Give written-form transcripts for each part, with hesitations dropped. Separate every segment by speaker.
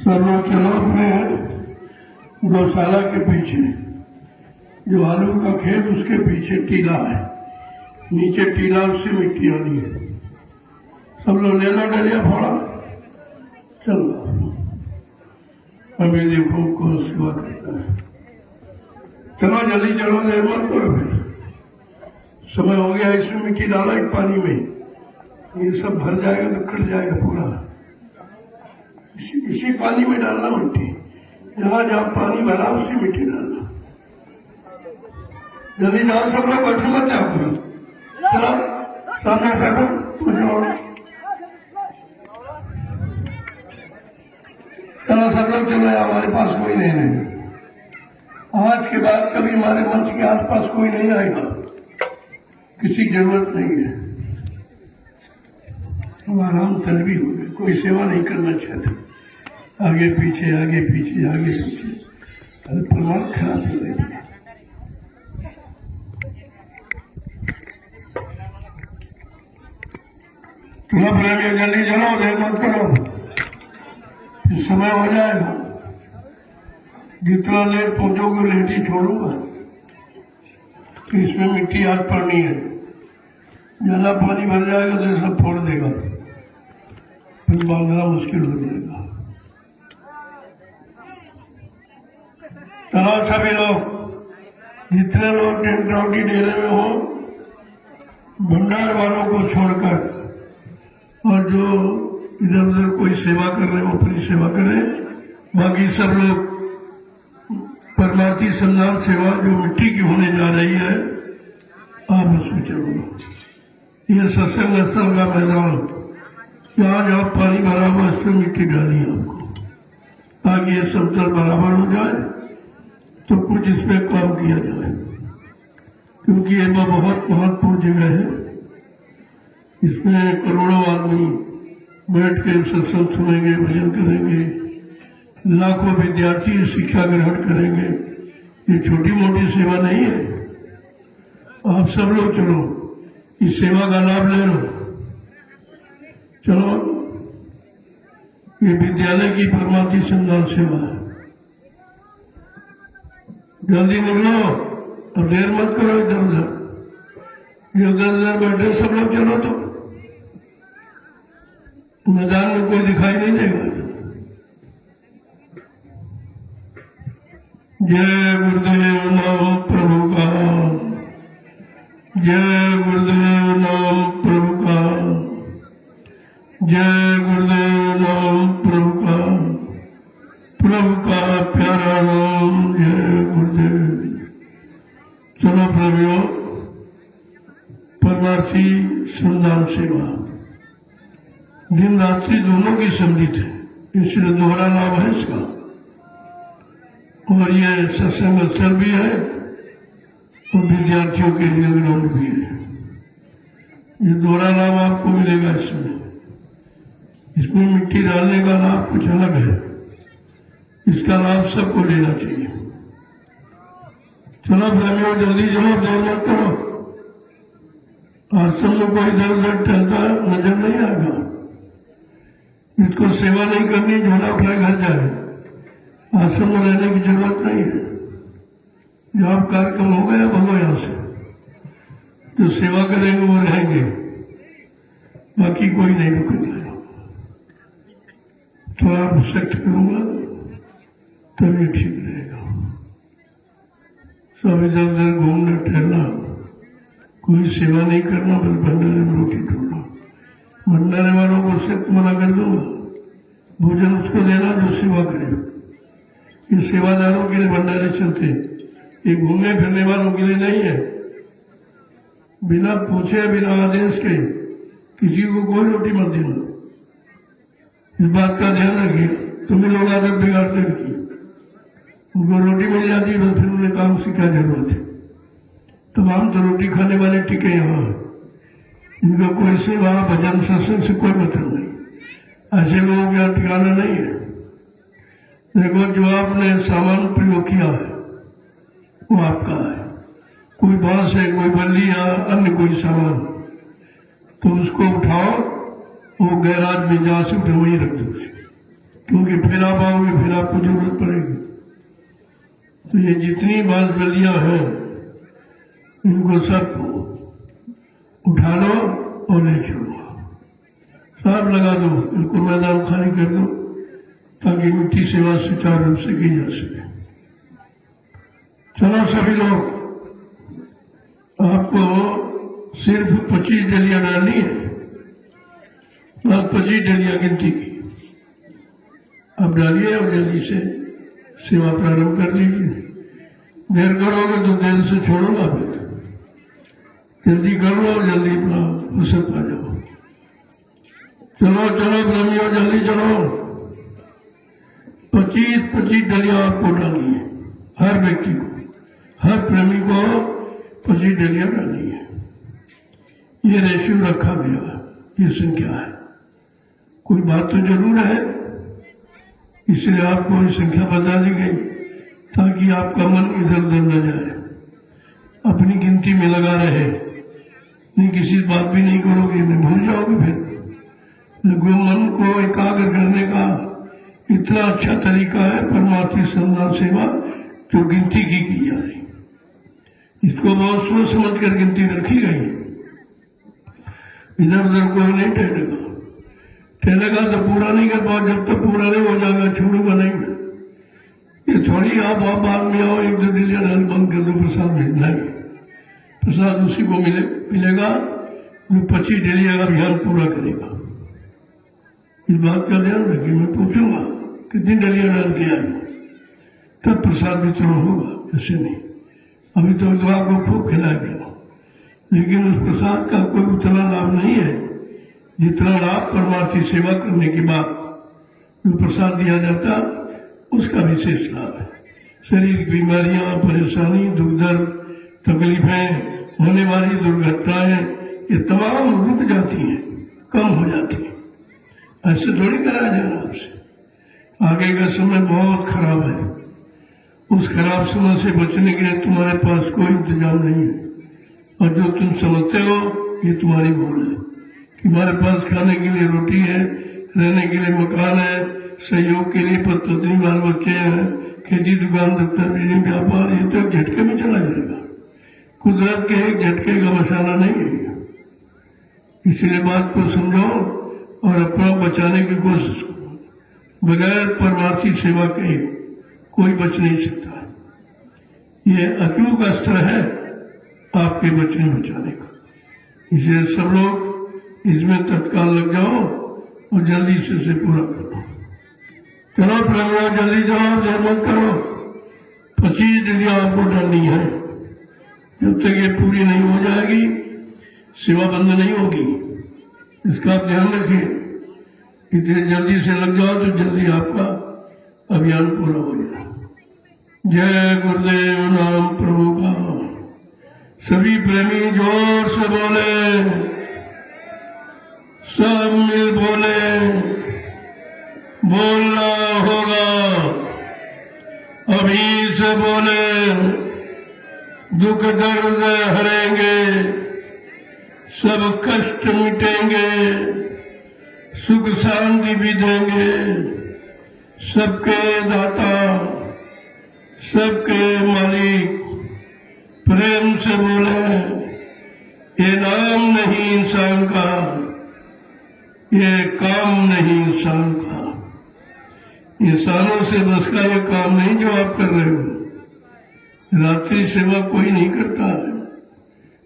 Speaker 1: सब लोग चलो अपने गौशाला के पीछे जो आलू का खेत उसके पीछे टीला है, नीचे टीला उससे मिट्टी आनी है। सब लोग ले लो डलिया फोड़ा, चलो अभी देखो कौन सेवा करता है। चलो जल्दी चलो, देर मत करो, फिर समय हो गया। इसमें मिट्टी डाला एक पानी में, ये सब भर जाएगा तो कट जाएगा पूरा। इसी पानी में डालना मिट्टी, जहां जहां पानी भरा उसी मिट्टी डालना। जल्दी जाओ सब लोग, बैठो मत जाओ। चलो सामने चलो, चलो सब लोग चलो, हमारे पास कोई नहीं है। आज के बाद कभी हमारे मंच के आसपास कोई नहीं आएगा, किसी की जरूरत नहीं है। हम आराम तलबी हो गए, कोई सेवा नहीं करना चाहते। आगे पीछे आगे पीछे आगे पीछे, अरे परिवार खराब हो गए। तुम प्रेमी जल्दी चलो, देर मत करो, फिर समय हो जाएगा। जितना लेट पहुंचोगे लेट ही छोड़ूंगा। तो इसमें मिट्टी आज पड़नी है, ज्यादा पानी भर जाएगा तो सब फोड़ देगा, फिर बांधना मुश्किल हो जाएगा। चलो सभी लोग, जितने लोग टेंट राउटी डेरे में हो, भंडार वालों को छोड़कर, और जो इधर उधर कोई सेवा कर रहे हो अपनी सेवा करें। बाकी सब लोग परमार्थी संधान सेवा जो मिट्टी की होने जा रही है, आप उसमें चलो। यह सत्संग स्थल का मैदान, जहाँ जहाँ पानी भरा हुआ इसमें मिट्टी डाली है आपको, ताकि ये समतल बराबर हो जाए तो कुछ इसमें काम किया जाए। क्योंकि ये बहुत महत्वपूर्ण जगह है, इसमें करोड़ों आदमी बैठ के सत्संग सुनेंगे, भजन करेंगे, लाखों विद्यार्थी शिक्षा ग्रहण करेंगे। ये छोटी मोटी सेवा नहीं है। आप सब लोग चलो, इस सेवा का लाभ ले लो। चलो, ये विद्यालय की परमार्थी संधान सेवा है। जल्दी निकलो, अब देर मत करो इधर उधर। जो उधर बैठे सब लोग चलो, तो मैदान में कोई दिखाई नहीं देगा। जय गुरुदेव नाम प्रभु का, जय गुरुदेव नाम प्रभु का, जय गुरुदेव नाम प्रभु का, प्रभु का प्यारा नाम, जय गुरुदेव। चलो प्रभु, परमार्थी संधान सेवा दिन रात्रि दोनों की सम्मिलित है, इसलिए दोहरा लाभ है इसका। और ये सत्संग स्थल भी है और विद्यार्थियों के लिए ग्राउंड भी है। ये दोहरा लाभ आपको मिलेगा इसमें। इसमें मिट्टी डालने का लाभ कुछ अलग है, इसका लाभ सबको लेना चाहिए। चलो प्रेमियों, जल्दी चलो, देर मत करो। आश्रम में कोई इधर उधर टहलता नजर नहीं आएगा। जिसको सेवा नहीं करनी, झोला उठाए घर जाए। आश्रम में रहने की जरूरत नहीं है। जब आप कार्यक्रम हो गया, भगो यहां से। जो सेवा करेंगे वो रहेंगे, बाकी कोई नहीं रुकेगा। थोड़ा सख्त करूंगा तभी ठीक रहेगा। सब इधर उधर घूमना टहलना, कोई सेवा नहीं करना, बस भंडारे में रोटी ढूंढना। भंडारे वालों को सख्त मना कर दूंगा, भोजन उसको देना जो सेवा करे। ये सेवादारों के लिए भंडारे चलते, ये घूमने फिरने वालों के लिए नहीं है। बिना पूछे, बिना आदेश के किसी को कोई रोटी मत देना। इस बात का ध्यान रखिए। तुम्हें लोग आदत बिगाड़ते रखी, उनको रोटी मिल जाती है, फिर उन्हें काम से क्या जरूरत है। तमाम तो रोटी खाने वाले टिके यहाँ, इनका कोई सेवा भजन सत्संग से कोई मतलब नहीं। ऐसे लोगों का ठिकाना नहीं है। देखो, जो आपने सामान प्रयोग किया है वो आपका है। कोई बांस है, कोई बल्ली या अन्य कोई सामान, तो उसको उठाओ, वो गैराज में जहां से उठे वहीं रख दो। क्योंकि फिर आप आओगे, फिर आपको जरूरत पड़ेगी। तो ये जितनी बांसबेलियां हैं इनको सबको उठा लो और ले चलो, सब लगा दो, बिल्कुल मैदान खाली कर दो ताकि मिट्टी सेवा सुचारू रूप से की जा सके। चलो सभी लोग, आपको सिर्फ 25 डलियां डालनी है, बस 25 डलियां गिनती की। अब डालिए और जल्दी से सेवा प्रारंभ कर लीजिए। देर करोगे तो देर से छोड़ूंगा, फिर जल्दी कर लो, जल्दी अपना फुर्सत आ जाओ। चलो चलो प्रेमियों, जल्दी चलो। 25 डलियां आपको डालनी है, हर व्यक्ति को, हर प्रेमी को 25 डलियां डालनी है। ये रेशियो रखा गया, ये संख्या है। कोई बात तो जरूर है, इसलिए आपको ये संख्या बता दी गई ताकि आपका मन इधर उधर न जाए, अपनी गिनती में लगा रहे। नहीं किसी बात भी नहीं करोगे, नहीं भूल जाओगे। फिर मन को एकाग्र करने का इतना अच्छा तरीका है परमार्थी संदान सेवा, जो गिनती की जा रही, इसको बहुत सोच समझ कर गिनती रखी गई। इधर उधर कोई नहीं ठहरेगा तो पूरा नहीं कर पाओ, जब तक पूरा नहीं हो जाएगा छोड़ूंगा नहीं। ये थोड़ी आप बाद में आओ, 1-2 डलियां डाल बंद कर दो, प्रसाद नहीं, प्रसाद उसी को मिलेगा जो 25 डलिया का अभियान पूरा करेगा। इस बात का ध्यान रखिए। मैं पूछूंगा कितनी डलियां डाल के आई, तब प्रसाद वितरण होगा, ऐसे नहीं। अभी तो आपको खूब खिलाया गया, लेकिन उस प्रसाद का कोई उतना लाभ नहीं है जितना लाभ परमार्थी सेवा करने के बाद जो प्रसाद दिया जाता उसका विशेष लाभ है। शरीर की बीमारियां, परेशानी, दुख दर्द, तकलीफें, होने वाली दुर्घटनाएं, ये तमाम रुक जाती हैं, कम हो जाती हैं। ऐसे थोड़ी कराया जाएगा आपसे। आगे का समय बहुत खराब है, उस खराब समय से बचने के लिए तुम्हारे पास कोई इंतजाम नहीं है, और जो तुम समझते हो ये तुम्हारी भूल है। हमारे पास खाने के लिए रोटी है, रहने के लिए मकान है, सहयोग के लिए पत्नी बाल बच्चे हैं, खेती दुकान दफ्तर बिजली व्यापार, ये तो एक झटके में चला जाएगा। कुदरत के एक झटके का मसाला नहीं है। इसलिए बात को समझो और अपना बचाने की कोशिश करो। बगैर परमार्थी सेवा के कोई बच नहीं सकता। ये अचूक अस्त्र है आपके बचने बचाने का। इसलिए सब लोग इसमें तत्काल लग जाओ और जल्दी से इसे पूरा करो। चलो प्रभु, जल्दी जाओ, देर मत करो। 25 डलियां आपको डालनी है। जब तक ये पूरी नहीं हो जाएगी सेवा बंद नहीं होगी, इसका आप ध्यान रखिए। इतनी जल्दी से लग जाओ तो जल्दी आपका अभियान पूरा हो जाए। जय गुरुदेव नाम प्रभु का। सभी प्रेमी जोर से बोले, सब मिल बोले, बोलना होगा। अभी से बोले, दुख दर्द हरेंगे, सब कष्ट मिटेंगे, सुख शांति भी देंगे। सबके दाता, सबके मालिक, प्रेम से बोले, ये नाम नहीं इंसान का, ये काम नहीं इंसान का। इंसानों से बस का ये काम नहीं जो आप कर रहे हो। रात्रि सेवा कोई नहीं करता है,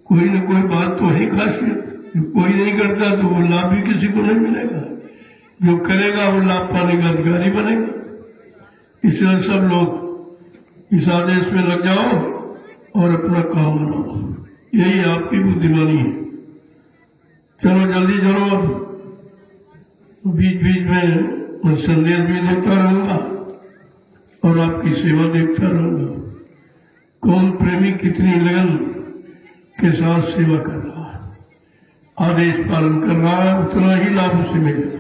Speaker 1: कोई न कोई बात तो है खासियत। जो कोई नहीं करता तो वो लाभ भी किसी को नहीं मिलेगा, जो करेगा वो लाभ पाने का अधिकारी बनेगा। इसलिए सब लोग इस आदेश में लग जाओ और अपना काम बनाओ, यही आपकी बुद्धिमानी है। चलो जल्दी चलो, बीच बीच में मैं संदेश भी देता रहूंगा और आपकी सेवा देखता रहूंगा। कौन प्रेमी कितनी लगन के साथ सेवा कर रहा है, आदेश पालन कर रहा है, उतना ही लाभ उसे मिलेगा।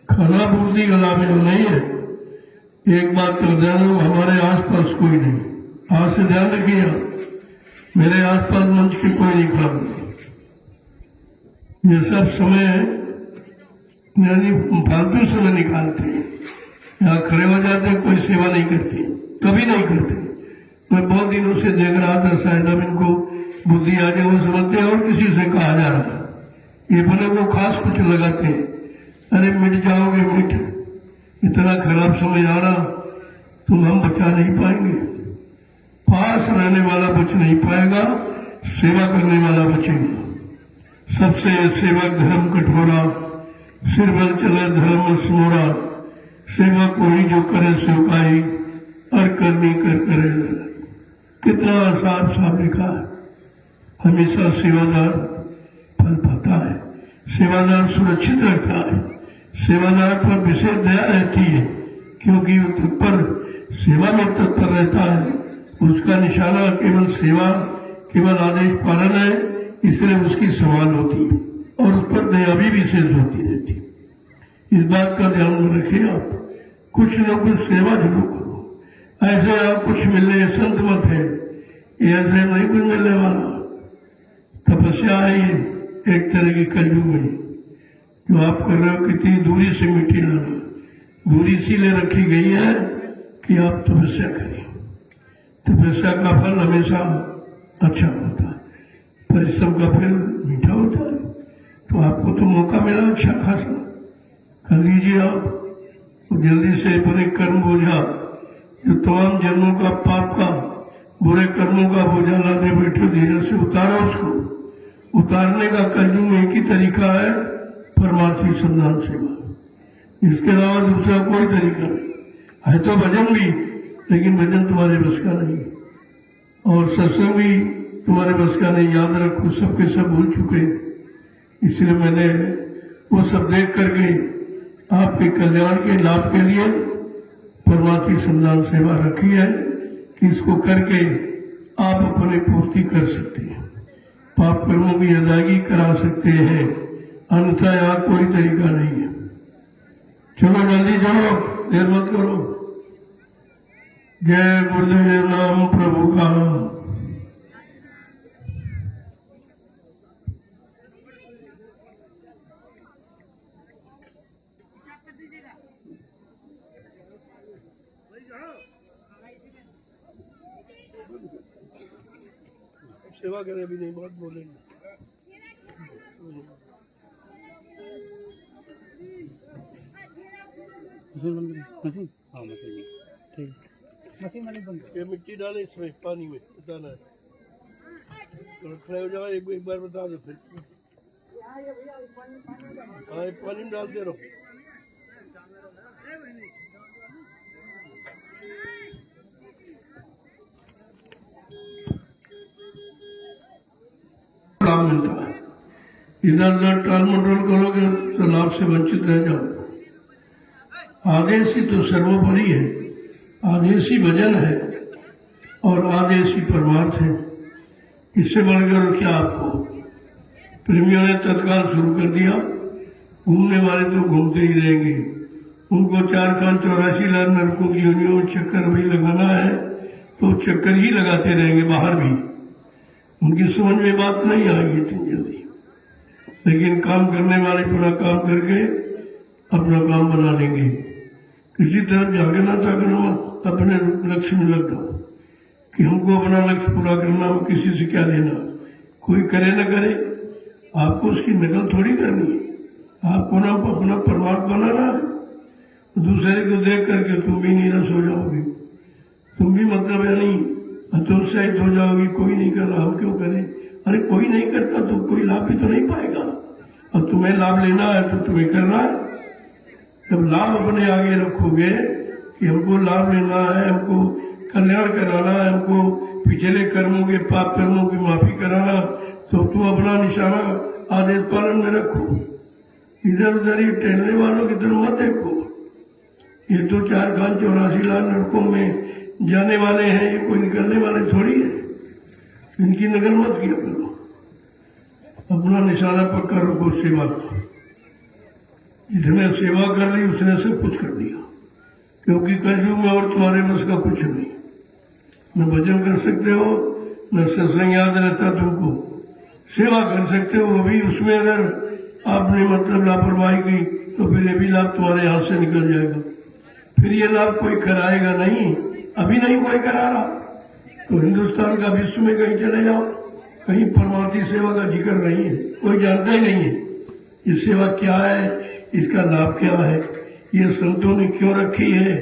Speaker 1: खाना पूर्ति का लाभ नहीं है। एक बात का ध्यान हो, हमारे आसपास कोई नहीं। आज से ध्यान रखिए, मेरे आसपास मंच के कोई नहीं खा रहे। ये सब समय यानी फालतू समय निकालते हैं। यहाँ खड़े हो जाते हैं, कोई सेवा नहीं करते, कभी नहीं करते। मैं बहुत दिनों से देख रहा था, शायद अब इनको बुद्धि आ जाए, वो समझते हैं और किसी से कहा जा रहा है। ये बने को खास कुछ लगाते हैं, अरे मिट जाओगे मिट, इतना खराब समय आ रहा, तुम हम बचा नहीं पाएंगे। पास रहने वाला बच नहीं पाएगा, सेवा करने वाला बचेगा। सबसे सेवक धर्म कठोरा, सिर बल चले धर्म स्मोरा, सेवा कोई जो करे सेवकाई, और करनी कर करे लड़ाई। कितना साफ साफ लिखा है। हमेशा सेवादार फल पाता है, सेवादार सुरक्षित रहता है, सेवादार पर विशेष दया रहती है, क्योंकि वो तत्पर सेवा में तत्पर रहता है। उसका निशाना केवल सेवा, केवल आदेश पालन है, इसलिए उसकी संभाल होती है और उस पर दया भी विशेष होती रहती है। इस बात का ध्यान में रखिए आप, कुछ न कुछ सेवा जरूर करो। ऐसे आप कुछ मिलने संत मत है, ये ऐसे नहीं कुछ मिलने वाला। तपस्या है ये एक तरह की कलयुग में, जो आप कर रहे हो कितनी दूरी से मिट्टी लाना। दूरी इसीलिए रखी गई है कि आप तपस्या करें। तपस्या का फल हमेशा अच्छा होता है, परिश्रम का फल मीठा होता है। तो आपको तो मौका मिला अच्छा खासा, कर लीजिए आप। तो जल्दी से अपने कर्म बोझा, जो तमाम जन्मों का पाप का, बुरे कर्मों का बोझा लाते बैठे, धीरे से उतारो उसको। उतारने का कलयुग में एक ही तरीका है, परमार्थी संधान सेवा। इसके अलावा दूसरा कोई तरीका नहीं है। तो भजन भी, लेकिन भजन तुम्हारे बस का नहीं, और सत्संग भी तुम्हारे बस का नहीं। याद रखो, सबके सब भूल चुके, इसलिए मैंने वो सब देख करके आपके कल्याण के लाभ के लिए परमार्थी संधान सेवा रखी है, कि इसको करके आप अपनी पूर्ति कर सकते हैं, पाप कर्मों की अदायगी करा सकते हैं। अन्यथा यहाँ कोई तरीका नहीं है। चलो जल्दी चलो, देर मत करो। जय गुरुदेव नाम प्रभु का। सेवा करें भी नहीं, बहुत बोलेंगे। ये मिट्टी डाले इसमें, पानी में बताना है, तो खड़े हो जाओ। एक बार बता दो फिर। हाँ, पानी में डालते रहो। लाभ मिलता है। इधर उधर टाल मटोल करोगे तो लाभ से वंचित रह जाओ। आदेश ही तो सर्वोपरि है, आदेश ही भजन है और आदेश ही परमार्थ है। इससे बढ़कर क्या आपको। प्रेमियों ने तत्काल शुरू कर दिया, घूमने वाले तो घूमते ही रहेंगे। उनको 4 खान 84 लाख नरकों की योनियों में चक्कर भी लगाना है तो चक्कर ही लगाते रहेंगे, बाहर भी। उनकी समझ में बात नहीं आएगी इतनी जल्दी, लेकिन काम करने वाले पूरा काम करके अपना काम बना लेंगे। किसी तरफ जागना ताकना मत, अपने लक्ष्य में लग जाओ कि हमको अपना लक्ष्य पूरा करना, किसी से क्या लेना। कोई करे न करे, आपको उसकी नकल थोड़ी करनी है। आपको ना अपना परमार्थ बनाना है। दूसरे को देख करके तुम भी निराश हो जाओगे, तुम भी मतलब यानी हतोत्साहित हो जाओगे। कोई नहीं कर रहा, हम क्यों करें। अरे कोई नहीं करता तो कोई लाभ भी तो नहीं पाएगा, और तुम्हें लाभ लेना है तो तुम्हें करना है। जब लाभ अपने आगे रखोगे कि हमको लाभ लेना है, हमको कल्याण कराना है, हमको पिछले कर्मों के पाप कर्मों की माफी कराना, तो तुम अपना निशाना आदेश पालन में रखो। इधर उधर ये टहलने वालों की तरफ मत देखो। ये तो 4 खान 84 लाख नरकों में जाने वाले हैं, ये कोई निकलने वाले थोड़ी है। इनकी नकल मत किया करो, अपना निशाना पक्का रखो सेवा का। जिसने सेवा कर ली उसने सब कुछ कर दिया, क्योंकि कलयुग में और तुम्हारे बस का कुछ नहीं। न भजन कर सकते हो, न सत्संग याद रहता तुमको। सेवा कर सकते हो, अभी उसमें अगर आपने मतलब लापरवाही की तो फिर ये भी लाभ तुम्हारे हाथ से निकल जाएगा। फिर ये लाभ कोई कराएगा नहीं, अभी नहीं कोई करा रहा, तो हिंदुस्तान का विश्व में कहीं चले जाओ, कहीं परमार्थी सेवा का जिक्र नहीं है, कोई जानता ही नहीं है ये सेवा क्या है, इसका लाभ क्या है, ये संतों ने क्यों रखी है,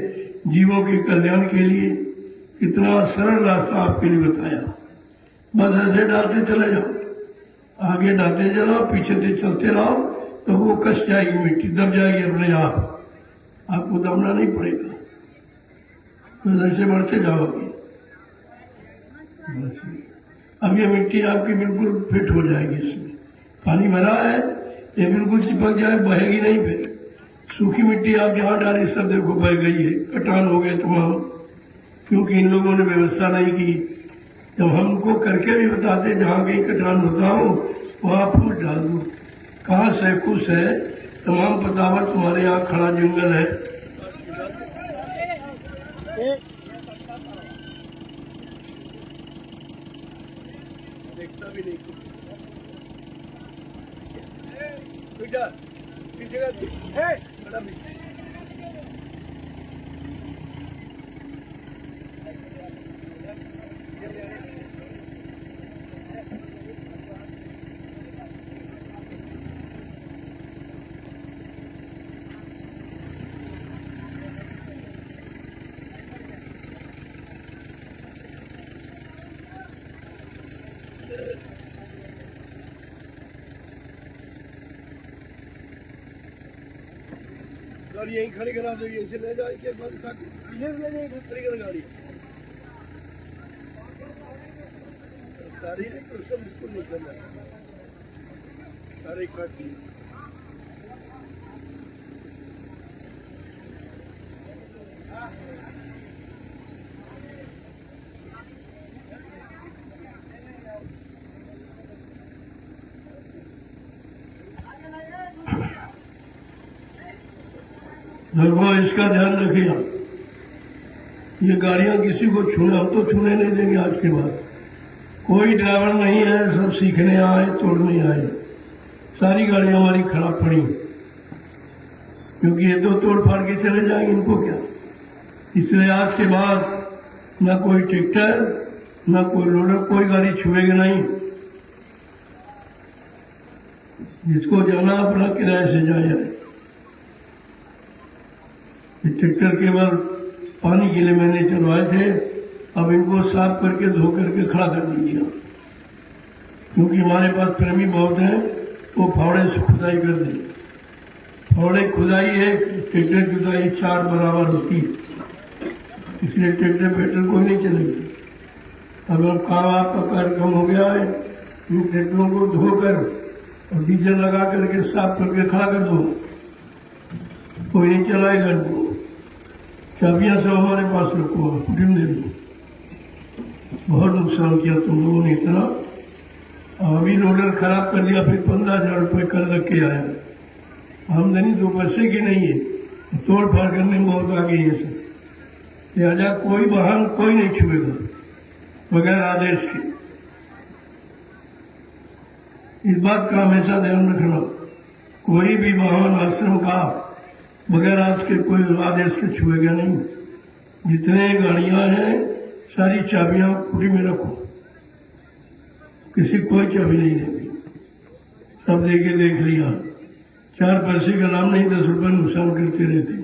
Speaker 1: जीवों के कल्याण के लिए। कितना सरल रास्ता आपके लिए बताया, बस ऐसे डालते चले जाओ, आगे डालते चलाओ, पीछे से चलते रहो, तो वो कस जाएगी, मिट्टी दब जाएगी अपने आप, आपको दबना नहीं पड़ेगा, तो ऐसे बढ़ते जाओगे। अब ये मिट्टी आपकी बिल्कुल फिट हो जाएगी, इसमें पानी भरा है, ये बिल्कुल चिपक जाए, बहेगी नहीं। फिर सूखी मिट्टी आप जहाँ डाली सब देखो बह गई है, कटान हो गए तमाम, क्योंकि इन लोगों ने व्यवस्था नहीं की। जब हमको करके भी बताते जहाँ कहीं कटान होता हो वहाँ फूस डाल दो, कहाँ सहकुश है, तमाम पतावर तुम्हारे यहाँ खड़ा जंगल है। देखता भी नहीं गाड़ी यहीं खड़ी करा दो, यहीं से ले जाए के बाद खड़ी कर गाड़ी सारी नहीं तो सब बिल्कुल नहीं करना, सारे काट दिए। देखो इसका ध्यान रखिए, ये गाड़ियां किसी को छूने, हम तो छूने नहीं देंगे आज के बाद। कोई ड्राइवर नहीं है, सब सीखने आए, तोड़ने आए, सारी गाड़ियां हमारी खराब पड़ी, क्योंकि ये तो तोड़ फाड़ के चले जाएंगे, इनको क्या। इसलिए आज के बाद ना कोई ट्रैक्टर ना कोई लोडर, कोई गाड़ी छुएगा नहीं, जिसको जाना अपना किराए से जाए। ट्रैक्टर केवल पानी के लिए मैंने चलवाए थे, अब इनको साफ करके धो करके खड़ा कर दीजिए, क्योंकि हमारे पास प्रेमी बहुत हैं, वो फावड़े से खुदाई कर देंगे। फावड़े खुदाई है, ट्रैक्टर जुताई 4 बराबर होती है, इसलिए ट्रैक्टर पेट्रोल कोई नहीं चलेगा। अब काम आपका कार्यक्रम हो गया है, इन ट्रैक्टरों को धोकर और डीजल लगा करके साफ करके खड़ा कर दो, कोई नहीं चलाएगा इनको। चाबियां सब हमारे पास रखो, कुटिम दे दो। बहुत नुकसान किया तुम लोगों ने इतना, अभी लोडर खराब कर दिया, फिर 15,000 रुपये कल रख के आया। आमदनी 2 पैसे की नहीं है, तोड़ फाड़ करने में बहुत आगे है सब। लिहाजा कोई वाहन कोई नहीं छुएगा बगैर आदेश के, इस बात का हमेशा ध्यान रखना। कोई भी वाहन आश्रम का बगैर आज के कोई आदेश के छुएगा नहीं। जितने गाड़ियां हैं सारी चाबियां कुटी में रखो, किसी कोई चाबी नहीं देगी, सब देके देख लिया। 4 पैसे का नाम नहीं, 10 रुपये नुकसान करते रहते।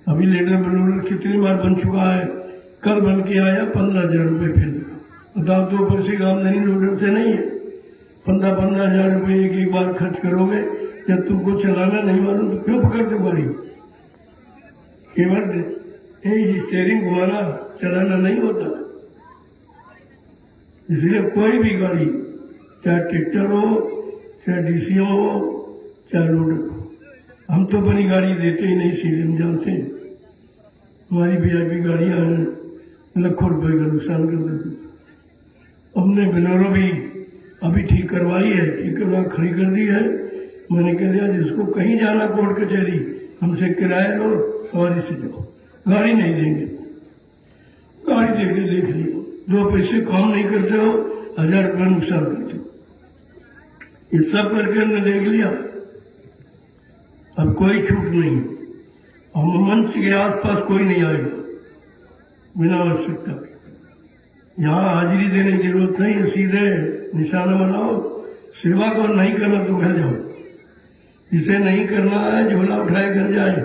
Speaker 1: अभी लेटर बलोडर कितनी बार बन चुका है, कल बन के आया 15,000 रुपये फिर बताओ। 2 पैसे का आमदनी लोडर से नहीं है, 15,000 रुपये एक बार खर्च करोगे। जब तुमको चलाना नहीं मालूम तो क्यों पकड़ते गाड़ी, केवल स्टीयरिंग घुमाना चलाना नहीं होता। इसलिए कोई भी गाड़ी, चाहे ट्रैक्टर हो, चाहे डीसीएम हो, चाहे लोडर हो, हम तो अपनी गाड़ी देते ही नहीं, सीधे हम जानते हैं हमारी वीआईपी गाड़ियां हैं, लाखों रुपए का नुकसान कर देते। हमने बोलेरो भी अभी ठीक करवाई है, ठीक करवा खड़ी कर दी है। मैंने कह दिया जिसको कहीं जाना कोर्ट कचहरी, हमसे किराया लो, सवारी से जाओ, गाड़ी नहीं देंगे। गाड़ी देके देख लियो, 2 पैसे काम नहीं करते हो, 1000 रुपये नुकसान करते हो। ये सब करके हमने देख लिया, अब कोई छूट नहीं। हम मंच के आसपास कोई नहीं आएगा बिना आवश्यकता के। यहाँ हाजिरी देने की जरूरत नहीं है, सीधे निशाना बनाओ। सेवा को नहीं करना तो घर जाओ, जिसे नहीं करना है झोला उठाए घर जाए।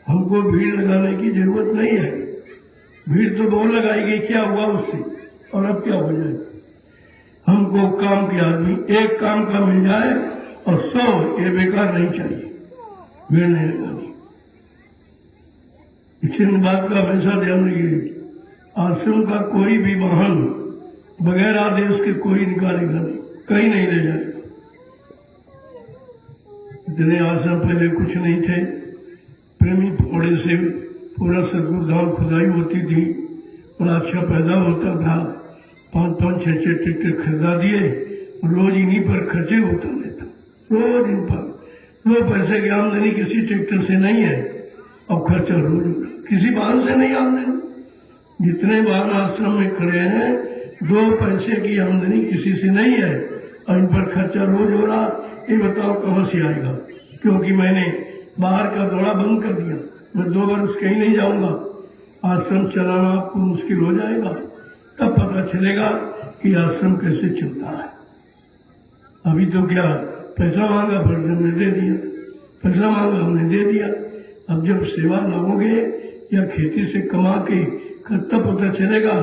Speaker 1: हमको भीड़ लगाने की जरूरत नहीं है। भीड़ तो बहुत लगाई गई, क्या हुआ उससे और अब क्या हो जाएगा। हमको काम के आदमी एक काम का मिल जाए और 100 ये बेकार नहीं चाहिए, भीड़ नहीं लगानी। इसी बात का हमेशा ध्यान रखिए। आश्रम का कोई भी वाहन बगैर आदेश के कोई निकालेगा नहीं, कहीं नहीं ले जाएगा। इतने आश्रम पहले कुछ नहीं थे। प्रेमी पौड़े से पूरा सदगुरु धाम खुदाई होती थी, बड़ा अच्छा पैदा होता था। 5-5, 6-6 ट्रैक्टर खरीदा दिए, रोज इन्हीं पर खर्चे होता रहता, रोज इन पर। 2 पैसे की आमदनी किसी ट्रैक्टर से नहीं है, अब खर्चा रोज हो रहा। किसी वाहन से नहीं आमदनी। जितने वाहन आश्रम में खड़े हैं 2 पैसे की आमदनी किसी से नहीं है और इन पर खर्चा रोज हो रहा। ये बताओ कहाँ से आएगा? क्योंकि मैंने बाहर का दौड़ा बंद कर दिया। मैं 2 वर्ष कहीं नहीं जाऊंगा। आश्रम चलाना आपको मुश्किल हो जाएगा, तब पता चलेगा कि आश्रम कैसे चलता है। अभी तो क्या पैसा मांगा, पर हमने दे दिया। पैसा मांगा, हमने दे दिया। अब जब सेवा लाओगे या खेती से कमा के तब पता चलेगा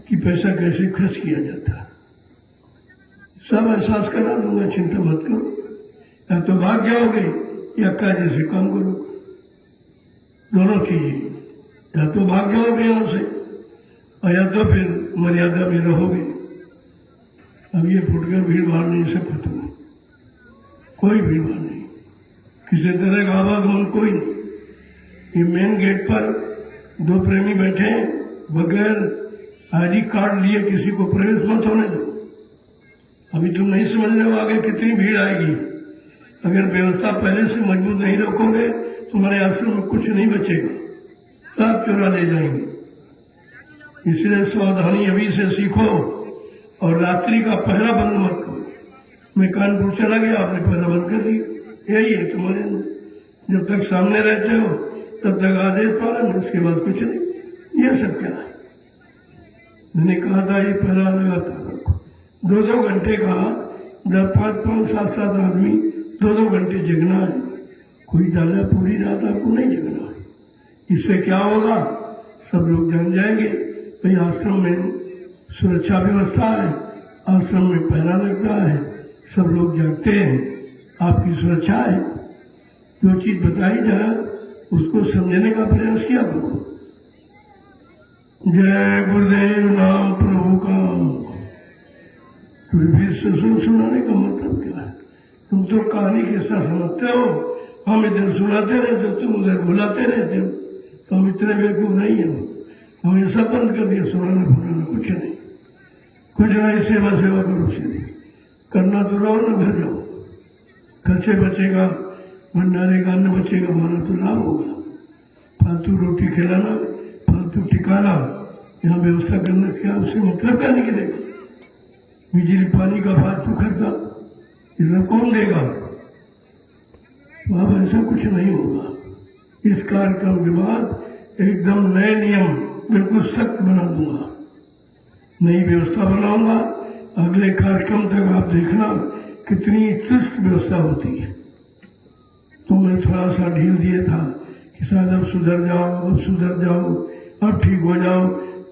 Speaker 1: कि पैसा कैसे खर्च किया जाता है। सब एहसास करा दूंगा, चिंता मत करो। या तो भाग जाओगे या कायदे से काम करो, दोनों चीजें। या तो भाग जाओगे यहाँ से और या तो फिर मर्यादा में रहोगे। अब ये फुटकर भीड़ भाड़ नहीं, सब खत्म। कोई भीड़ भाड़ नहीं, किसी तरह का आवागमन कोई नहीं। ये मेन गेट पर 2 प्रेमी बैठे, बगैर आईडी कार्ड लिए किसी को प्रवेश मत होने दो। अभी तुम नहीं समझ रहे हो आगे कितनी भीड़ आएगी। अगर व्यवस्था पहले से मजबूत नहीं रखोगे तुम्हारे आश्रम में कुछ नहीं बचेगा, सब चुरा ले जाएंगे। इसलिए सावधानी अभी से सीखो और रात्रि का पहरा बंद मत करो। मैं कानपुर चला गया, आपने पहरा बंद कर दिया। यही है तुम्हारे अंदर। जब तक सामने रहते हो तब तक आदेश पालन, उसके बाद कुछ नहीं। ये सब क्या है? मैंने कहा था ये पहरा लगाता रखो। 2-2 घंटे का 5-5, 7-7 आदमी 2-2 घंटे जगना है। कोई दादा पूरी रात आपको नहीं जगना है। इससे क्या होगा? सब लोग जान जाएंगे भाई आश्रम में सुरक्षा व्यवस्था है, आश्रम में पहरा लगता है, सब लोग जागते हैं, आपकी सुरक्षा है। जो चीज बताई जाए उसको समझने का प्रयास किया करो। जय गुरुदेव नाम प्रभु का। तो फिर सुनाने का मतलब क्या है? तुम तो कहानी के साथ समझते हो, हम इधर सुनाते रहते हो, तुम उधर बुलाते रहते हो। तो हम इतने बेवकूफ नहीं है। हम ये सब बंद कर दिया, सुनाना फुनाना कुछ नहीं। कुछ नहीं, सेवा करो सीधी। करना तो रहो ना, घर जाओ। खर्चे बचेगा, भंडारे का अन्न बचेगा, हमारा तो लाभ होगा। फालतू रोटी खिलाना, फालतू ठिकाना, यहाँ व्यवस्था करना क्या, उससे मतलब क्या निकलेगा? बिजली पानी का फालतू खर्चा ये सब कौन देगा? तो अब ऐसा कुछ नहीं होगा। इस कार्यक्रम के बाद एकदम नए नियम बिल्कुल सख्त बना दूंगा, नई व्यवस्था बनाऊंगा। अगले कार्यक्रम तक आप देखना कितनी चुस्त व्यवस्था होती है। तो मैं थोड़ा सा ढील दिया था कि शायद अब सुधर जाओ, अब सुधर जाओ, अब ठीक हो जाओ,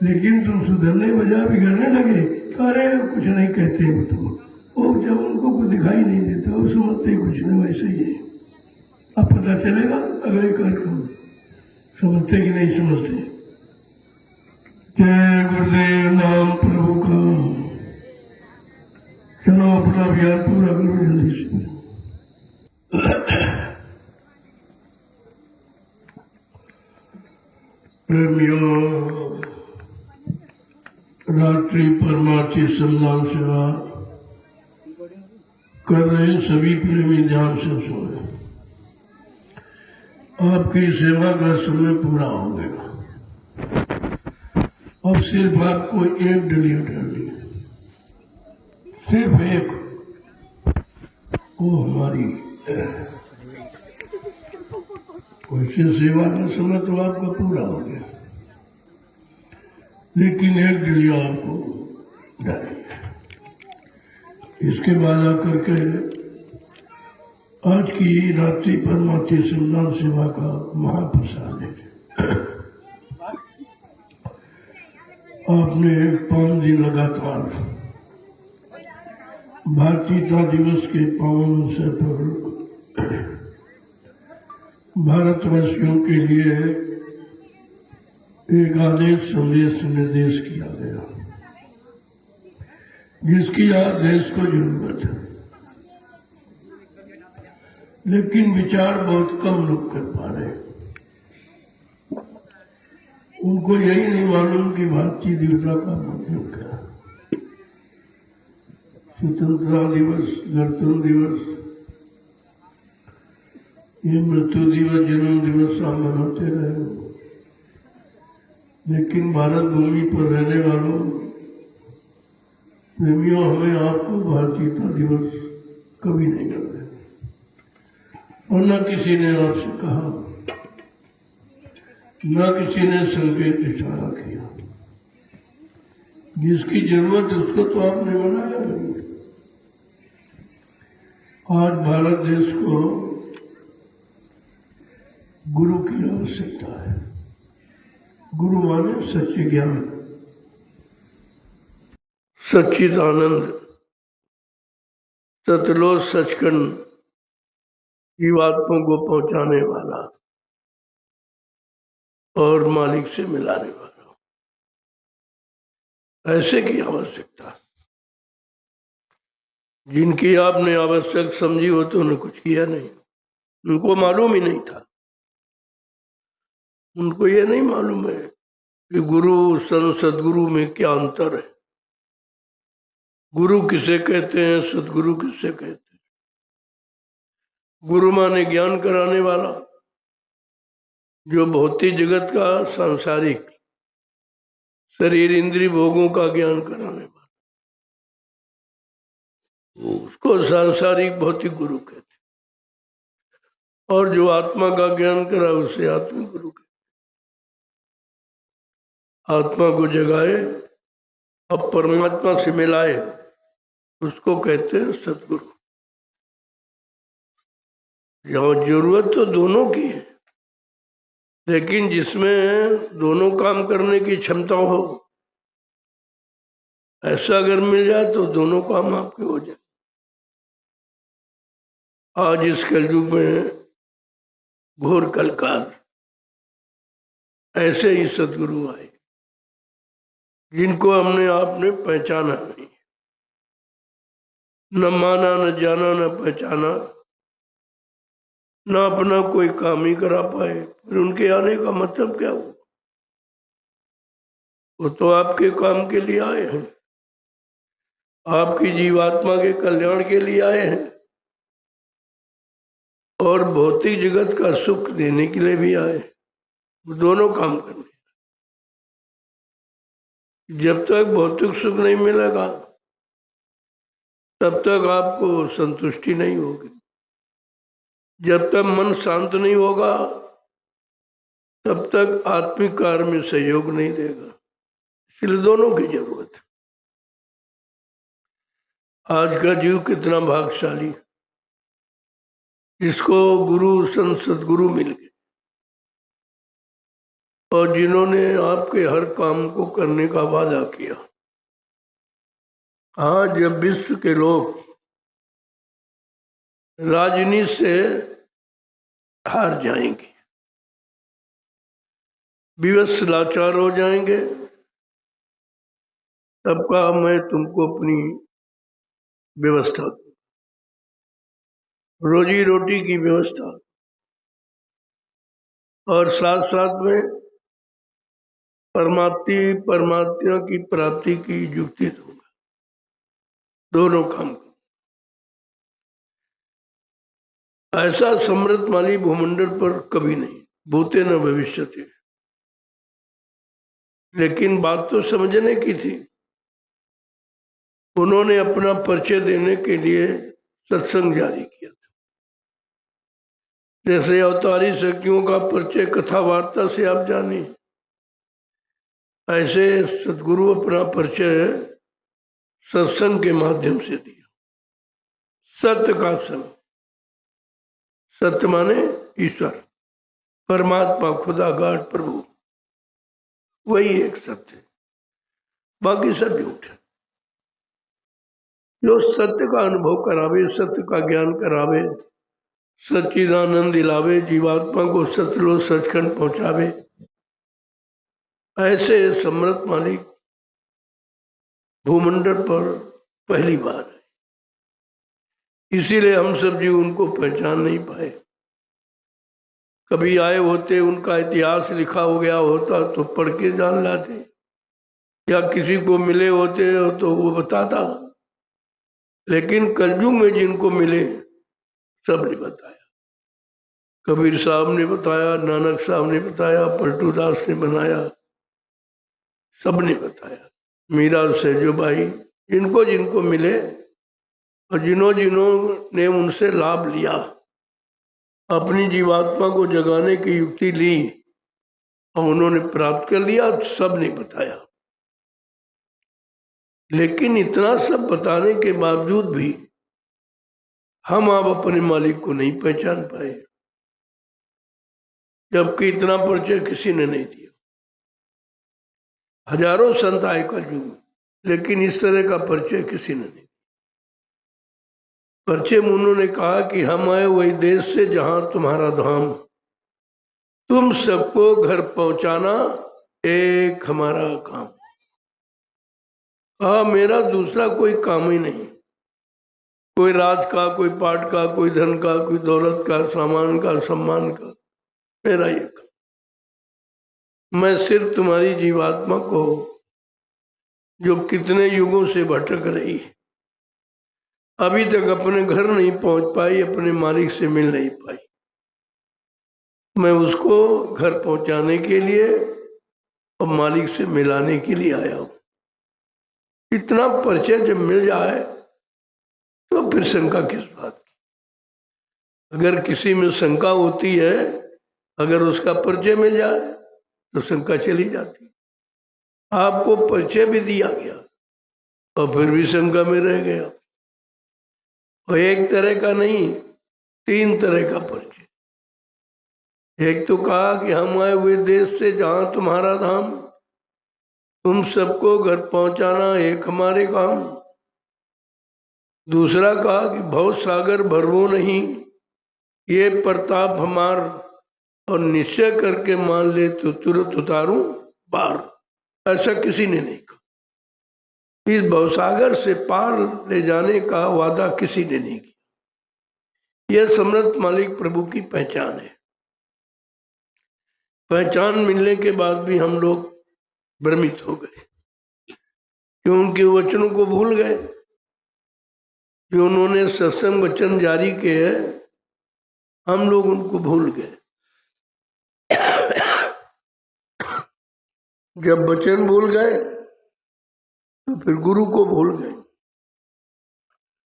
Speaker 1: लेकिन तुम सुधरने बजाय बिगड़ने लगे। अरे कुछ नहीं कहते हो तुम। वो जब उनको कुछ दिखाई नहीं देता वो समझते कुछ नहीं, वैसे ही है। अब पता चलेगा अगले कार्यक्रम में समझते कि नहीं समझते। जय गुरुदेव नाम प्रभु का। चलो अपना अभियान पूरा करो जल्दी से। प्रेमियों, रात्रि परमार्थी सम्मान सेवा कर रहे सभी प्रेमी ध्यान से सुने। आपकी सेवा का समय पूरा हो गया। अब सिर्फ आपको एक डली उठानी है, सिर्फ एक। वो हमारी वैसे सेवा का समय तो आपका पूरा हो गया, लेकिन एक डिलिया आपको डाली। इसके बाद आकर के आज की रात्रि परमार्थी श्रमदान सेवा का महाप्रसाद है। आपने 5 दिन लगातार भारतीयता दिवस के पावन अवसर पर भारतवासियों के लिए एक आदेश संदेश निर्देश किया गया, जिसकी आज देश को जरूरत है, लेकिन विचार बहुत कम लोग कर पा रहे हैं। उनको यही नहीं मालूम कि भारतीय दिवसा का मतलब क्या है। स्वतंत्रता दिवस, गणतंत्र दिवस, ये मृत्यु दिवस, जन्म दिवस आप मनाते रहे, लेकिन भारत भूमि पर रहने वालों प्रेमियों, हमें आपको भारतीयता दिवस कभी नहीं करते, और न किसी ने आपसे कहा, न किसी ने संकेत इशारा किया। जिसकी जरूरत है उसको तो आपने मनाया नहीं। आज भारत देश को गुरु की आवश्यकता है। गुरु माने सच्चे ज्ञान, सच्चिदानंद, सतलोक सचखंड जीवात्मा को पहुंचाने वाला और मालिक से मिलाने वाला, ऐसे की आवश्यकता। जिनकी आपने आवश्यक समझी हो तो उन्होंने कुछ किया नहीं, उनको मालूम ही नहीं था। उनको ये नहीं मालूम है कि गुरु संत सदगुरु में क्या अंतर है। गुरु किसे कहते हैं, सदगुरु किसे कहते हैं। गुरु माने ज्ञान कराने वाला, जो भौतिक जगत का सांसारिक शरीर इंद्रिय भोगों का ज्ञान कराने वाला, उसको सांसारिक भौतिक गुरु कहते हैं। और जो आत्मा का ज्ञान करा उसे आत्मिक गुरु कहते हैं। आत्मा को जगाए अब परमात्मा से मिलाए, उसको कहते हैं सतगुरु। यहाँ जरूरत तो दोनों की है, लेकिन जिसमें दोनों काम करने की क्षमता हो, ऐसा अगर मिल जाए तो दोनों काम आपके हो जाए। आज इस कलयुग में घोर कलकाल, ऐसे ही सदगुरु आए जिनको हमने आपने पहचाना नहीं, न माना, न जाना, न पहचाना, न अपना कोई काम ही करा पाए। फिर उनके आने का मतलब क्या हुआ? वो तो आपके काम के लिए आए हैं, आपकी जीवात्मा के कल्याण के लिए आए हैं, और भौतिक जगत का सुख देने के लिए भी आए। दोनों काम करने। जब तक भौतिक सुख नहीं मिलेगा तब तक आपको संतुष्टि नहीं होगी। जब तक मन शांत नहीं होगा तब तक आत्मिक कार्य में सहयोग नहीं देगा। इसलिए दोनों की जरूरत है। आज का जीव कितना भाग्यशाली, जिसको गुरु संत सदगुरु मिल गए, और जिन्होंने आपके हर काम को करने का वादा किया। आज जब विश्व के लोग राजनीति से हार जाएंगे, विवश लाचार हो जाएंगे, तब कहा मैं तुमको अपनी व्यवस्था, रोजी रोटी की व्यवस्था, और साथ साथ में परमात्मा की प्राप्ति की युक्ति दूंगा। दोनों काम को ऐसा समृद्धमाली भूमंडल पर कभी नहीं, भूते न भविष्यते। लेकिन बात तो समझने की थी। उन्होंने अपना परिचय देने के लिए सत्संग जारी किया था, जैसे अवतारी शक्तियों का परिचय कथा वार्ता से आप जाने, ऐसे सदगुरु अपना परिचय सत्संग के माध्यम से दिया। सत्य का संग, सत्य माने ईश्वर, परमात्मा, खुदा, गॉड, प्रभु, वही एक सत्य है, बाकी सब झूठ है। जो सत्य का अनुभव करावे, सत्य का ज्ञान करावे, सच्चिदानंद दिलावे, जीवात्मा को सतलो सचखंड पहुंचावे, ऐसे समर्थ मालिक भूमंडल पर पहली बार है। इसीलिए हम सब जीव उनको पहचान नहीं पाए। कभी आए होते, उनका इतिहास लिखा हो गया होता तो पढ़ के जान लाते, या किसी को मिले होते तो वो बताता, लेकिन कलयुग में जिनको मिले सब ने बताया। कबीर साहब ने बताया, नानक साहब ने बताया, पलटू दास ने बनाया, सब ने बताया, मीरा सेजो भाई, जिनको जिनको मिले और जिन्हों ने उनसे लाभ लिया, अपनी जीवात्मा को जगाने की युक्ति ली और उन्होंने प्राप्त कर लिया, सब ने बताया। लेकिन इतना सब बताने के बावजूद भी हम आप अपने मालिक को नहीं पहचान पाए, जबकि इतना परिचय किसी ने नहीं दिया। हजारों संत आए कलयुग में, लेकिन इस तरह का परिचय किसी ने नहीं। परिचय में उन्होंने कहा कि हम आए वही देश से जहां तुम्हारा धाम, तुम सबको घर पहुंचाना एक हमारा काम। मेरा दूसरा कोई काम ही नहीं, कोई राज का, कोई पाठ का, कोई धन का, कोई दौलत का, सामान का, सम्मान का, मेरा ये काम। मैं सिर्फ तुम्हारी जीवात्मा को, जो कितने युगों से भटक रही, अभी तक अपने घर नहीं पहुंच पाई, अपने मालिक से मिल नहीं पाई, मैं उसको घर पहुंचाने के लिए और मालिक से मिलाने के लिए आया हूं। इतना परिचय जब मिल जाए तो फिर शंका किस बात की? अगर किसी में शंका होती है, अगर उसका परिचय मिल जाए तो शंका चली जाती। आपको परिचय भी दिया गया और फिर भी शंका में रह गया। और एक तरह का नहीं, 3 तरह का परिचय। एक तो कहा कि हम आए हुए देश से जहां तुम्हारा धाम, तुम सबको घर पहुंचाना एक हमारे काम। दूसरा कहा कि भव सागर भरवो नहीं, ये प्रताप हमार, और निश्चय करके मान ले तो तुरंत उतारूं पार। ऐसा किसी ने नहीं कहा। इस भवसागर से पार ले जाने का वादा किसी ने नहीं किया। यह समर्थ मालिक प्रभु की पहचान है। पहचान मिलने के बाद भी हम लोग भ्रमित हो गए, क्यों उनके वचनों को भूल गए। जो उन्होंने सत्संग वचन जारी किए, हम लोग उनको भूल गए। जब वचन भूल गए तो फिर गुरु को भूल गए,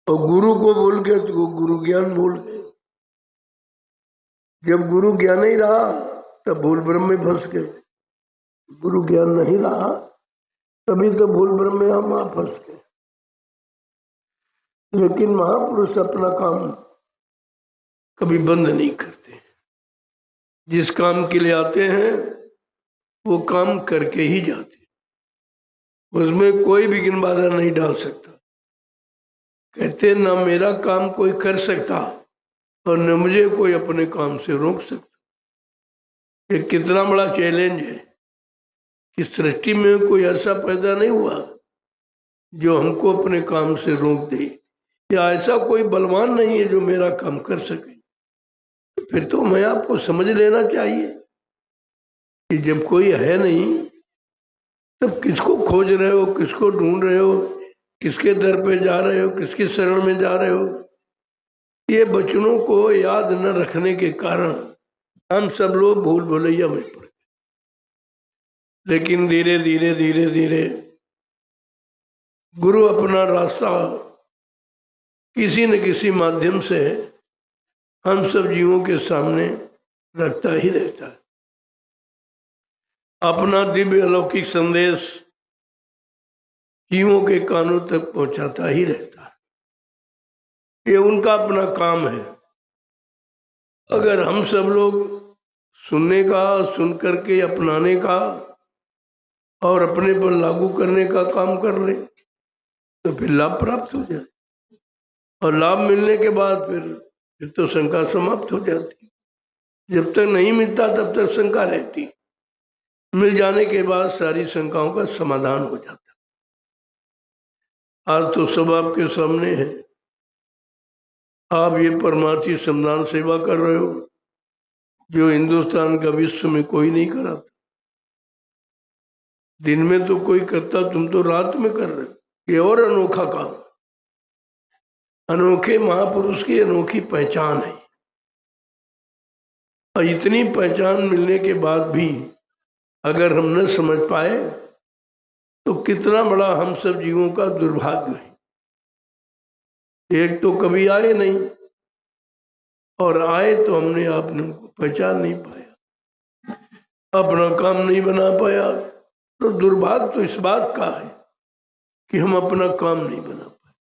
Speaker 1: और गुरु को भूल गए तो गुरु ज्ञान भूल गए। जब गुरु ज्ञान ही रहा तब भूल भ्रम में फंस गए। गुरु ज्ञान नहीं रहा तभी तो भूल भ्रम में हम फंस गए। लेकिन महापुरुष अपना काम कभी बंद नहीं करते। जिस काम के लिए आते हैं वो काम करके ही जाते, उसमें कोई विघ्न बाधा नहीं डाल सकता। कहते ना मेरा काम कोई कर सकता और न मुझे कोई अपने काम से रोक सकता। ये कितना बड़ा चैलेंज है कि सृष्टि में कोई ऐसा पैदा नहीं हुआ जो हमको अपने काम से रोक दे, या ऐसा कोई बलवान नहीं है जो मेरा काम कर सके। फिर तो मैं आपको समझ लेना चाहिए कि जब कोई है नहीं तब किसको खोज रहे हो, किसको ढूंढ रहे हो, किसके दर पे जा रहे हो, किसकी शरण में जा रहे हो। ये वचनों को याद न रखने के कारण हम सब लोग भूल भुलैया में पड़ गए। लेकिन धीरे धीरे धीरे धीरे गुरु अपना रास्ता किसी न किसी माध्यम से हम सब जीवों के सामने रखता ही रहता है। अपना दिव्य अलौकिक संदेश जीवों के कानों तक पहुंचाता ही रहता है। ये उनका अपना काम है। अगर हम सब लोग सुनने का, सुन करके अपनाने का और अपने पर लागू करने का काम कर ले तो फिर लाभ प्राप्त हो जाए, और लाभ मिलने के बाद फिर तो शंका समाप्त हो जाती। जब तक नहीं मिलता तब तक शंका रहती, मिल जाने के बाद सारी शंकाओं का समाधान हो जाता। आज तो सब आपके सामने है। आप ये परमार्थी सम्मान सेवा कर रहे हो जो हिंदुस्तान का विश्व में कोई नहीं कराता। दिन में तो कोई करता, तुम तो रात में कर रहे हो। ये और अनोखा काम, अनोखे महापुरुष की अनोखी पहचान है। और इतनी पहचान मिलने के बाद भी अगर हम न समझ पाए तो कितना बड़ा हम सब जीवों का दुर्भाग्य है। एक तो कभी आए नहीं, और आए तो हमने आपने उनको पहचान नहीं पाया, अपना काम नहीं बना पाया। तो दुर्भाग्य तो इस बात का है कि हम अपना काम नहीं बना पाए।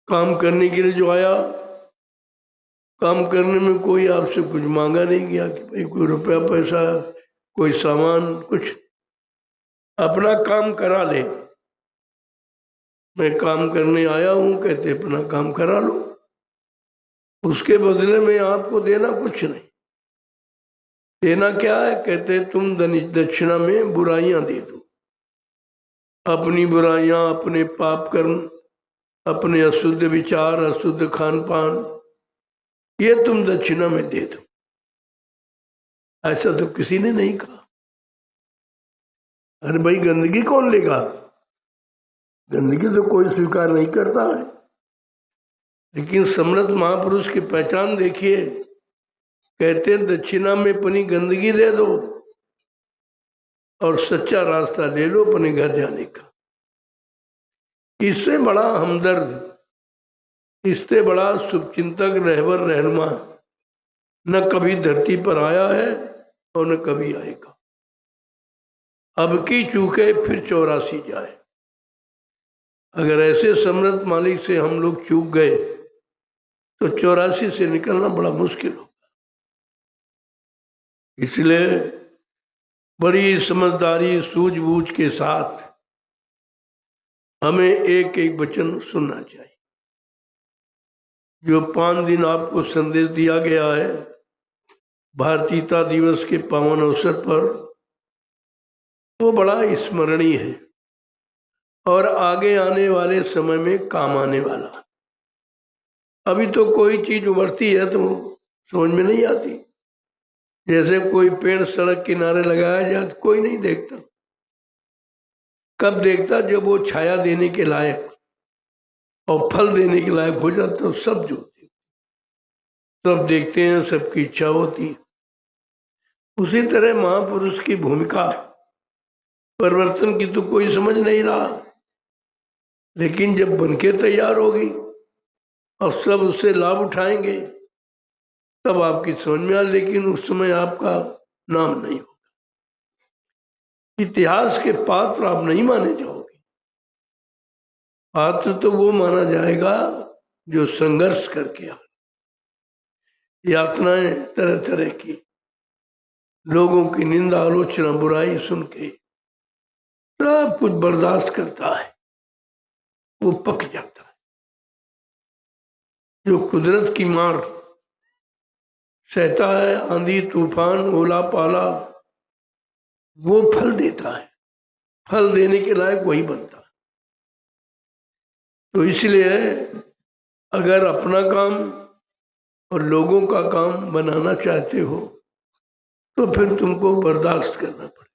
Speaker 1: काम करने के लिए जो आया, काम करने में कोई आपसे कुछ मांगा नहीं गया कि भाई कोई रुपया पैसा, कोई सामान, कुछ। अपना काम करा ले। मैं काम करने आया हूं, कहते अपना काम करा लो, उसके बदले में आपको देना कुछ नहीं। देना क्या है? कहते तुम दक्षिणा में बुराइयां दे दो, अपनी बुराइयां, अपने पाप कर्म, अपने अशुद्ध विचार, अशुद्ध खान पान, ये तुम दक्षिणा में दे दो। ऐसा तो किसी ने नहीं कहा। अरे भाई गंदगी कौन लेगा? गंदगी तो कोई स्वीकार नहीं करता है। लेकिन सम्राट महापुरुष की पहचान देखिए, कहते दक्षिणा में अपनी गंदगी दे दो और सच्चा रास्ता ले लो अपने घर जाने का। इससे बड़ा हमदर्द, इससे बड़ा शुभचिंतक रहबर रहनुमा न कभी धरती पर आया है और न कभी आएगा। अब की चूके फिर 84 जाए। अगर ऐसे समृद्ध मालिक से हम लोग चूक गए तो 84 से निकलना बड़ा मुश्किल होगा। इसलिए बड़ी समझदारी, सूझबूझ के साथ हमें एक एक वचन सुनना चाहिए। जो 5 दिन आपको संदेश दिया गया है भारतीयता दिवस के पावन अवसर पर, वो बड़ा स्मरणीय है और आगे आने वाले समय में काम आने वाला। अभी तो कोई चीज उभरती है तो समझ में नहीं आती। जैसे कोई पेड़ सड़क किनारे लगाया जाए तो कोई नहीं देखता। कब देखता? जब वो छाया देने के लायक और फल देने के लायक हो जाता तो सब जो सब देखते हैं, सबकी इच्छा होती। उसी तरह महापुरुष की भूमिका परिवर्तन की तो कोई समझ नहीं रहा, लेकिन जब बनके तैयार होगी और सब उससे लाभ उठाएंगे तब आपकी समझ में आ। लेकिन उस समय आपका नाम नहीं होगा, इतिहास के पात्र आप नहीं माने जाओगे। पात्र तो वो माना जाएगा जो संघर्ष करके आ, यातनाएं तरह तरह की, लोगों की निंदा, आलोचना, बुराई सुन के सब कुछ बर्दाश्त करता है, वो पक जाता है। जो कुदरत की मार सहता है, आंधी तूफान, ओला पाला, वो फल देता है। फल देने के लायक वही बनता है। तो इसलिए अगर अपना काम और लोगों का काम बनाना चाहते हो तो फिर तुमको बर्दाश्त करना पड़ेगा।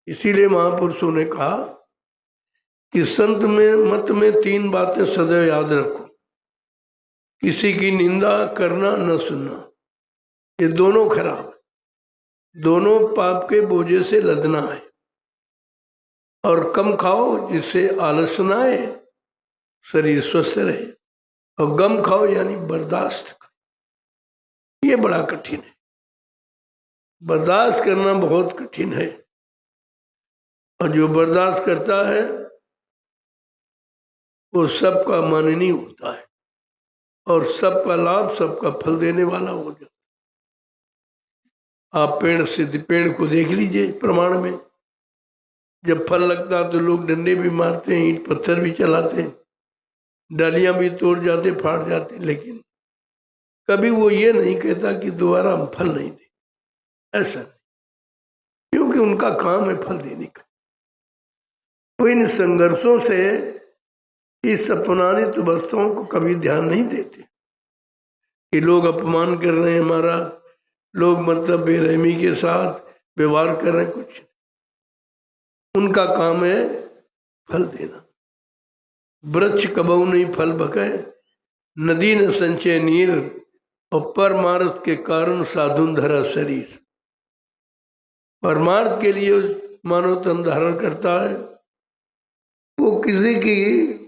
Speaker 1: इसीलिए महापुरुषों ने कहा कि संत में मत में 3 बातें सदैव याद रखो। किसी की निंदा करना, न सुनना, ये दोनों खराब है। दोनों पाप के बोझे से लदना है। और कम खाओ जिससे आलस न आए, शरीर स्वस्थ रहे। और गम खाओ यानी बर्दाश्त करो। ये बड़ा कठिन है, बर्दाश्त करना बहुत कठिन है। और जो बर्दाश्त करता है वो सबका माननीय होता है और सबका लाभ, सबका फल देने वाला हो जाता है। आप पेड़ सिद्ध पेड़ को देख लीजिए, प्रमाण में जब फल लगता तो लोग डंडे भी मारते हैं, ईंट पत्थर भी चलाते हैं, डालियां भी तोड़ जाते, फाड़ जाते, लेकिन कभी वो ये नहीं कहता कि दोबारा हम फल नहीं दें। ऐसा नहीं, क्योंकि उनका काम है फल देने का। वो इन संघर्षों से इस अपमानित वस्तुओं को कभी ध्यान नहीं देते कि लोग अपमान कर रहे हैं हमारा, लोग मतलब बेरहमी के साथ व्यवहार कर रहे हैं। कुछ उनका काम है फल देना। वृक्ष कबहू नहीं फल बके, नदी न संचय नीर, और परमार्थ के कारण साधुन धरा शरीर। परमार्थ के लिए मानव तन धारण करता है, वो किसी की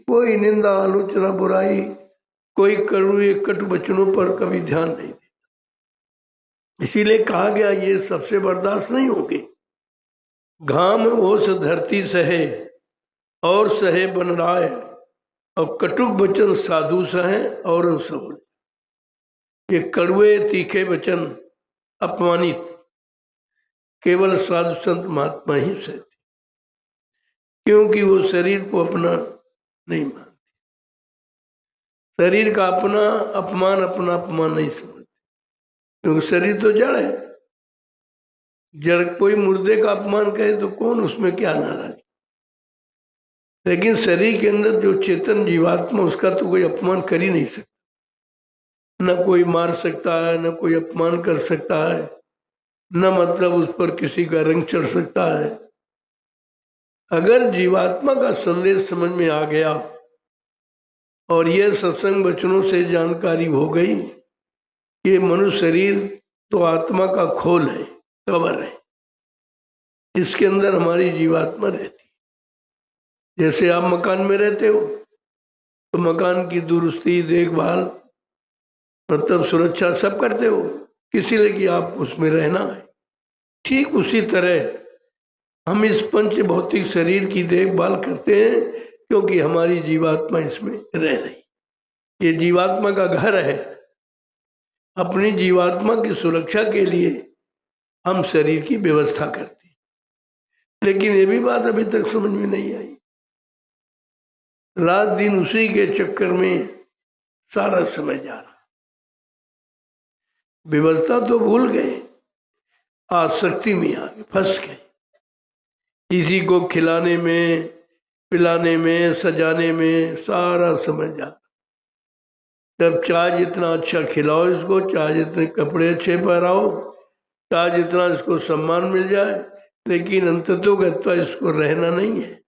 Speaker 1: कोई निंदा, आलोचना, बुराई, कोई कड़वे कटु वचनों पर कभी ध्यान नहीं देता। इसीलिए कहा गया ये सबसे बर्दाश्त नहीं होगी। घाम ओस धरती सहे और सहे बन राय, और कटुक वचन साधु सहे और सब। ये कड़वे तीखे वचन अपमानित केवल साधु संत महात्मा ही सहते, क्योंकि वो शरीर को अपना नहीं मानते। शरीर का अपना अपमान नहीं समझते, क्योंकि शरीर तो जड़ है। जड़ कोई मुर्दे का अपमान करे तो कौन उसमें क्या नाराज, लेकिन शरीर के अंदर जो चेतन जीवात्मा, उसका तो कोई अपमान कर ही नहीं सकता। न कोई मार सकता है, न कोई अपमान कर सकता है, न मतलब उस पर किसी का रंग चढ़ सकता है। अगर जीवात्मा का संदेश समझ में आ गया और यह सत्संग वचनों से जानकारी हो गई, ये मनुष्य शरीर तो आत्मा का खोल है, कवर है, इसके अंदर हमारी जीवात्मा रहती है। जैसे आप मकान में रहते हो तो मकान की दुरुस्ती, देखभाल, मतलब सुरक्षा सब करते हो, किसी लिए कि आप उसमें रहना है। ठीक उसी तरह हम इस पंच भौतिक शरीर की देखभाल करते हैं, क्योंकि हमारी जीवात्मा इसमें रह रही। ये जीवात्मा का घर है। अपनी जीवात्मा की सुरक्षा के लिए हम शरीर की व्यवस्था करते हैं, लेकिन ये भी बात अभी तक समझ में नहीं आई। रात दिन उसी के चक्कर में सारा समय जा रहा। व्यवस्था तो भूल गए, आसक्ति में आ गए, फंस गए। इसी को खिलाने में, पिलाने में, सजाने में सारा समय जा। जब चाहे जितना अच्छा खिलाओ इसको, चाहे जितने कपड़े अच्छे पहनाओ, चाहे जितना इसको सम्मान मिल जाए, लेकिन अंततोगत्वा इसको रहना नहीं है,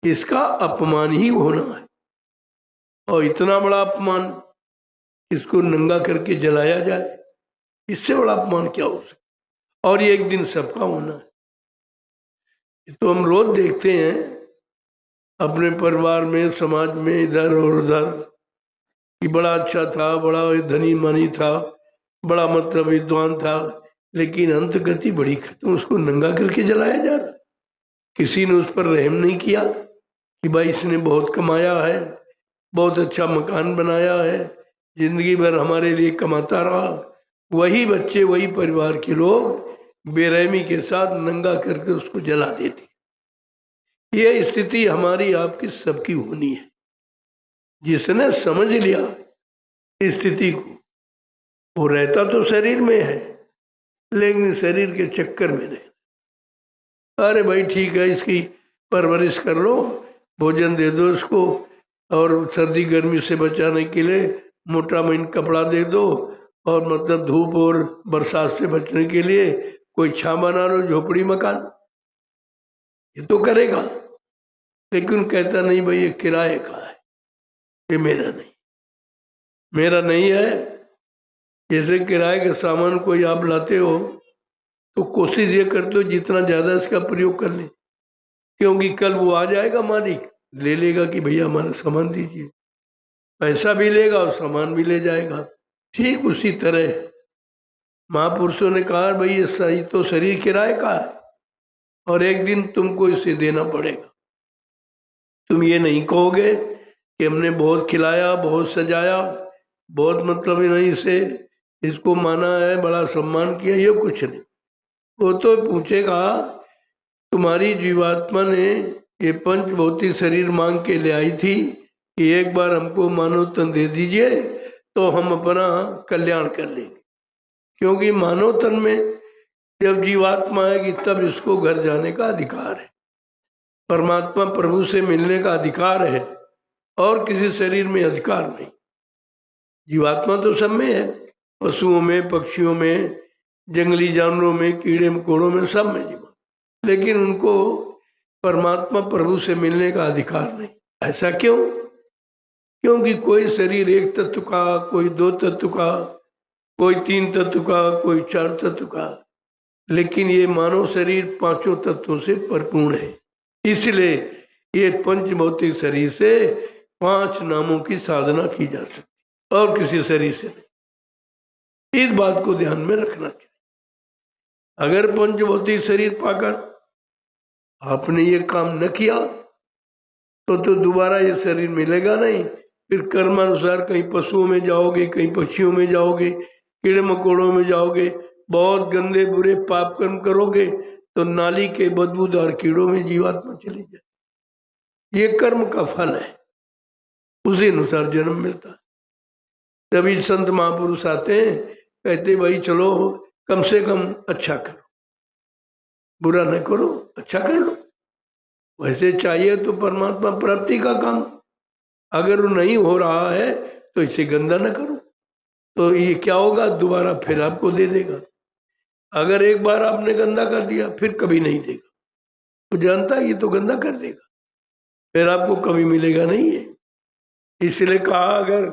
Speaker 1: इसका अपमान ही होना है। और इतना बड़ा अपमान, इसको नंगा करके जलाया जाए, इससे बड़ा अपमान क्या हो सकता। और ये एक दिन सबका होना है। तो हम रोज देखते हैं अपने परिवार में, समाज में, इधर और उधर, कि बड़ा अच्छा था, बड़ा धनी मानी था, बड़ा मतलब विद्वान था, लेकिन अंत गति बड़ी खत्म, उसको नंगा करके जलाया जा रहा। किसी ने उस पर रहम नहीं किया कि भाई इसने बहुत कमाया है, बहुत अच्छा मकान बनाया है, जिंदगी भर हमारे लिए कमाता रहा। वही बच्चे, वही परिवार के लोग बेरहमी के साथ नंगा करके उसको जला देते। ये स्थिति हमारी आपकी सबकी होनी है। जिसने समझ लिया इस स्थिति को, वो रहता तो शरीर में है, लेकिन शरीर के चक्कर में नहीं। अरे भाई ठीक है, इसकी परवरिश कर लो, भोजन दे दो इसको, और सर्दी गर्मी से बचाने के लिए मोटा महीन कपड़ा दे दो, और मतलब धूप और बरसात से बचने के लिए कोई छां बना लो, झोपड़ी मकान, ये तो करेगा। लेकिन कहता नहीं भाई ये किराए का है, ये मेरा नहीं, मेरा नहीं है। जैसे किराए के सामान कोई आप लाते हो तो कोशिश ये करते हो जितना ज्यादा इसका प्रयोग कर ले, क्योंकि कल वो आ जाएगा मालिक, ले लेगा कि भैया हमारा सामान दीजिए। पैसा भी लेगा और सामान भी ले जाएगा। ठीक उसी तरह महापुरुषों ने कहा भाई ये सही तो शरीर किराए का है और एक दिन तुमको इसे देना पड़ेगा। तुम ये नहीं कहोगे कि हमने बहुत खिलाया, बहुत सजाया, बहुत मतलब नहीं इसे इसको माना है, बड़ा सम्मान किया, ये कुछ नहीं। वो तो पूछेगा तुम्हारी जीवात्मा ने ये पंचभौतिक शरीर मांग के ले आई थी कि एक बार हमको मानव तन दे दीजिए तो हम अपना कल्याण कर लेंगे। क्योंकि मानव तन में जब जीवात्मा आएगी तब इसको घर जाने का अधिकार है, परमात्मा प्रभु से मिलने का अधिकार है, और किसी शरीर में अधिकार नहीं। जीवात्मा तो सब में है, पशुओं में, पक्षियों में, जंगली जानवरों में, कीड़े मकोड़ों में, सब में जीवात्मा, लेकिन उनको परमात्मा प्रभु से मिलने का अधिकार नहीं। ऐसा क्यों? क्योंकि कोई शरीर एक तत्व का, कोई दो तत्व का, कोई तीन तत्व का, कोई चार तत्व का, लेकिन ये मानव शरीर पांचों तत्वों से परिपूर्ण है। इसलिए ये पंचभौतिक शरीर से 5 नामों की साधना की जा सकती और किसी शरीर से नहीं। इस बात को ध्यान में रखना चाहिए। अगर पंचभौतिक शरीर पाकर आपने ये काम न किया तो दोबारा ये शरीर मिलेगा नहीं। फिर कर्मानुसार कहीं पशुओं में जाओगे, कहीं पक्षियों में जाओगे, कीड़े मकोड़ों में जाओगे, बहुत गंदे बुरे पाप कर्म करोगे तो नाली के बदबूदार कीड़ों में जीवात्मा चली जाए। ये कर्म का फल है, उसी अनुसार जन्म मिलता है। तभी संत महापुरुष आते हैं, कहते भाई चलो कम से कम अच्छा करो, बुरा न करो, अच्छा कर लो। वैसे चाहिए तो परमात्मा प्राप्ति का काम, अगर वो नहीं हो रहा है तो इसे गंदा न करो, तो ये क्या होगा, दोबारा फिर आपको दे देगा। अगर एक बार आपने गंदा कर दिया फिर कभी नहीं देगा, वो जानता है ये तो गंदा कर देगा, फिर आपको कभी मिलेगा नहीं है। इसलिए कहा अगर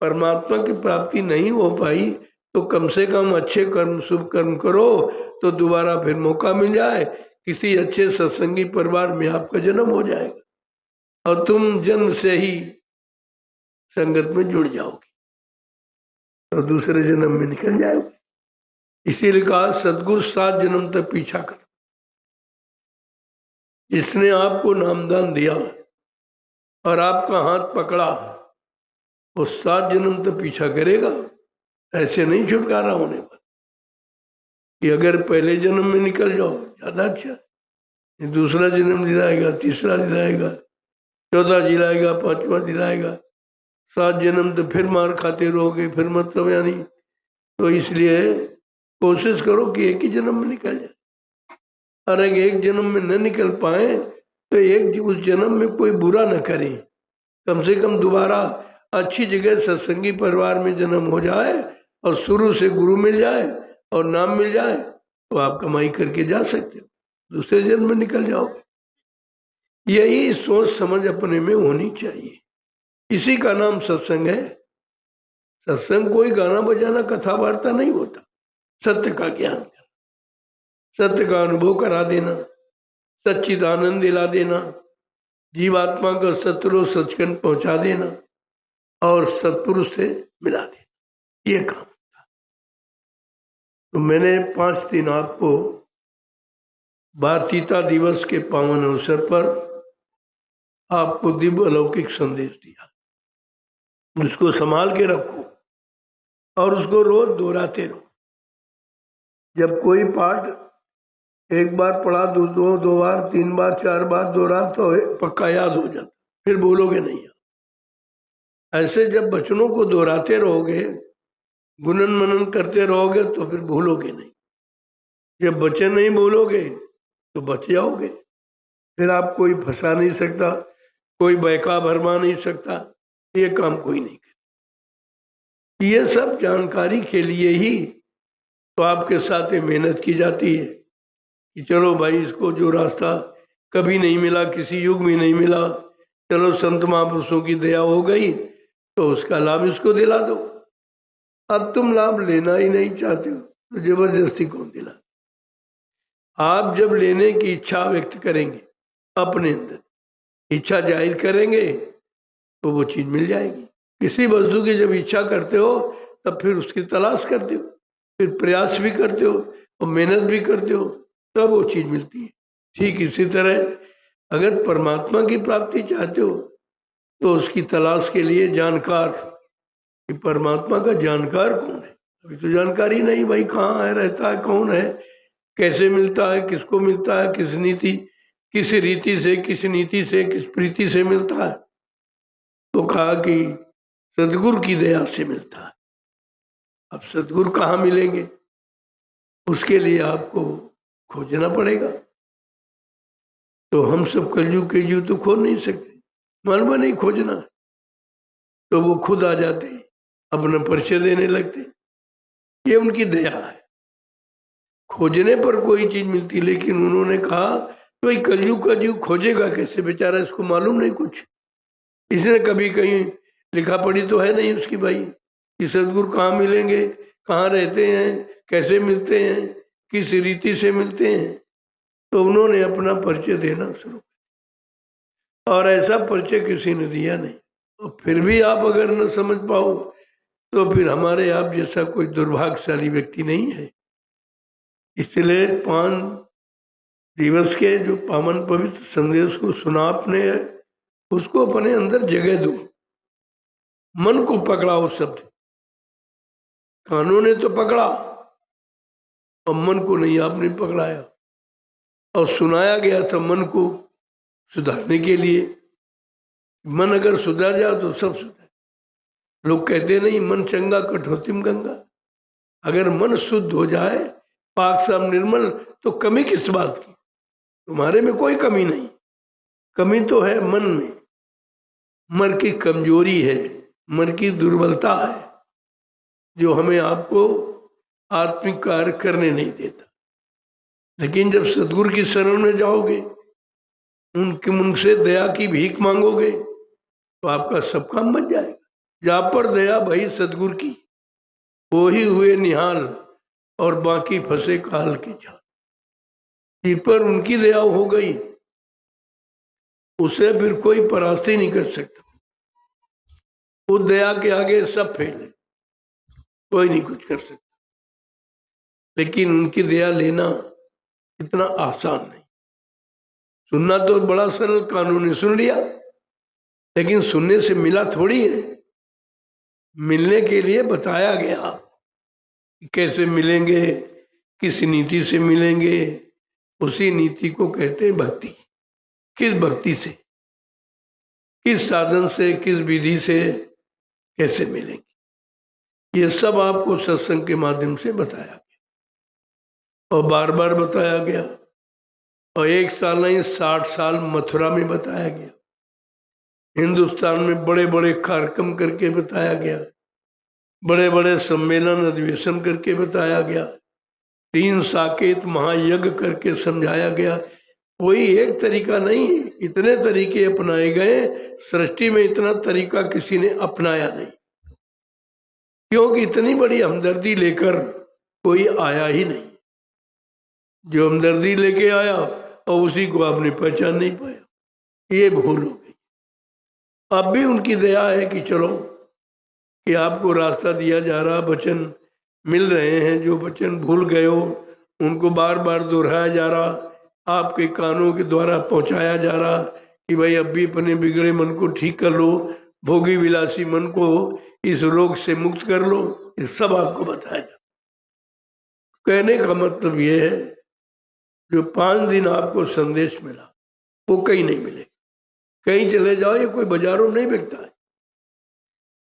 Speaker 1: परमात्मा की प्राप्ति नहीं हो पाई तो कम से कम अच्छे कर्म, शुभ कर्म करो, तो दोबारा फिर मौका मिल जाए, किसी अच्छे सत्संगी परिवार में आपका जन्म हो जाएगा और तुम जन्म से ही संगत में जुड़ जाओगे और दूसरे जन्म में निकल जाओगे। इसीलिए कहा सदगुरु 7 जन्म तक पीछा कर। इसने आपको नामदान दिया और आपका हाथ पकड़ा, वो 7 जन्म तक पीछा करेगा। ऐसे नहीं छुटकारा होने पर कि अगर पहले जन्म में निकल जाओ ज्यादा अच्छा, दूसरा जन्म दिलाएगा, तीसरा दिलाएगा, चौथा दिलाएगा, 5वां दिलाएगा, 7 जन्म तो फिर मार खाते रहोगे, फिर मतलब यानी। तो इसलिए कोशिश करो कि एक ही जन्म में निकल जाए, और अगर एक जन्म में न निकल पाए तो एक उस जन्म में कोई बुरा न करे, कम से कम दोबारा अच्छी जगह सत्संगी परिवार में जन्म हो जाए और शुरू से गुरु मिल जाए और नाम मिल जाए, तो आप कमाई करके जा सकते हो, दूसरे जन्म में निकल जाओगे। यही सोच समझ अपने में होनी चाहिए। इसी का नाम सत्संग है। सत्संग कोई गाना बजाना, कथा वार्ता नहीं होता। सत्य का ज्ञान करना, सत्य का अनुभव करा देना, सच्चिदानंद दिला देना, जीवात्मा का सत्रो सचखंड पहुंचा देना और सत्पुरुष से मिला देना, ये काम था। तो मैंने 5 दिन आपको भारतीयता दिवस के पावन अवसर पर आपको दिव्य अलौकिक संदेश दिया। उसको संभाल के रखो और उसको रोज दोहराते रहो। जब कोई पाठ एक बार पढ़ा, दो बार, 3 बार, 4 बार दोहरा तो पक्का याद हो जाता, फिर भूलोगे नहीं। ऐसे जब वचनों को दोहराते रहोगे, गुणन मनन करते रहोगे, तो फिर भूलोगे नहीं। जब वचन नहीं भूलोगे तो बच जाओगे, फिर आप कोई फंसा नहीं सकता, कोई बहका भरमा नहीं सकता, ये काम कोई नहीं करता। ये सब जानकारी के लिए ही तो आपके साथ मेहनत की जाती है कि चलो भाई, इसको जो रास्ता कभी नहीं मिला, किसी युग में नहीं मिला, चलो संत महापुरुषों की दया हो गई तो उसका लाभ इसको दिला दो। अब तुम लाभ लेना ही नहीं चाहते हो तो जबरदस्ती कौन दिला? आप जब लेने की इच्छा व्यक्त करेंगे, अपने अंदर इच्छा जाहिर करेंगे, तो वो चीज मिल जाएगी। किसी वस्तु की जब इच्छा करते हो तब फिर उसकी तलाश करते हो, फिर प्रयास भी करते हो और मेहनत भी करते हो, तब वो चीज मिलती है। ठीक इसी तरह अगर परमात्मा की प्राप्ति चाहते हो तो उसकी तलाश के लिए जानकार, कि परमात्मा का जानकार कौन है। अभी तो जानकारी नहीं भाई, कहाँ है, रहता है, कौन है, कैसे मिलता है, किसको मिलता है, किस नीति, किस रीति से, किस नीति से, किस प्रीति से मिलता है। तो कहा कि सदगुरु की दया से मिलता है। अब सदगुरु कहाँ मिलेंगे, उसके लिए आपको खोजना पड़ेगा। तो हम सब कलयुग के जीव तो खोज नहीं सकते, मालूम नहीं खोजना, तो वो खुद आ जाते, अपना परिचय देने लगते। ये उनकी दया है। खोजने पर कोई चीज मिलती, लेकिन उन्होंने कहा भाई कलयुग का जीव खोजेगा कैसे, बेचारा, इसको मालूम नहीं कुछ, इसने कभी कहीं लिखा पढ़ी तो है नहीं उसकी भाई, कि सदगुरु कहाँ मिलेंगे, कहाँ रहते हैं, कैसे मिलते हैं, किस रीति से मिलते हैं। तो उन्होंने अपना परिचय देना शुरू किया, और ऐसा परिचय किसी ने दिया नहीं। और फिर भी आप अगर न समझ पाओ तो फिर हमारे आप जैसा कोई दुर्भाग्यशाली व्यक्ति नहीं है। इसलिए 5 दिवस के जो पावन पवित्र संदेश को सुना आपने, उसको अपने अंदर जगह दो, मन को पकड़ा। वो शब्द कानों ने तो पकड़ा और मन को नहीं आपने पकड़ाया, और सुनाया गया था मन को सुधारने के लिए। मन अगर सुधर जाए तो सब सुधर। लोग कहते नहीं मन चंगा कठोतिम गंगा। अगर मन शुद्ध हो जाए, पाक साफ निर्मल, तो कमी किस बात की। तुम्हारे में कोई कमी नहीं, कमी तो है मन में। मन की कमजोरी है, मन की दुर्बलता है, जो हमें आपको आत्मिक कार्य करने नहीं देता। लेकिन जब सदगुरु की शरण में जाओगे, उनसे दया की भीख मांगोगे, तो आपका सब काम बन जाएगा। जा पर दया भई सदगुरु की, वो ही हुए निहाल, और बाकी फंसे काल के जाल। जिस पर उनकी दया हो गई, उसे फिर कोई परास्त ही नहीं कर सकता। वो दया के आगे सब फेल है, कोई नहीं कुछ कर सकता। लेकिन उनकी दया लेना इतना आसान नहीं। सुनना तो बड़ा सरल, कानून ने सुन लिया, लेकिन सुनने से मिला थोड़ी है। मिलने के लिए बताया गया, कैसे मिलेंगे, किस नीति से मिलेंगे। उसी नीति को कहते हैं भक्ति। किस भक्ति से, किस साधन से, किस विधि से कैसे मिलेंगे, ये सब आपको सत्संग के माध्यम से बताया गया, और बार बार बताया गया। और 1 साल नहीं, 60 साल मथुरा में बताया गया। हिंदुस्तान में बड़े बड़े कार्यक्रम करके बताया गया, बड़े बड़े सम्मेलन अधिवेशन करके बताया गया, 3 साकेत महायज्ञ करके समझाया गया। कोई एक तरीका नहीं, इतने तरीके अपनाए गए। सृष्टि में इतना तरीका किसी ने अपनाया नहीं, क्योंकि इतनी बड़ी हमदर्दी लेकर कोई आया ही नहीं। जो हमदर्दी लेके आया और उसी को आपने पहचान नहीं पाया, ये भूल हो गई। अब भी उनकी दया है कि चलो, कि आपको रास्ता दिया जा रहा, वचन मिल रहे हैं। जो वचन भूल गए हो उनको बार बार दोहराया जा रहा, आपके कानों के द्वारा पहुंचाया जा रहा कि भाई अब भी अपने बिगड़े मन को ठीक कर लो, भोगी विलासी मन को इस रोग से मुक्त कर लो। ये सब आपको बताया जा। कहने का मतलब ये है, जो 5 दिन आपको संदेश मिला वो कहीं नहीं मिले। कहीं चले जाओ, ये कोई बाजारों में नहीं बिकता है।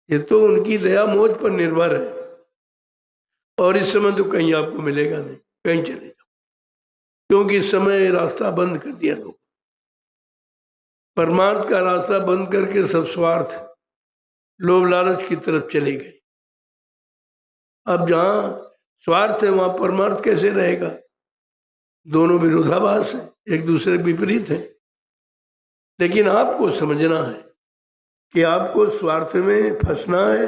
Speaker 1: ये तो उनकी दया मोज पर निर्भर है, और इस समय तो कहीं आपको मिलेगा नहीं। कहीं चले जाओ, क्योंकि इस समय रास्ता बंद कर दिया लोग। परमार्थ का रास्ता बंद करके सब स्वार्थ, लोभ लालच की तरफ चले गए। अब जहां स्वार्थ है वहां परमार्थ कैसे रहेगा। दोनों विरोधाभास है, एक दूसरे के विपरीत है। लेकिन आपको समझना है कि आपको स्वार्थ में फंसना है,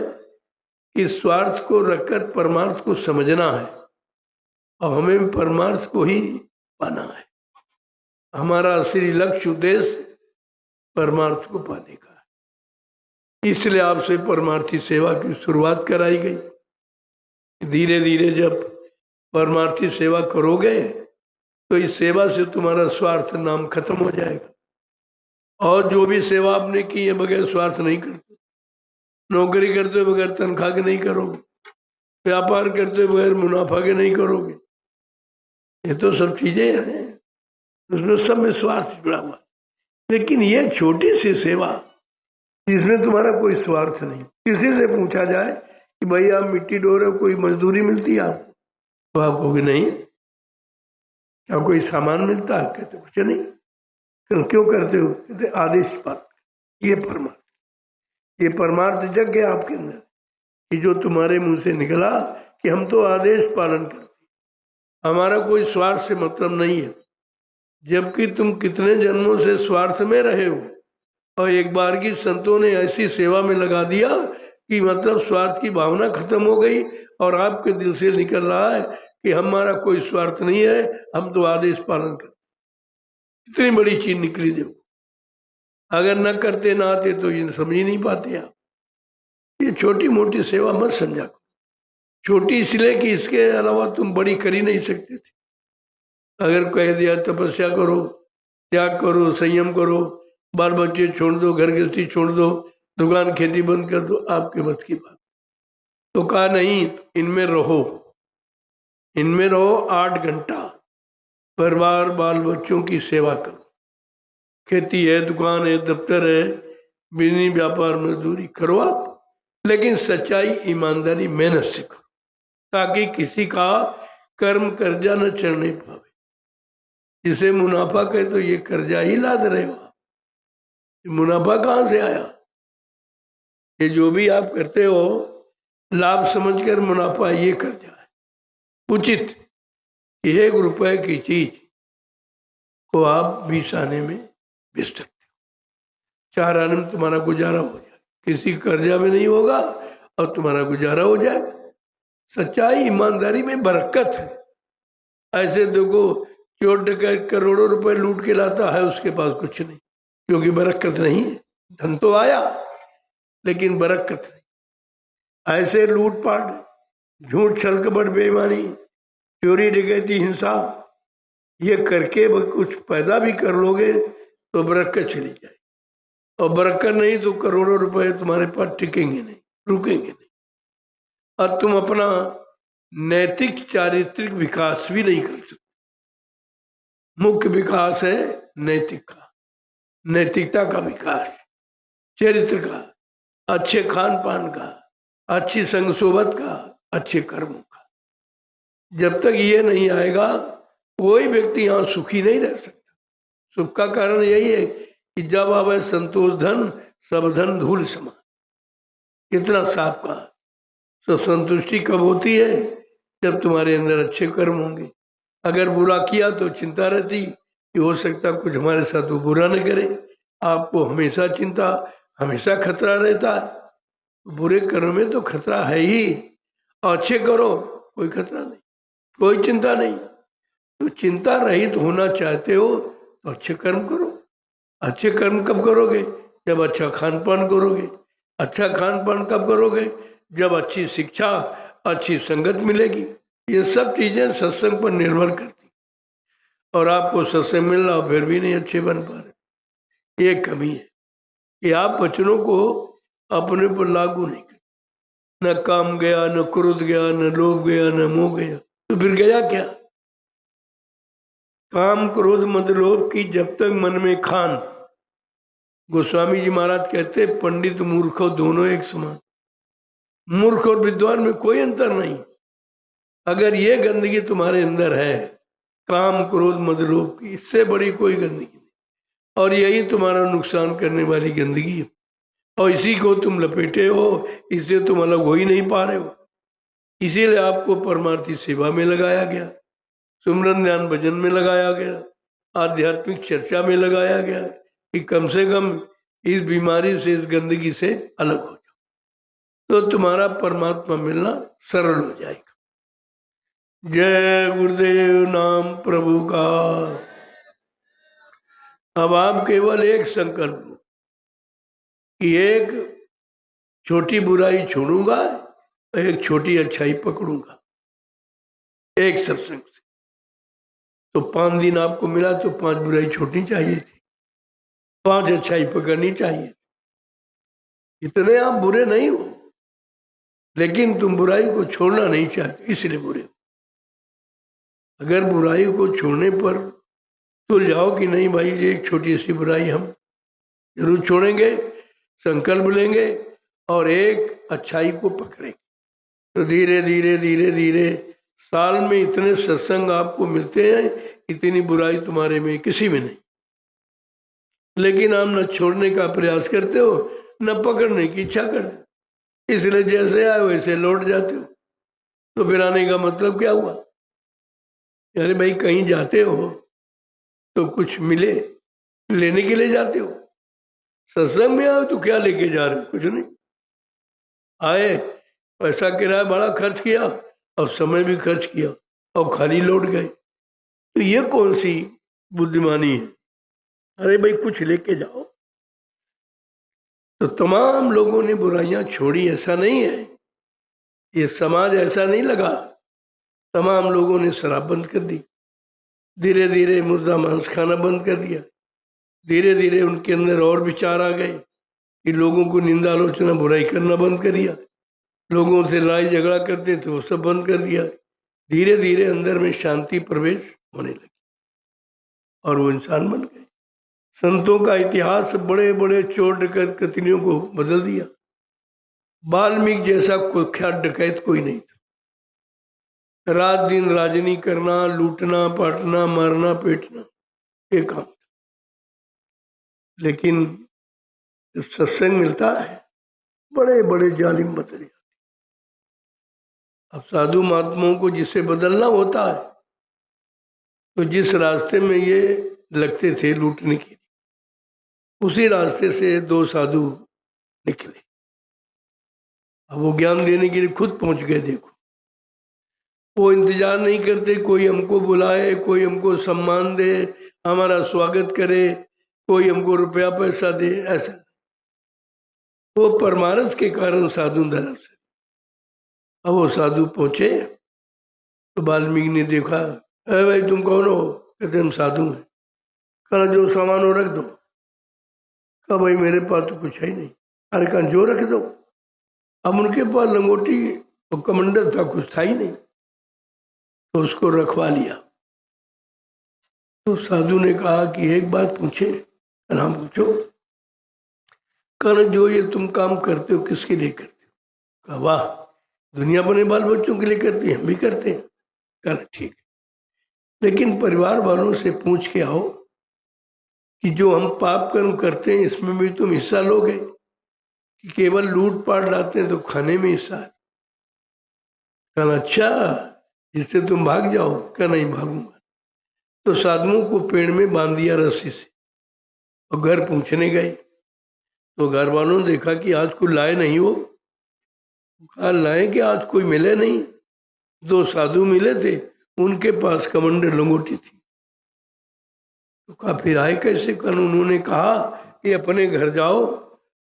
Speaker 1: कि स्वार्थ को रखकर परमार्थ को समझना है, और हमें परमार्थ को ही पाना है। हमारा असली लक्ष्य उद्देश्य परमार्थ को पाने का। इसलिए आपसे परमार्थी सेवा की शुरुआत कराई गई। धीरे धीरे जब परमार्थी सेवा करोगे तो इस सेवा से तुम्हारा स्वार्थ नाम खत्म हो जाएगा। और जो भी सेवा आपने की है बगैर स्वार्थ नहीं करते। नौकरी करते हो बगैर तनख्वाह के नहीं करोगे, व्यापार करते हो बगैर मुनाफा के नहीं करोगे। ये तो सब चीजें हैं, उसमें सब में स्वार्थ जुड़ा हुआ। लेकिन ये छोटी सी सेवा जिसमें तुम्हारा कोई स्वार्थ नहीं, किसी से पूछा जाए कि भाई आप मिट्टी ढो रहे हो, कोई मजदूरी मिलती है आपको, तो आप कहोगे नहीं। क्या कोई सामान मिलता है? कहते कुछ नहीं। तो क्यों करते हो? कहते आदेश पालन। ये परमार्थ, ये परमार्थ जग गया आपके अंदर कि जो तुम्हारे मुंह से निकला कि हम तो आदेश पालन करते, हमारा कोई स्वार्थ से मतलब नहीं है। जबकि तुम कितने जन्मों से स्वार्थ में रहे हो और एक बार की संतों ने ऐसी सेवा में लगा दिया कि मतलब स्वार्थ की भावना खत्म हो गई और आपके दिल से निकल रहा है कि हमारा कोई स्वार्थ नहीं है, हम तो आदेश पालन करते। इतनी बड़ी चीज निकली देखो। अगर न करते ना आते तो ये समझ ही नहीं पाते आप। ये छोटी मोटी सेवा मत समझा करो। छोटी इसलिए कि इसके अलावा तुम बड़ी कर ही नहीं सकते थे। अगर कह दिया तपस्या करो, त्याग करो, संयम करो, बाल बच्चे छोड़ दो, घर गृहस्थी छोड़ दो, दुकान खेती बंद कर दो, आपके बस की बात। तो कहा नहीं, इनमें रहो, इनमें रहो 8 घंटा परिवार बाल बच्चों की सेवा करो। खेती है, दुकान है, दफ्तर है, बिजनेस व्यापार मजदूरी करो आप, लेकिन सच्चाई ईमानदारी मेहनत से करो, ताकि किसी का कर्म कर्जा न चढ़ने पावे। जिसे मुनाफा कहे तो ये कर्जा ही लाद रहे हो। मुनाफा कहाँ से आया? ये जो भी आप करते हो लाभ समझकर मुनाफा, ये कर्जा है। उचित 1 रुपए की चीज को आप 20 आने में बेच सकते हो। 4 आने में तुम्हारा गुजारा हो जाए, किसी कर्जा में नहीं होगा और तुम्हारा गुजारा हो जाए। सच्चाई ईमानदारी में बरकत है। ऐसे देखो चोर डकैत करोड़ों रुपए लूट के लाता है, उसके पास कुछ नहीं, क्योंकि बरकत नहीं है। धन तो आया लेकिन बरकत नहीं। ऐसे लूटपाट, झूठ, छल, कपट, बेईमानी, चोरी, डकैती, हिंसा, ये करके कुछ पैदा भी कर लोगे तो बरकत चली जाए, और बरकत नहीं तो करोड़ों रुपए तुम्हारे पास टिकेंगे नहीं, रुकेंगे नहीं, और तुम अपना नैतिक चारित्रिक विकास भी नहीं कर सकते। मुख्य विकास है नैतिक का, नैतिकता का विकास, चरित्र का, अच्छे खान पान का, अच्छी संग सोबत का, अच्छे कर्मों का। जब तक ये नहीं आएगा कोई व्यक्ति यहाँ सुखी नहीं रह सकता। सुख का कारण यही है कि जब आवे संतोष धन, सब धन धूल समान। कितना साफ कहा। तो संतुष्टि कब होती है? जब तुम्हारे अंदर अच्छे कर्म होंगे। अगर बुरा किया तो चिंता रहती कि हो सकता कुछ हमारे साथ वो बुरा न करे। आपको हमेशा चिंता, हमेशा खतरा रहता है। बुरे कर्म में तो खतरा है ही, अच्छे करो कोई खतरा नहीं, कोई चिंता नहीं। तो चिंता रहित होना चाहते हो तो अच्छे कर्म करो। अच्छे कर्म कब करोगे? जब अच्छा खान पान करोगे। अच्छा खान पान कब करोगे? जब अच्छी शिक्षा, अच्छी संगत मिलेगी। ये सब चीजें सत्संग पर निर्भर करती, और आपको सत्संग मिल रहा फिर भी नहीं अच्छे बन पा रहे। ये कमी है कि आप वचनों को अपने पर लागू नहीं करते। न काम गया, न क्रोध गया, न लोभ गया, न मोह गया, तो फिर गया क्या? काम क्रोध मद लोभ की जब तक मन में खान। गोस्वामी जी महाराज कहते पंडित मूर्ख दोनों एक समान। मूर्ख और विद्वान में कोई अंतर नहीं। अगर ये गंदगी तुम्हारे अंदर है, काम क्रोध मद लोभ की, इससे बड़ी कोई गंदगी नहीं, और यही तुम्हारा नुकसान करने वाली गंदगी है। और इसी को तुम लपेटे हो, इससे तुम अलग हो ही नहीं पा रहे हो। इसीलिए आपको परमार्थी सेवा में लगाया गया, सुमरन ध्यान भजन में लगाया गया, आध्यात्मिक चर्चा में लगाया गया कि कम से कम इस बीमारी से, इस गंदगी से अलग हो जाओ, तो तुम्हारा परमात्मा मिलना सरल हो जाएगा। जय गुरुदेव नाम प्रभु का। अब आप केवल एक संकल्प कि एक छोटी बुराई छोड़ूंगा, एक छोटी अच्छाई पकड़ूंगा एक सत्संग से। तो 5 दिन आपको मिला तो 5 बुराई छोड़नी चाहिए थी, 5 अच्छाई पकड़नी चाहिए। इतने आप बुरे नहीं हो, लेकिन तुम बुराई को छोड़ना नहीं चाहते, इसलिए बुरे हो। अगर बुराई को छोड़ने पर तुल जाओ कि नहीं भाई, ये एक छोटी सी बुराई हम जरूर छोड़ेंगे, संकल्प लेंगे और एक अच्छाई को पकड़ेंगे, तो धीरे धीरे धीरे धीरे साल में इतने सत्संग आपको मिलते हैं, इतनी बुराई तुम्हारे में किसी में नहीं। लेकिन आप न छोड़ने का प्रयास करते हो, न पकड़ने की इच्छा करते, इसलिए जैसे आए वैसे लौट जाते हो। तो फिर आने का मतलब क्या हुआ? अरे भाई कहीं जाते हो तो कुछ मिले, लेने के लिए जाते हो। सत्संग में आओ तो क्या लेके जा रहे हो? कुछ नहीं। आए, पैसा किराया बड़ा खर्च किया और समय भी खर्च किया और खाली लौट गए, तो ये कौन सी बुद्धिमानी है? अरे भाई कुछ लेके जाओ। तो तमाम लोगों ने बुराइयां छोड़ी, ऐसा नहीं है, ये समाज ऐसा नहीं लगा। तमाम लोगों ने शराब बंद कर दी, धीरे धीरे मुर्दा मांस खाना बंद कर दिया, धीरे धीरे उनके अंदर और विचार आ गए कि लोगों को निंदा आलोचना बुराई करना बंद कर दिया, लोगों से लड़ाई झगड़ा करते थे वो सब बंद कर दिया। धीरे धीरे अंदर में शांति प्रवेश होने लगी और वो इंसान बन गए। संतों का इतिहास बड़े बड़े चोर डकैत कतनियों को बदल दिया। वाल्मीकि जैसा कुख्यात डकैत कोई नहीं था। रात दिन राजनी करना, लूटना पाटना, मारना पीटना, ये काम था। लेकिन जब सत्संग मिलता है, बड़े बड़े जालिम बदल जाते। अब साधु महात्माओं को जिसे बदलना होता है, तो जिस रास्ते में ये लगते थे लूटने के लिए, उसी रास्ते से 2 साधु निकले। अब वो ज्ञान देने के लिए खुद पहुंच गए। देखो, वो इंतजार नहीं करते कोई हमको बुलाए, कोई हमको सम्मान दे, हमारा स्वागत करे, कोई हमको रुपया पैसा दे, ऐसा। वो परमार्थ के कारण साधु धर्म से। अब वो साधु पहुंचे तो वाल्मीकि ने देखा, अरे भाई तुम कौन हो? कहते हम साधु हैं। कहा जो सामान हो रख दो। कहा भाई मेरे पास तो कुछ है ही नहीं। अरे कहा जो रख दो। अब उनके पास लंगोटी और कमंडल था, कुछ था ही नहीं, तो उसको रखवा लिया। तो साधु ने कहा कि एक बात पूछे। नाम पूछो। कहना जो ये तुम काम करते हो किसके लिए करते हो? कहा वाह, दुनिया बने बाल बच्चों के लिए करते हैं, हम भी करते हैं। कहना ठीक है, लेकिन परिवार वालों से पूछ के आओ कि जो हम पाप कर्म करते हैं इसमें भी तुम हिस्सा लोगे कि केवल लूट पाट लाते हैं तो खाने में हिस्सा है? कहना अच्छा, जिससे तुम भाग जाओ? क्या नहीं भागूंगा। तो साधुओं को पेड़ में बांध दिया रस्सी से और घर पूछने गए। तो घर वालों ने देखा कि आज कोई लाए नहीं हो। कहा लाए कि आज कोई मिले नहीं। 2 साधु मिले थे, उनके पास कमंडल लंगोटी थी। तो कहा फिर आए कैसे? कर उन्होंने कहा कि अपने घर जाओ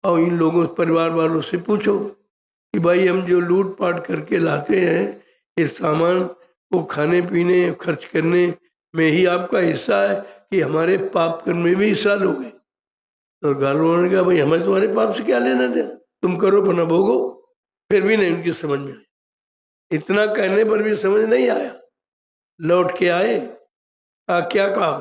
Speaker 1: और इन लोगों परिवार वालों से पूछो कि भाई हम जो लूट पाट करके लाते हैं, इस सामान को खाने पीने खर्च करने में ही आपका हिस्सा है कि हमारे पाप कर्म में भी हिस्सा लोगे? तो गालों ने कहा भाई हमें तुम्हारे पाप से क्या लेना देना, तुम करो पर न भोगो। फिर भी नहीं उनकी समझ में आई। इतना कहने पर भी समझ नहीं आया। लौट के आए, क्या कहा?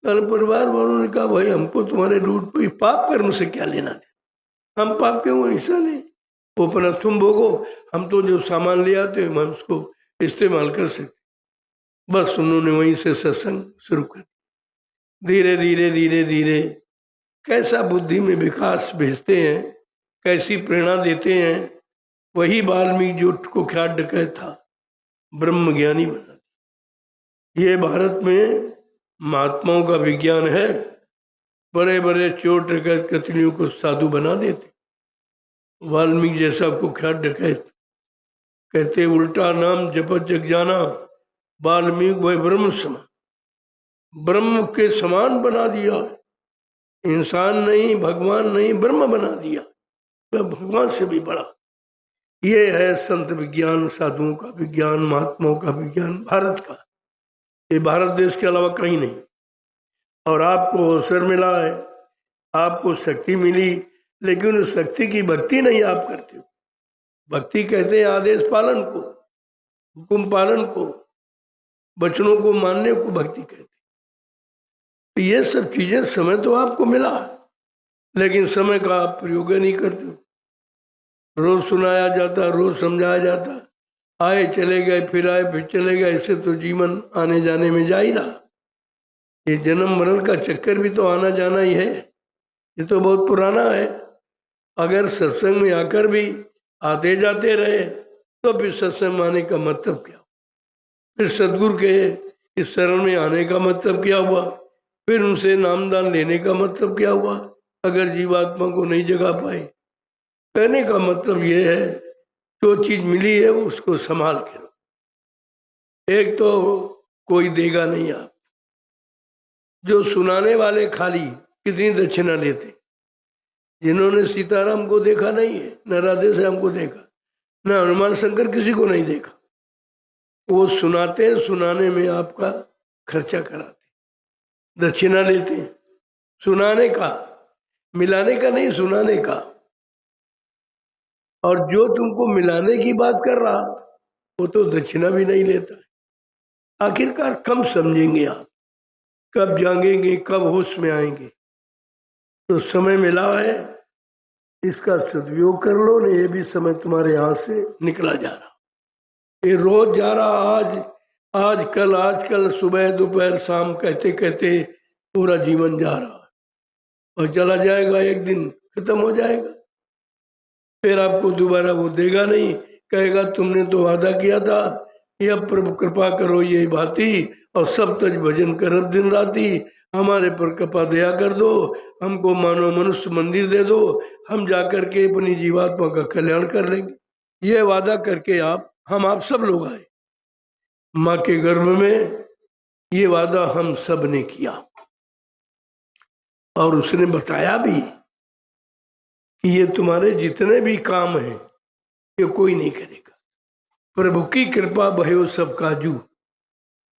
Speaker 1: कल परिवार वालों ने कहा भाई हमको तुम्हारे लूट पाप कर्म से क्या लेना देना, हम पाप क्यों हिस्सा लें? वो अपना तुम भोगो, हम तो जो सामान ले आते हैं हम उसको इस्तेमाल कर सकते। बस उन्होंने वहीं से सत्संग शुरू कर दिया। धीरे धीरे धीरे धीरे कैसा बुद्धि में विकास भेजते हैं, कैसी प्रेरणा देते हैं। वही वाल्मीकि जो कुख्यात डकैत था, ब्रह्म ज्ञानी बना। ये भारत में महात्माओं का विज्ञान है। बड़े बड़े चोर डकैत कतलियों को साधु बना देते। वाल्मीकि जैसा कुख्यात डकैत, कहते उल्टा नाम जपत जग जाना, वाल्मीकि वह ब्रह्म समान, ब्रह्म के समान बना दिया। इंसान नहीं, भगवान नहीं, ब्रह्म बना दिया। वह भगवान से भी बड़ा। ये है संत विज्ञान, साधुओं का विज्ञान, महात्माओं का विज्ञान, भारत का। ये भारत देश के अलावा कहीं नहीं। और आपको अवसर मिला है, आपको शक्ति मिली, लेकिन उस शक्ति की भक्ति नहीं आप करते हो। भक्ति कहते हैं आदेश पालन को, हुक्म पालन को, वचनों को मानने को भक्ति कहते हैं। तो ये सब चीजें समय तो आपको मिला, लेकिन समय का आप प्रयोग नहीं करते हो। रोज सुनाया जाता, रोज समझाया जाता, आए चले गए, फिर आए फिर चले गए, इससे तो जीवन आने जाने में जा ही रहा। ये जन्म मरण का चक्कर भी तो आना जाना ही है, ये तो बहुत पुराना है। अगर सत्संग में आकर भी आते जाते रहे तो फिर सत्संग आने का मतलब क्या? फिर सदगुरु के इस शरण में आने का मतलब क्या हुआ? फिर उनसे नामदान लेने का मतलब क्या हुआ? अगर जीवात्मा को नहीं जगा पाए, कहने का मतलब ये है जो चीज मिली है उसको संभाल के रखो। एक तो कोई देगा नहीं आप, जो सुनाने वाले खाली कितनी दक्षिणा लेते। जिन्होंने सीताराम को देखा नहीं है, न राधे श्याम को देखा, न हनुमान शंकर, किसी को नहीं देखा, वो सुनाते, सुनाने में आपका खर्चा कराते, दक्षिणा लेते। सुनाने का, मिलाने का नहीं, सुनाने का। और जो तुमको मिलाने की बात कर रहा वो तो दक्षिणा भी नहीं लेता है। आखिरकार कब समझेंगे आप, कब जागेंगे, कब होश में आएंगे? तो समय मिला है, इसका सदुपयोग कर लो ना। ये भी समय तुम्हारे हाथ से निकला जा रहा, ये रोज जा रहा। आज कल, आजकल, सुबह दोपहर शाम कहते कहते पूरा जीवन जा रहा और चला जाएगा, एक दिन खत्म हो जाएगा। फिर आपको दोबारा वो देगा नहीं, कहेगा तुमने तो वादा किया था कि अब प्रभु कृपा करो ये भांति और सब तज भजन करब दिन राती, हमारे पर कृपा दया कर दो, हमको मानो मनुष्य मंदिर दे दो, हम जाकर के अपनी जीवात्मा का कल्याण कर लेंगे। ये वादा करके आप सब लोग आए माँ के गर्भ में। ये वादा हम सब ने किया और उसने बताया भी कि ये तुम्हारे जितने भी काम हैं ये कोई नहीं करेगा। प्रभु की कृपा भयो सब काजू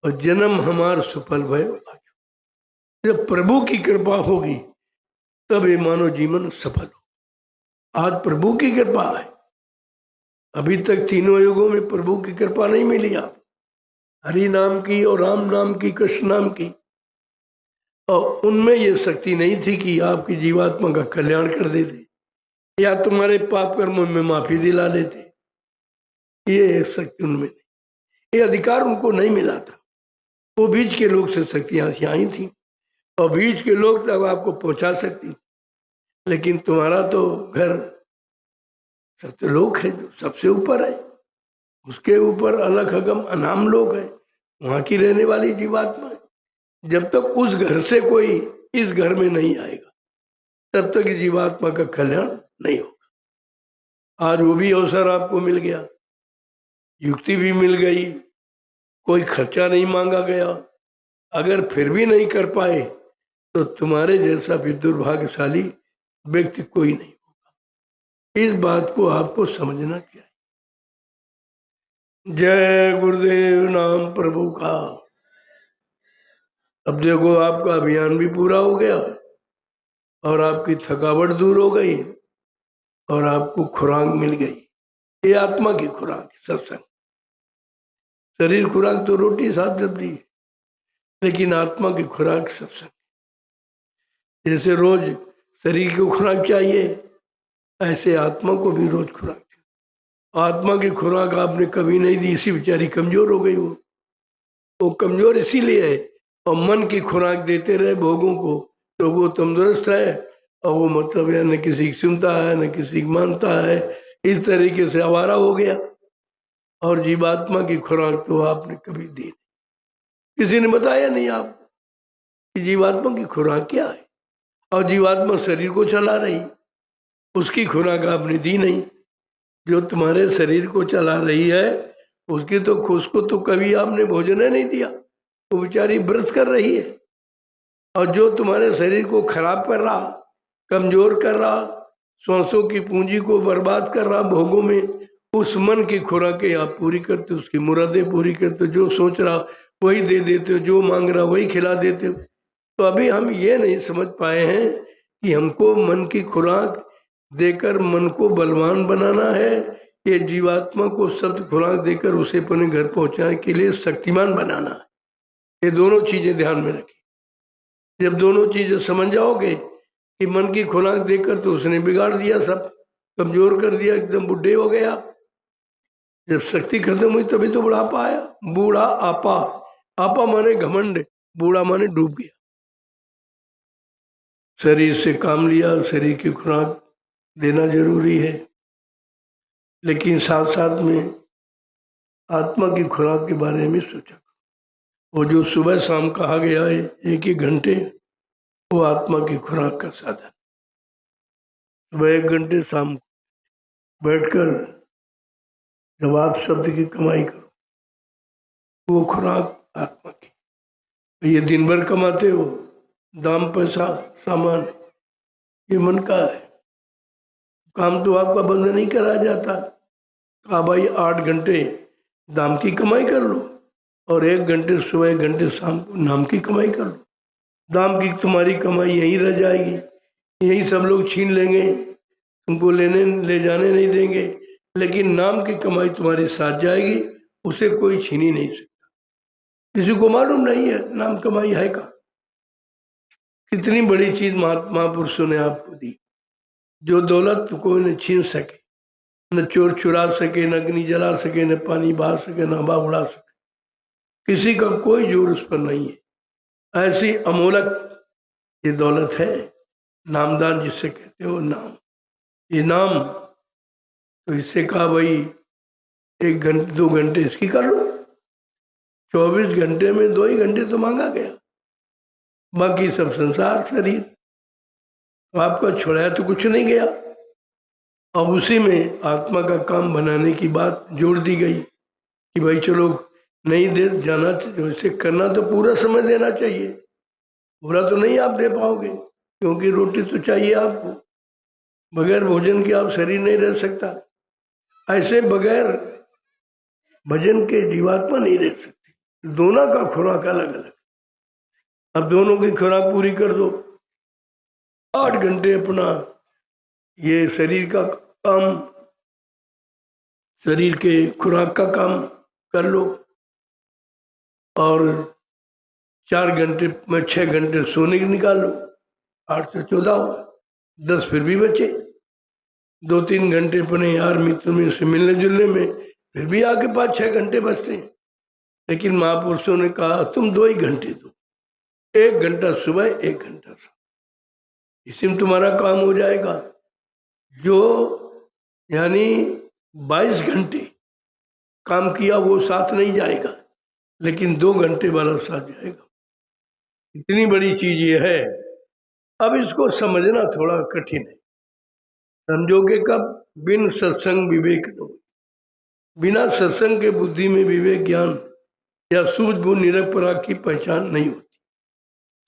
Speaker 1: और जन्म हमार सफल भयो आजू। जब प्रभु की कृपा होगी तब ये मानव जीवन सफल हो। आज प्रभु की कृपा है, अभी तक तीनों युगों में प्रभु की कृपा नहीं मिली। आप हरि नाम की और राम नाम की, कृष्ण नाम की, और उनमें ये शक्ति नहीं थी कि आपकी जीवात्मा का कल्याण कर देते या तुम्हारे पाप कर्मों में माफी दिला देते। ये शक्ति उनमें नहीं, ये अधिकार उनको नहीं मिला था। वो बीच के लोग से शक्तियां आई थी और बीच के लोग तक आपको पहुंचा सकती, लेकिन तुम्हारा तो घर सत्यलोक है जो सबसे ऊपर है, उसके ऊपर अलग अगम अनाम लोग है, वहां की रहने वाली जीवात्मा है। जब तक उस घर से कोई इस घर में नहीं आएगा तब तक जीवात्मा का कल्याण नहीं होगा। आज वो भी अवसर आपको मिल गया, युक्ति भी मिल गई, कोई खर्चा नहीं मांगा गया। अगर फिर भी नहीं कर पाए तो तुम्हारे जैसा भी दुर्भाग्यशाली व्यक्ति कोई नहीं होगा। इस बात को आपको समझना चाहिए। जय गुरुदेव नाम प्रभु का। अब देखो आपका अभियान भी पूरा हो गया और आपकी थकावट दूर हो गई और आपको खुराक मिल गई। ये आत्मा की खुराक सत्संग। शरीर खुराक तो रोटी साथ सब्जी, लेकिन आत्मा की खुराक सत्संग। जैसे रोज शरीर को खुराक चाहिए, ऐसे आत्मा को भी रोज खुराक चाहिए। आत्मा की खुराक आपने कभी नहीं दी, इसी बेचारी कमजोर हो गई। वो कमजोर इसीलिए है। और मन की खुराक देते रहे भोगों को तो वो तंदुरुस्त है, और वो मतलब है न किसी की सुनता है न किसी की मानता है, इस तरीके से आवारा हो गया। और जीवात्मा की खुराक तो आपने कभी दी नहीं, किसी ने बताया नहीं आपको कि जीवात्मा की खुराक क्या है। और जीवात्मा शरीर को चला रही, उसकी खुराक आपने दी नहीं। जो तुम्हारे शरीर को चला रही है उसको तो कभी आपने भोजन नहीं दिया, वो बेचारी व्रत कर रही है। और जो तुम्हारे शरीर को खराब कर रहा, कमजोर कर रहा, श्वासों की पूंजी को बर्बाद कर रहा भोगों में, उस मन की खुराकें आप पूरी करते हो, उसकी मुरादें पूरी करते हो, जो सोच रहा वही दे देते हो, जो मांग रहा वही खिला देते हो। तो अभी हम ये नहीं समझ पाए हैं कि हमको मन की खुराक देकर मन को बलवान बनाना है, ये जीवात्मा को सत्य खुराक देकर उसे अपने घर पहुंचाने के लिए शक्तिमान बनाना है। ये दोनों चीजें ध्यान में रखिए। जब दोनों चीजें समझ जाओगे कि मन की खुराक देकर तो उसने बिगाड़ दिया, सब कमजोर कर दिया, एकदम बुढ़े हो गए आप। जब शक्ति खत्म हुई तभी तो बुढ़ापा आया। बूढ़ा आपा, आपा माने घमंड, बूढ़ा माने डूब गया। शरीर से काम लिया, शरीर की खुराक देना जरूरी है, लेकिन साथ साथ में आत्मा की खुराक के बारे में सोचा। वो जो सुबह शाम कहा गया है 1-1 घंटे, वो आत्मा की खुराक का साधन। सुबह 1 घंटे, शाम को बैठकर जब आप शब्द की कमाई करो, वो खुराक आत्मा की। ये दिन भर कमाते हो, दाम पैसा सामान ये मन का है, काम तो आपका बंद नहीं करा जाता। हाँ भाई 8 घंटे दाम की कमाई कर लो और 1 घंटे सुबह 1 घंटे शाम को नाम की कमाई कर लो। दाम की तुम्हारी कमाई यहीं रह जाएगी, यहीं सब लोग छीन लेंगे, तुमको लेने ले जाने नहीं देंगे, लेकिन नाम की कमाई तुम्हारे साथ जाएगी, उसे कोई छीन ही नहीं सकता। किसी को मालूम नहीं है नाम कमाई है का। कितनी बड़ी चीज महापुरुषों ने आपको दी, जो दौलत कोई न छीन सके, न चोर चुरा सके, न अग्नि जला सके, न पानी बहा सके, न हवा उड़ा सके, किसी का कोई जोर उस पर नहीं है। ऐसी अमोलक ये दौलत है, नामदान जिससे कहते हो नाम। ये नाम तो इससे कहा भाई 1 घंटे 2 घंटे इसकी कर लो, 24 घंटे में 2 ही घंटे तो मांगा गया, बाकी सब संसार शरीर तो आपका छोड़ाया तो कुछ नहीं गया। अब उसी में आत्मा का काम बनाने की बात जोड़ दी गई कि भाई चलो नहीं दे जाना, वैसे करना तो पूरा समय देना चाहिए, पूरा तो नहीं आप दे पाओगे क्योंकि रोटी तो चाहिए आपको, बगैर भोजन के आप शरीर नहीं रह सकता। ऐसे बगैर भजन के जीवात्मा नहीं रह सकती, दोनों का खुराक अलग अलग। अब दोनों की खुराक पूरी कर दो, 8 घंटे अपना ये शरीर का काम, शरीर के खुराक का काम कर लो, और 4 घंटे में 6 घंटे सोने के निकाल लो, 8 से 14 हुआ, 10 फिर भी बचे। 2-3 घंटे अपने यार मित्र में से मिलने जुलने में फिर भी आगे 5-6 घंटे बचते हैं। लेकिन महापुरुषों ने कहा तुम 2 ही घंटे दो, 1 घंटा सुबह 1 घंटा शाम, इसी में तुम्हारा काम हो जाएगा। जो यानी 22 घंटे काम किया वो साथ नहीं जाएगा, लेकिन 2 घंटे वाला साथ जाएगा। इतनी बड़ी चीज ये है। अब इसको समझना थोड़ा कठिन है। समझोगे कब? बिन सत्संग विवेक न हो। बिना सत्संग के बुद्धि में विवेक ज्ञान या सूझबूझ निरपराध की पहचान नहीं होती।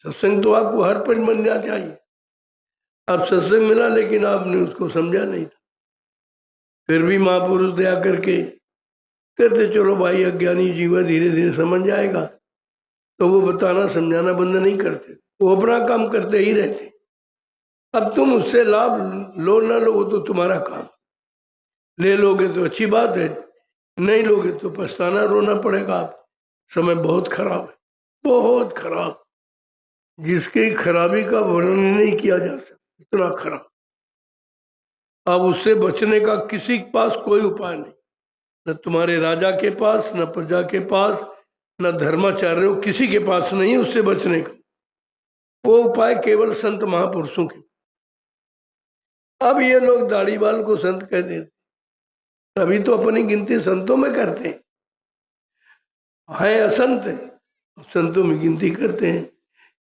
Speaker 1: सत्संग तो आपको हर पल मिलना चाहिए। अब सत्संग मिला लेकिन आपने उसको समझा नहीं था, फिर भी महापुरुष दया करके कहते चलो भाई अज्ञानी जीव धीरे धीरे समझ जाएगा, तो वो बताना समझाना बंद नहीं करते, वो अपना काम करते ही रहते। अब तुम उससे लाभ लो ना लो वो तो तुम्हारा काम, ले लोगे तो अच्छी बात है, नहीं लोगे तो पछताना रोना पड़ेगा। आप समय बहुत खराब है, बहुत खराब, जिसकी खराबी का वर्णन नहीं किया जा सकता, इतना खराब। अब उससे बचने का किसी के पास कोई उपाय नहीं, न तुम्हारे राजा के पास, न प्रजा के पास, न धर्माचार्यों, किसी के पास नहीं उससे बचने का। वो उपाय केवल संत महापुरुषों के। अब ये लोग दाढ़ी बाल को संत कह देते, अभी तो अपनी गिनती संतों में करते हैं, है असंत है, संतों में गिनती करते हैं,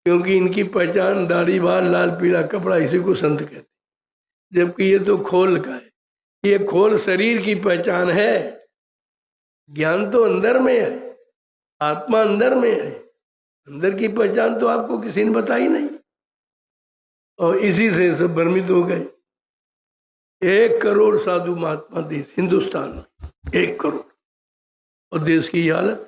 Speaker 1: क्योंकि इनकी पहचान दाढ़ी बाल लाल पीला कपड़ा इसी को संत कहते हैं, जबकि ये तो खोल का है। ये खोल शरीर की पहचान है, ज्ञान तो अंदर में है, आत्मा अंदर में है, अंदर की पहचान तो आपको किसी ने बताई नहीं, और इसी से सब भ्रमित हो गए। 1 करोड़ साधु महात्मा देश हिंदुस्तान में, 1 करोड़, और देश की हालत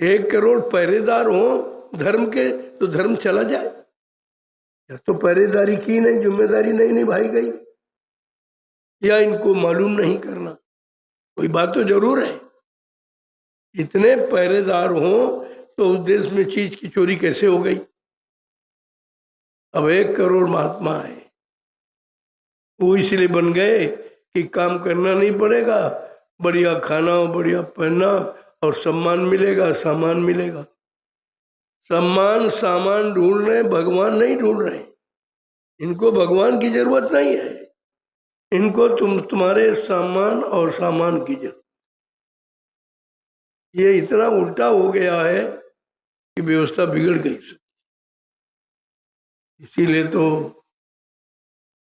Speaker 1: 1 करोड़ पहरेदार हो धर्म के तो धर्म चला जाए। या तो पहरेदारी की नहीं, जिम्मेदारी नहीं निभाई गई, या इनको मालूम नहीं करना। कोई बात तो जरूर है, इतने पहरेदार हो तो उस देश में चीज की चोरी कैसे हो गई। अब 1 करोड़ महात्मा है, वो इसलिए बन गए कि काम करना नहीं पड़ेगा, बढ़िया खाना, बढ़िया पहनना और सम्मान मिलेगा, सामान मिलेगा। सम्मान सामान ढूंढ रहे, भगवान नहीं ढूंढ रहे। इनको भगवान की जरूरत नहीं है, इनको तुम्हारे सम्मान और सामान की जरूरत। ये इतना उल्टा हो गया है कि व्यवस्था बिगड़ गई। इसीलिए तो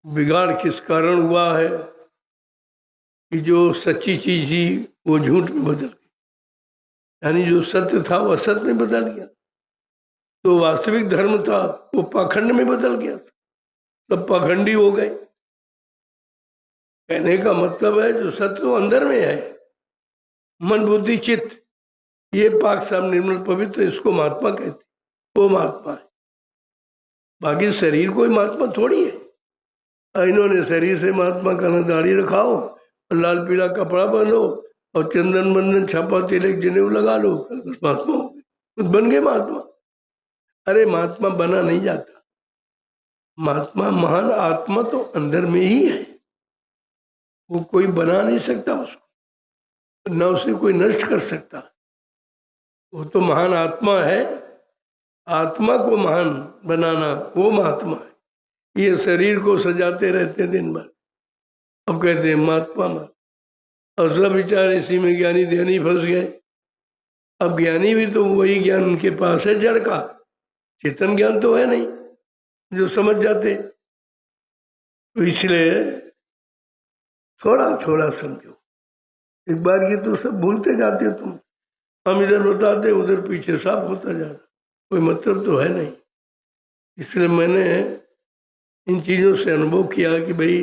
Speaker 1: बिगाड़ किस कारण हुआ है कि जो सच्ची चीज थी वो झूठ में बदल गई, यानी जो सत्य था वो असत में बदल गया, तो वास्तविक धर्म था वो पाखंड में बदल गया, सब पाखंडी हो गए। कहने का मतलब है जो सत्य तो अंदर में है, मन बुद्धि चित्त, ये पाक साफ निर्मल पवित्र, इसको महात्मा कहते, वो महात्मा है। बाकी शरीर कोई महात्मा थोड़ी है। इन्होंने शरीर से महात्मा का दाढ़ी रखाओ और लाल पीला कपड़ा पहनो और चंदन बंदन छापा तिलक जनेऊ लगा लो, महात्मा हो गए, बन गए महात्मा। अरे महात्मा बना नहीं जाता, महात्मा महान आत्मा तो अंदर में ही है, वो कोई बना नहीं सकता उसको, न उसे कोई नष्ट कर सकता। वो तो महान आत्मा है, आत्मा को महान बनाना वो महात्मा है। ये शरीर को सजाते रहते दिन भर, अब कहते हैं महात्मा महात्मा, और सब विचार इसी में ज्ञानी ध्यानी फंस गए। अब ज्ञानी भी तो वही ज्ञान उनके पास है जड़ का, चेतन ज्ञान तो है नहीं जो समझ जाते। तो इसलिए थोड़ा थोड़ा समझो, एक बार ये तो सब भूलते जाते तुम, हम इधर बताते उधर पीछे साफ होता जाता, कोई मतलब तो है नहीं। इसलिए मैंने इन चीज़ों से अनुभव किया कि भाई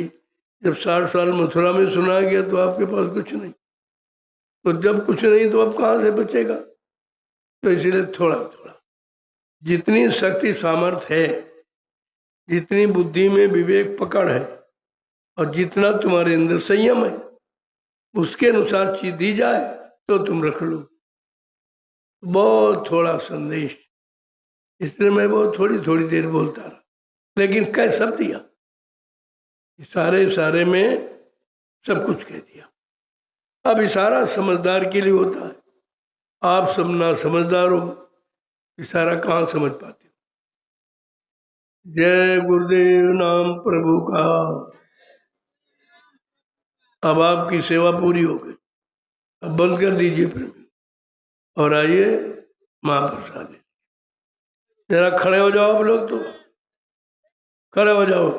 Speaker 1: जब 60 साल मथुरा में सुना गया तो आपके पास कुछ नहीं, तो जब कुछ नहीं तो अब कहाँ से बचेगा। तो इसलिए थोड़ा थोड़ा, जितनी शक्ति सामर्थ्य है, जितनी बुद्धि में विवेक पकड़ है और जितना तुम्हारे अंदर संयम है, उसके अनुसार चीज दी जाए तो तुम रख लो। बहुत थोड़ा संदेश, इसलिए मैं बहुत थोड़ी थोड़ी देर बोलता रहा, लेकिन कह सब दिया, इशारे में सब कुछ कह दिया। अब इशारा समझदार के लिए होता है, आप सब ना समझदार हो, इशारा कहाँ समझ पाते हो। जय गुरुदेव नाम प्रभु का। अब आपकी सेवा पूरी हो गई, अब बंद कर दीजिए फिर और आइए महाप्रसाद। जरा खड़े हो जाओ आप लोग, तो खड़े हो जाओ।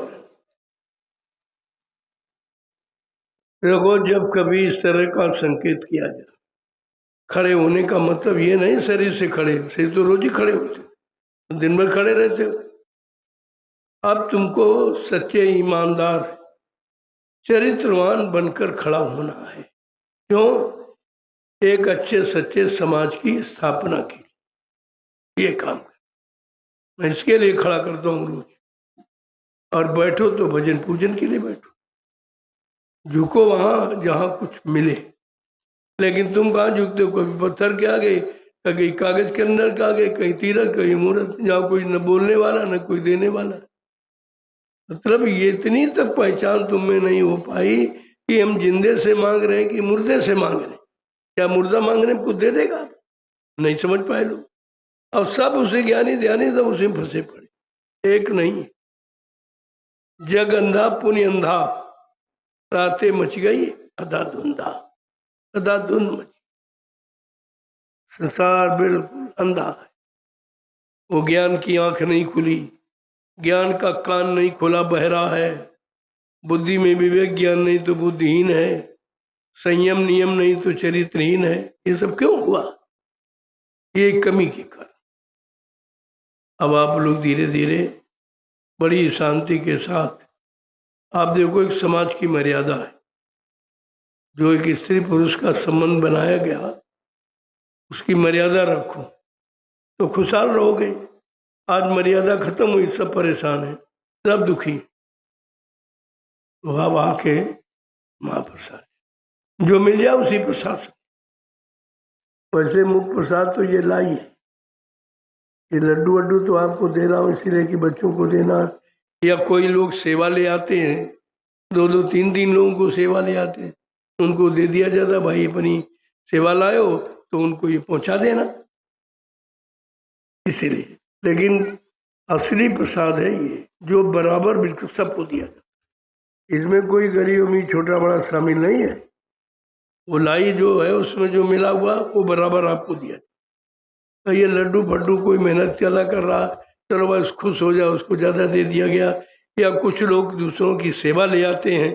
Speaker 1: देखो जब कभी इस तरह का संकेत किया जाए, खड़े होने का मतलब ये नहीं शरीर से खड़े, शरीर तो रोज ही खड़े होते, दिन भर खड़े रहते हो। अब तुमको सच्चे ईमानदार चरित्रवान बनकर खड़ा होना है। क्यों? एक अच्छे सच्चे समाज की स्थापना की, ये काम कर, मैं इसके लिए खड़ा करता हूँ रोज। और बैठो तो भजन पूजन के लिए बैठो, झुको वहां जहां कुछ मिले। लेकिन तुम कहाँ झुकते हो? कभी पत्थर के आगे, कहीं कागज के अंदर के आगे, कहीं तीरथ, कहीं मूर्त, जहाँ कोई न बोलने वाला न कोई देने वाला। मतलब ये इतनी तक पहचान तुम में नहीं हो पाई कि हम जिंदे से मांग रहे हैं कि मुर्दे से मांग रहे हैं। क्या मुर्दा मांगने में कुछ दे देगा? नहीं समझ पाए लोग। अब सब उसे ज्ञानी ध्यानी सब उसे फंसे पड़े, एक नहीं। जग अंधा पुण्य अंधा, रातें मच गई अधाधुंधा, अधाधुंध मच, संसार बिल्कुल अंधा है। वो ज्ञान की आंख नहीं खुली, ज्ञान का कान नहीं खुला, बहरा है। बुद्धि में विवेक ज्ञान नहीं तो बुद्धिहीन है, संयम नियम नहीं तो चरित्रहीन है। ये सब क्यों हुआ? ये कमी के कारण। अब आप लोग धीरे धीरे बड़ी शांति के साथ आप देखो, एक समाज की मर्यादा है, जो एक स्त्री पुरुष का संबंध बनाया गया, उसकी मर्यादा रखो तो खुशहाल रहोगे। आज मर्यादा खत्म हुई, सब परेशान है, सब दुखी। तो अब आके महाप्रसाद जो मिल जाए उसी प्रसाद से। वैसे मुख्य प्रसाद तो ये लाई है, ये लड्डू वड्डू तो आपको दे रहा हूँ इसीलिए कि बच्चों को देना, या कोई लोग सेवा ले आते हैं, 2-2 3-3 लोगों को सेवा ले आते हैं, उनको दे दिया जाता, भाई अपनी सेवा लाओ तो उनको ये पहुंचा देना, इसीलिए। लेकिन असली प्रसाद है ये, जो बराबर बिल्कुल सबको दिया जाता। इसमें कोई गरीब अमीर छोटा बड़ा शामिल नहीं है। वो लाई जो है उसमें जो मिला हुआ वो बराबर आपको दिया। तो ये लड्डू फड्डू कोई मेहनत ज़्यादा कर रहा, चलो बस खुश हो जाए, उसको ज़्यादा दे दिया गया, या कुछ लोग दूसरों की सेवा ले आते हैं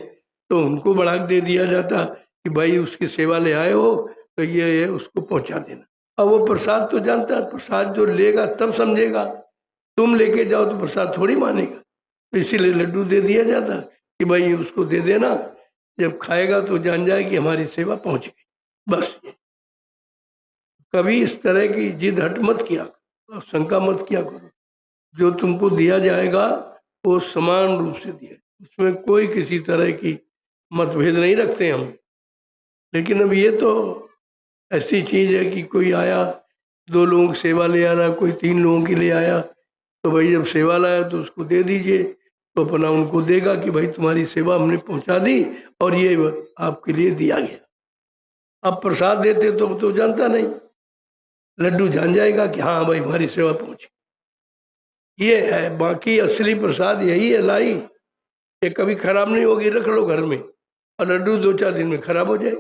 Speaker 1: तो उनको बढ़ा दे दिया जाता कि भाई उसकी सेवा ले आए हो तो ये उसको पहुंचा देना। अब वो प्रसाद तो जानता है, प्रसाद जो लेगा तब समझेगा, तुम लेके जाओ तो प्रसाद थोड़ी मानेगा, तो इसीलिए लड्डू दे दिया जाता कि भाई उसको दे देना, जब खाएगा तो जान जाए कि हमारी सेवा पहुंच गई। बस ये कभी इस तरह की जिद हट मत किया करो, शंका मत किया करो। जो तुमको दिया जाएगा वो समान रूप से दिया, उसमें कोई किसी तरह की मतभेद नहीं रखते हम। लेकिन अब ये तो ऐसी चीज है कि कोई आया, 2 लोगों की सेवा ले आ रहा, कोई 3 लोगों के लिए आया, तो भाई जब सेवा लाया तो उसको दे दीजिए, तो अपना उनको देगा कि भाई तुम्हारी सेवा हमने पहुंचा दी और ये आपके लिए दिया गया। अब प्रसाद देते तो जानता नहीं, लड्डू जान जाएगा कि हाँ भाई हमारी सेवा पहुंची, ये है। बाकी असली प्रसाद यही है लाई, ये कभी खराब नहीं होगी, रख लो घर में, और लड्डू 2-4 दिन में खराब हो जाए।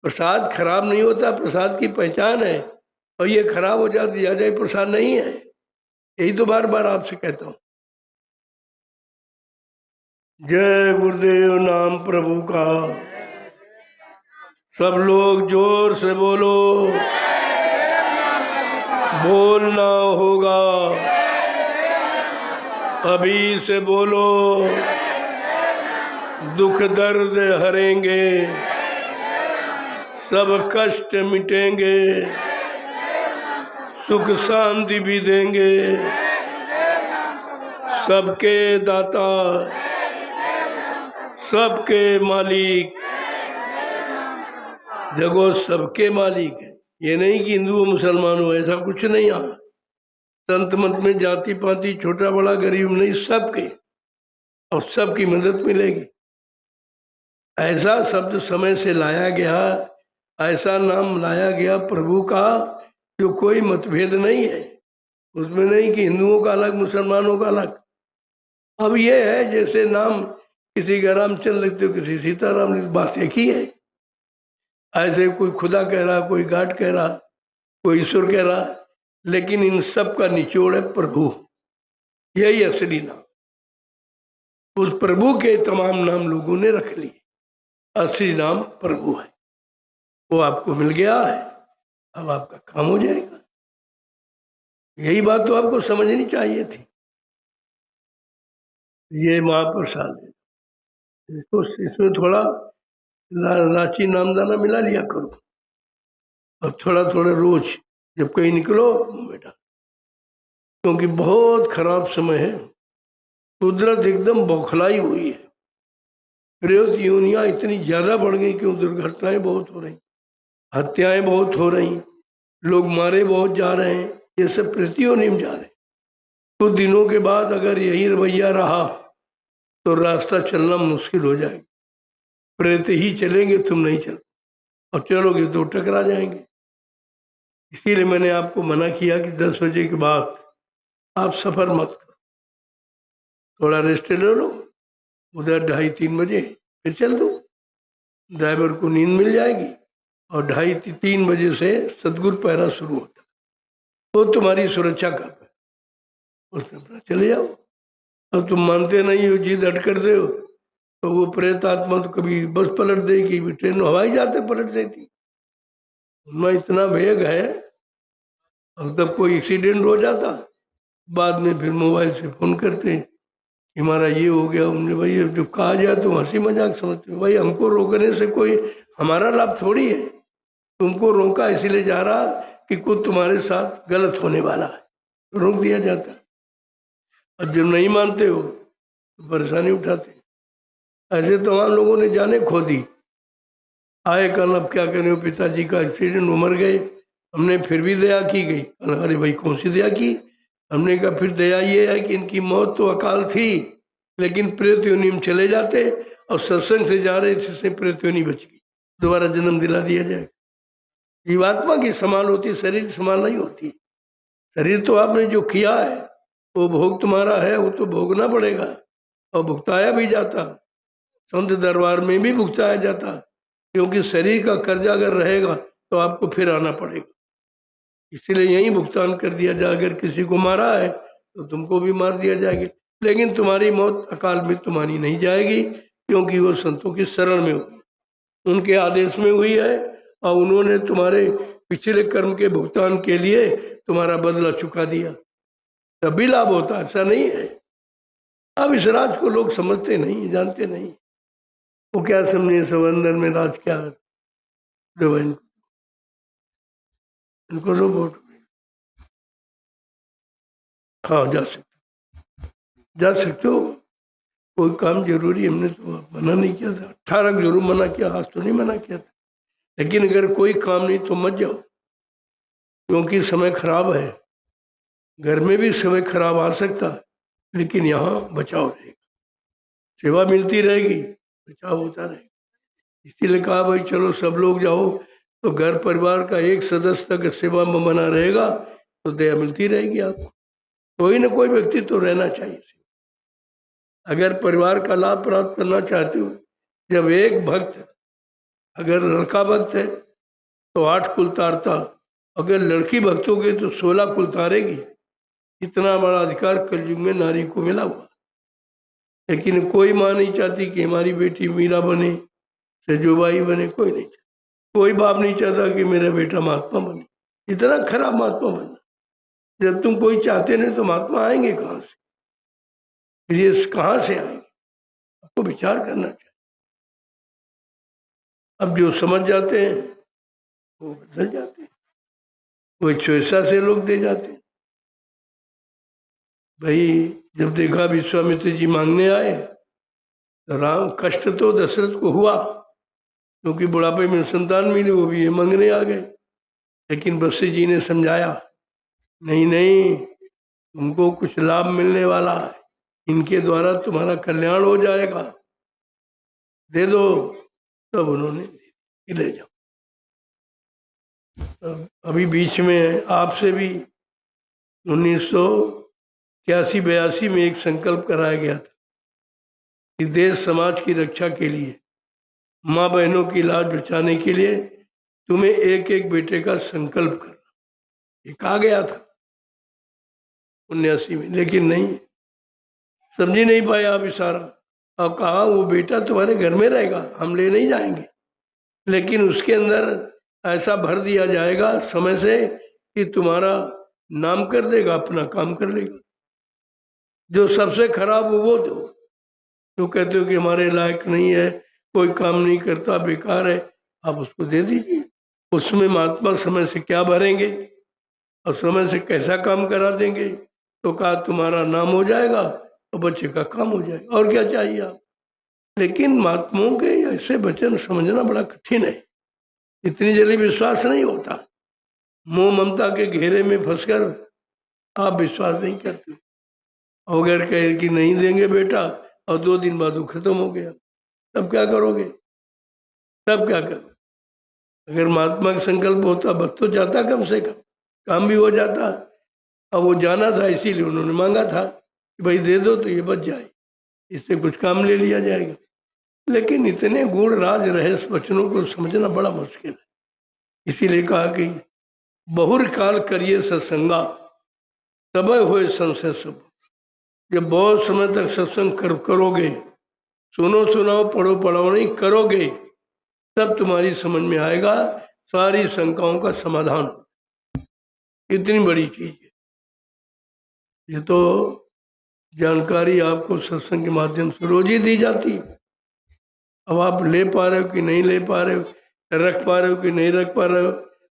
Speaker 1: प्रसाद खराब नहीं होता, प्रसाद की पहचान है, और ये खराब हो जाए प्रसाद नहीं है। यही तो बार बार आपसे कहता हूं। जय गुरुदेव नाम प्रभु का। सब लोग जोर से बोलो, बोलना होगा, अभी से बोलो। दुख दर्द हरेंगे, सब कष्ट मिटेंगे, सुख शांति भी देंगे, सबके दाता, सबके मालिक, जगो सबके मालिक है। ये नहीं कि हिंदू हो मुसलमान हो, ऐसा कुछ नहीं। यहाँ संत मत में जाति पाति छोटा बड़ा गरीब नहीं, सबके, और सबकी मदद मिलेगी। ऐसा शब्द समय से लाया गया, ऐसा नाम लाया गया प्रभु का, जो कोई मतभेद नहीं है उसमें, नहीं कि हिंदुओं का अलग मुसलमानों का अलग। अब ये है जैसे नाम किसी का रामचंद्र लिखते हो, किसी सीताराम लिखते, बात एक ही है। ऐसे कोई खुदा कह रहा, कोई गाड कह रहा, कोई ईश्वर कह रहा, लेकिन इन सब का निचोड़ है प्रभु, यही असली नाम। उस प्रभु के तमाम नाम लोगों ने रख लिए, असली नाम प्रभु है, वो आपको मिल गया है, अब आपका काम हो जाएगा। यही बात तो आपको समझनी चाहिए थी। ये महाप्रसाद है, इसमें थोड़ा लाची नामदाना मिला लिया करो, और थोड़ा थोड़ा रोज जब कहीं निकलो बेटा, क्योंकि बहुत खराब समय है, कुदरत एकदम बौखलाई हुई है। रेत यूनियाँ इतनी ज्यादा बढ़ गई कि दुर्घटनाएं बहुत हो रही, हत्याएं बहुत हो रही, लोग मारे बहुत जा रहे हैं, ये सब प्रेतियों नहीं जा रहे। कुछ दिनों के बाद अगर यही रवैया रहा तो रास्ता चलना मुश्किल हो जाएगा। प्रेत ही चलेंगे, तुम नहीं चल, और चलोगे तो टकरा जाएंगे। इसीलिए मैंने आपको मना किया कि 10 बजे के बाद आप सफर मत करो, थोड़ा रेस्ट ले लो, उधर 2:30-3 बजे फिर चल दो, ड्राइवर को नींद मिल जाएगी, और 2:30-3 बजे से सदगुरु पहरा शुरू होता है, वो तुम्हारी सुरक्षा कर पाए, उसमें चले जाओ। अब तुम मानते नहीं हो, जिद हट कर दे हो, तो वो प्रेत आत्मा तो कभी बस पलट देगी, ट्रेन हवाई जाते पलट देती, उनमें इतना वेग है। और तब कोई एक्सीडेंट हो जाता, बाद में फिर मोबाइल से फोन करते हमारा ये हो गया। हमने भाई जो कहा जाए तो हंसी मजाक समझते हो भाई, हमको रोकने से कोई हमारा लाभ थोड़ी है। तुमको रोका इसीलिए जा रहा कि कुछ तुम्हारे साथ गलत होने वाला है, रोक दिया जाता है। अब जब नहीं मानते हो तो परेशानी उठाते। ऐसे तमाम लोगों ने जाने खो दी। आए कल अब क्या करें, पिताजी का एक्सीडेंट, उमर गए, हमने फिर भी दया की गई। अरे भाई कौन सी दया की? हमने कहा फिर दया ये है कि इनकी मौत तो अकाल थी, लेकिन प्रेत योनि में चले जाते और सत्संग से जा रहे थे, प्रेत योनि बच गई, दोबारा जन्म दिला दिया जाए। जीवात्मा की संभाल होती, शरीर की संभाल नहीं होती। शरीर तो आपने जो किया है वो भोग तुम्हारा है, वो तो भोगना पड़ेगा और भुगताया भी जाता, संत दरबार में भी भुगताया जाता, क्योंकि शरीर का कर्जा अगर रहेगा तो आपको फिर आना पड़ेगा। इसलिए यही भुगतान कर दिया जाए। अगर किसी को मारा है तो तुमको भी मार दिया जाएगा, लेकिन तुम्हारी मौत अकाल में तुम्हारी नहीं जाएगी, क्योंकि वो संतों की शरण में होगी, उनके आदेश में हुई है और उन्होंने तुम्हारे पिछले कर्म के भुगतान के लिए तुम्हारा बदला चुका दिया, तभी लाभ होता, ऐसा नहीं है। अब इस राज को लोग समझते नहीं, जानते नहीं। वो क्या समझे सब अंदर में राज क्या है, इनको तो वोट, हाँ जा सकते हो। कोई काम जरूरी, हमने तो मना नहीं किया था, 18 जरूर मना किया, आज तो नहीं मना किया था। लेकिन अगर कोई काम नहीं तो मत जाओ, क्योंकि समय खराब है। घर में भी समय खराब आ सकता है, लेकिन यहाँ बचाव रहेगा, सेवा मिलती रहेगी, बचाव होता रहेगा। इसीलिए कहा भाई चलो सब लोग जाओ, तो घर परिवार का एक सदस्य अगर सेवा में बना रहेगा तो दया मिलती रहेगी आपको। कोई ना कोई व्यक्ति तो रहना चाहिए। अगर परिवार का लाभ प्राप्त करना चाहते हो, जब एक भक्त, अगर लड़का भक्त है तो 8 कुल तारता, अगर लड़की भक्त होगी तो 16 कुल तारेगी। इतना बड़ा अधिकार कलयुग में नारी को मिला हुआ। लेकिन कोई माँ नहीं चाहती कि हमारी बेटी मीरा बने, सजोबाई बने, कोई नहीं चाहता। कोई बाप नहीं चाहता कि मेरा बेटा महात्मा बने। इतना खराब महात्मा बनना, जब तुम कोई चाहते नहीं तो महात्मा आएंगे कहाँ से? फिर ये कहाँ से आएंगे? आपको विचार करना चाहिए। अब जो समझ जाते हैं वो बदल जाते हैं, वो 101 से लोग दे जाते हैं। भाई जब देखा विश्वामित्र जी मांगने आए तो राम, कष्ट तो दशरथ को हुआ क्योंकि बुढ़ापे में संतान मिली, वो भी ये मांगने आ गए। लेकिन वशिष्ठ जी ने समझाया, नहीं नहीं, तुमको कुछ लाभ मिलने वाला है, इनके द्वारा तुम्हारा कल्याण हो जाएगा, दे दो। तब उन्होंने ले जाओ। अभी बीच में आपसे भी 1981-82 में एक संकल्प कराया गया था कि देश समाज की रक्षा के लिए, माँ बहनों की लाज बचाने के लिए तुम्हें एक एक बेटे का संकल्प करना। ये कहा गया था 79 में, लेकिन नहीं समझ नहीं पाए आप इशारा। अब कहा वो बेटा तुम्हारे घर में रहेगा, हम ले नहीं जाएंगे, लेकिन उसके अंदर ऐसा भर दिया जाएगा समय से कि तुम्हारा नाम कर देगा, अपना काम कर लेगा। जो सबसे खराब हो वो दो, तो कहते हो कि हमारे लायक नहीं है, कोई काम नहीं करता, बेकार है, आप उसको दे दीजिए। उसमें महात्मा समय से क्या भरेंगे और समय से कैसा काम करा देंगे, तो कहा तुम्हारा नाम हो जाएगा और बच्चे का काम हो जाएगा, और क्या चाहिए आप। लेकिन महात्माओं के ऐसे वचन समझना बड़ा कठिन है, इतनी जल्दी विश्वास नहीं होता। मोह ममता के घेरे में फंसकर आप विश्वास नहीं करते। अगर कहे कि नहीं देंगे बेटा और 2 दिन बाद वो खत्म हो गया, तब क्या करोगे? तब क्या करोगे? अगर महात्मा का संकल्प होता, बच तो जाता, कम से कम काम भी हो जाता। अब वो जाना था, इसीलिए उन्होंने मांगा था कि भाई दे दो तो ये बच जाए, इससे कुछ काम ले लिया जाएगा। लेकिन इतने गूढ़ राज रहस्य वचनों को समझना बड़ा मुश्किल है। इसीलिए कहा कि बहुर काल करिए सत्संगा, तब होए संशय सब। जब बहुत समय तक सत्संग करोगे, सुनो सुनाओ पढ़ो पढ़ाओ नहीं करोगे, तब तुम्हारी समझ में आएगा सारी शंकाओं का समाधान। इतनी बड़ी चीज है ये। तो जानकारी आपको सत्संग के माध्यम से रोज ही दी जाती है। अब आप ले पा रहे हो कि नहीं ले पा रहे हो, रख पा रहे हो कि नहीं रख पा रहे हो,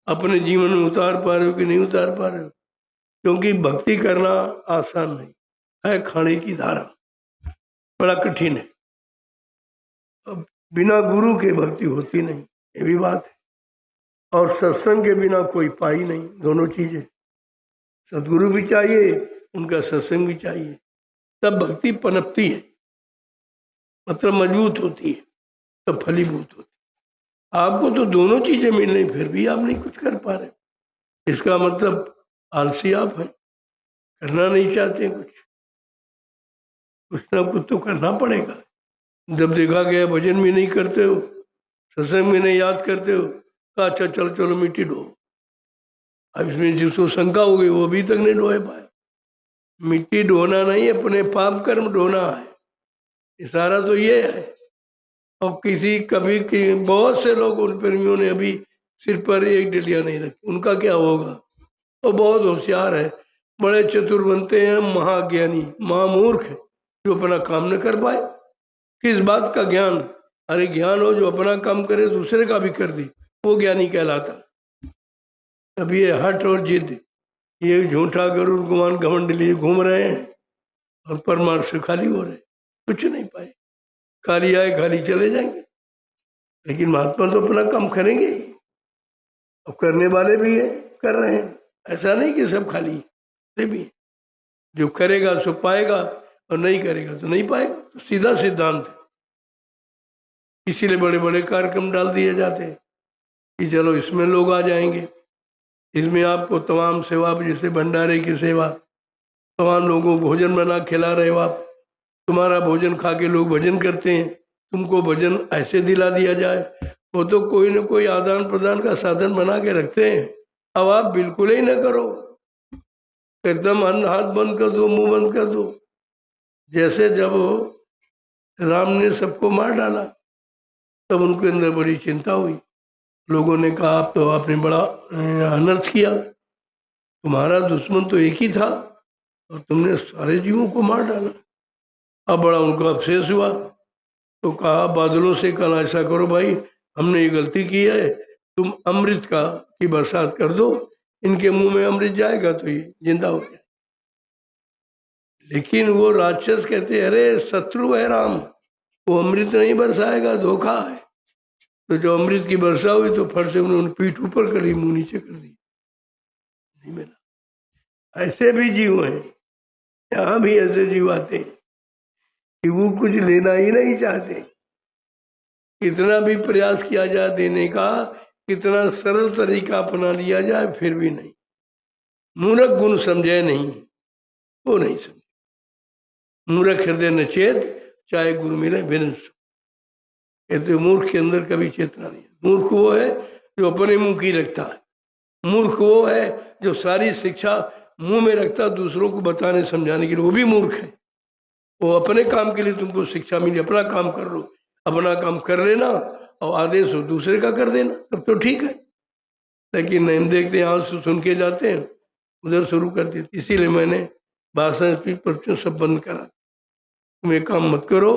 Speaker 1: अपने जीवन में उतार पा रहे हो कि नहीं उतार पा रहे हो। क्योंकि भक्ति करना आसान नहीं है, खाने की धारा, बड़ा कठिन है। अब बिना गुरु के भक्ति होती नहीं, ये भी बात है। और सत्संग के बिना कोई पाई नहीं, दोनों चीजें, सदगुरु भी चाहिए, उनका सत्संग भी चाहिए, तब भक्ति पनपती है, मतलब मजबूत होती है, तब फलीभूत होती है। आपको तो दोनों चीजें मिल रही, फिर भी आप नहीं कुछ कर पा रहे, इसका मतलब आलसी आप हैं, करना नहीं चाहते कुछ ना कुछ तो करना पड़ेगा। जब देखा गया भजन भी नहीं करते हो, सत्संग भी नहीं याद करते हो, कहा अच्छा चलो चलो मिट्टी ढो। अब इसमें जिसको शंका हो गई वो अभी तक नहीं ढोए पाए। मिट्टी ढोना नहीं, अपने पाप कर्म ढोना है, इशारा तो ये है। और किसी कभी बहुत से लोग उन प्रेमियों ने अभी सिर पर एक डलिया नहीं रखी, उनका क्या होगा? वो बहुत होशियार है, बड़े चतुर बनते हैं, महाज्ञानी, महामूर्ख जो अपना काम न कर पाए। किस बात का ज्ञान? अरे ज्ञान हो जो अपना काम करे, दूसरे का भी कर दे, वो ज्ञानी कहलाता। अब ये हट और जिद, ये झूठा गरुड़ गुमान घमंड लिए घूम रहे हैं और परमार्थ से खाली हो रहे, कुछ नहीं पाए, खाली आए खाली चले जाएंगे। लेकिन महात्मा तो अपना काम करेंगे ही, अब करने वाले भी है, कर रहे हैं, ऐसा नहीं कि सब खाली है, भी जो करेगा सो पाएगा और नहीं करेगा तो नहीं पाएगा, तो सीधा सिद्धांत है। इसीलिए बड़े बड़े कार्यक्रम डाल दिए जाते हैं कि चलो इसमें लोग आ जाएंगे, इसमें आपको तमाम सेवा, जैसे भंडारे की सेवा, तमाम लोगों को भोजन बना खिला रहे हो आप, तुम्हारा भोजन खा के लोग भजन करते हैं, तुमको भजन ऐसे दिला दिया जाए, वो तो कोई न कोई आदान प्रदान का साधन बना के रखते हैं। अब आप बिल्कुल ही न करो, एकदम हाथ बंद कर दो, मुंह बंद कर दो। जैसे जब राम ने सबको मार डाला तब उनके अंदर बड़ी चिंता हुई, लोगों ने कहा आप तो आपने बड़ा अनर्थ किया, तुम्हारा दुश्मन तो एक ही था और तुमने सारे जीवों को मार डाला। अब बड़ा उनका अफसोस हुआ, तो कहा बादलों से कल ऐसा करो भाई, हमने ये गलती की है, तुम अमृत की बरसात कर दो, इनके मुंह में अमृत जाएगा तो ये जिंदा हो जाए। लेकिन वो राक्षस कहते अरे शत्रु है राम, वो अमृत नहीं बरसाएगा, धोखा है। तो जो अमृत की वर्षा हुई तो फट से उन्होंने पीठ ऊपर करी, मुंह नीचे कर दी, नहीं मिला। ऐसे भी जीव हैं, यहाँ भी ऐसे जीव आते हैं कि वो कुछ लेना ही नहीं चाहते, कितना भी प्रयास किया जाए देने का, कितना सरल तरीका अपना लिया जाए, फिर भी नहीं। मूर्ख गुण समझे नहीं, वो नहीं समझे। मूर्ख हृदय न चेत, चाहे गुरु मिले विनस। कहते मूर्ख के अंदर कभी चेतना नहीं। मूर्ख वो है जो अपने मुंह की रखता है, मूर्ख वो है जो सारी शिक्षा मुंह में रखता, दूसरों को बताने समझाने के लिए, वो भी मूर्ख है। वो अपने काम के लिए तुमको शिक्षा मिली, अपना काम कर लो, अपना काम कर लेना और आदेश हो दूसरे का कर देना, तब तो ठीक है। लेकिन नहीं, हम देखते यहाँ से सुन के जाते हैं, उधर शुरू कर देते। इसीलिए मैंने भाषण स्पीच प्रवचन सब बंद करा। तुम एक काम मत करो,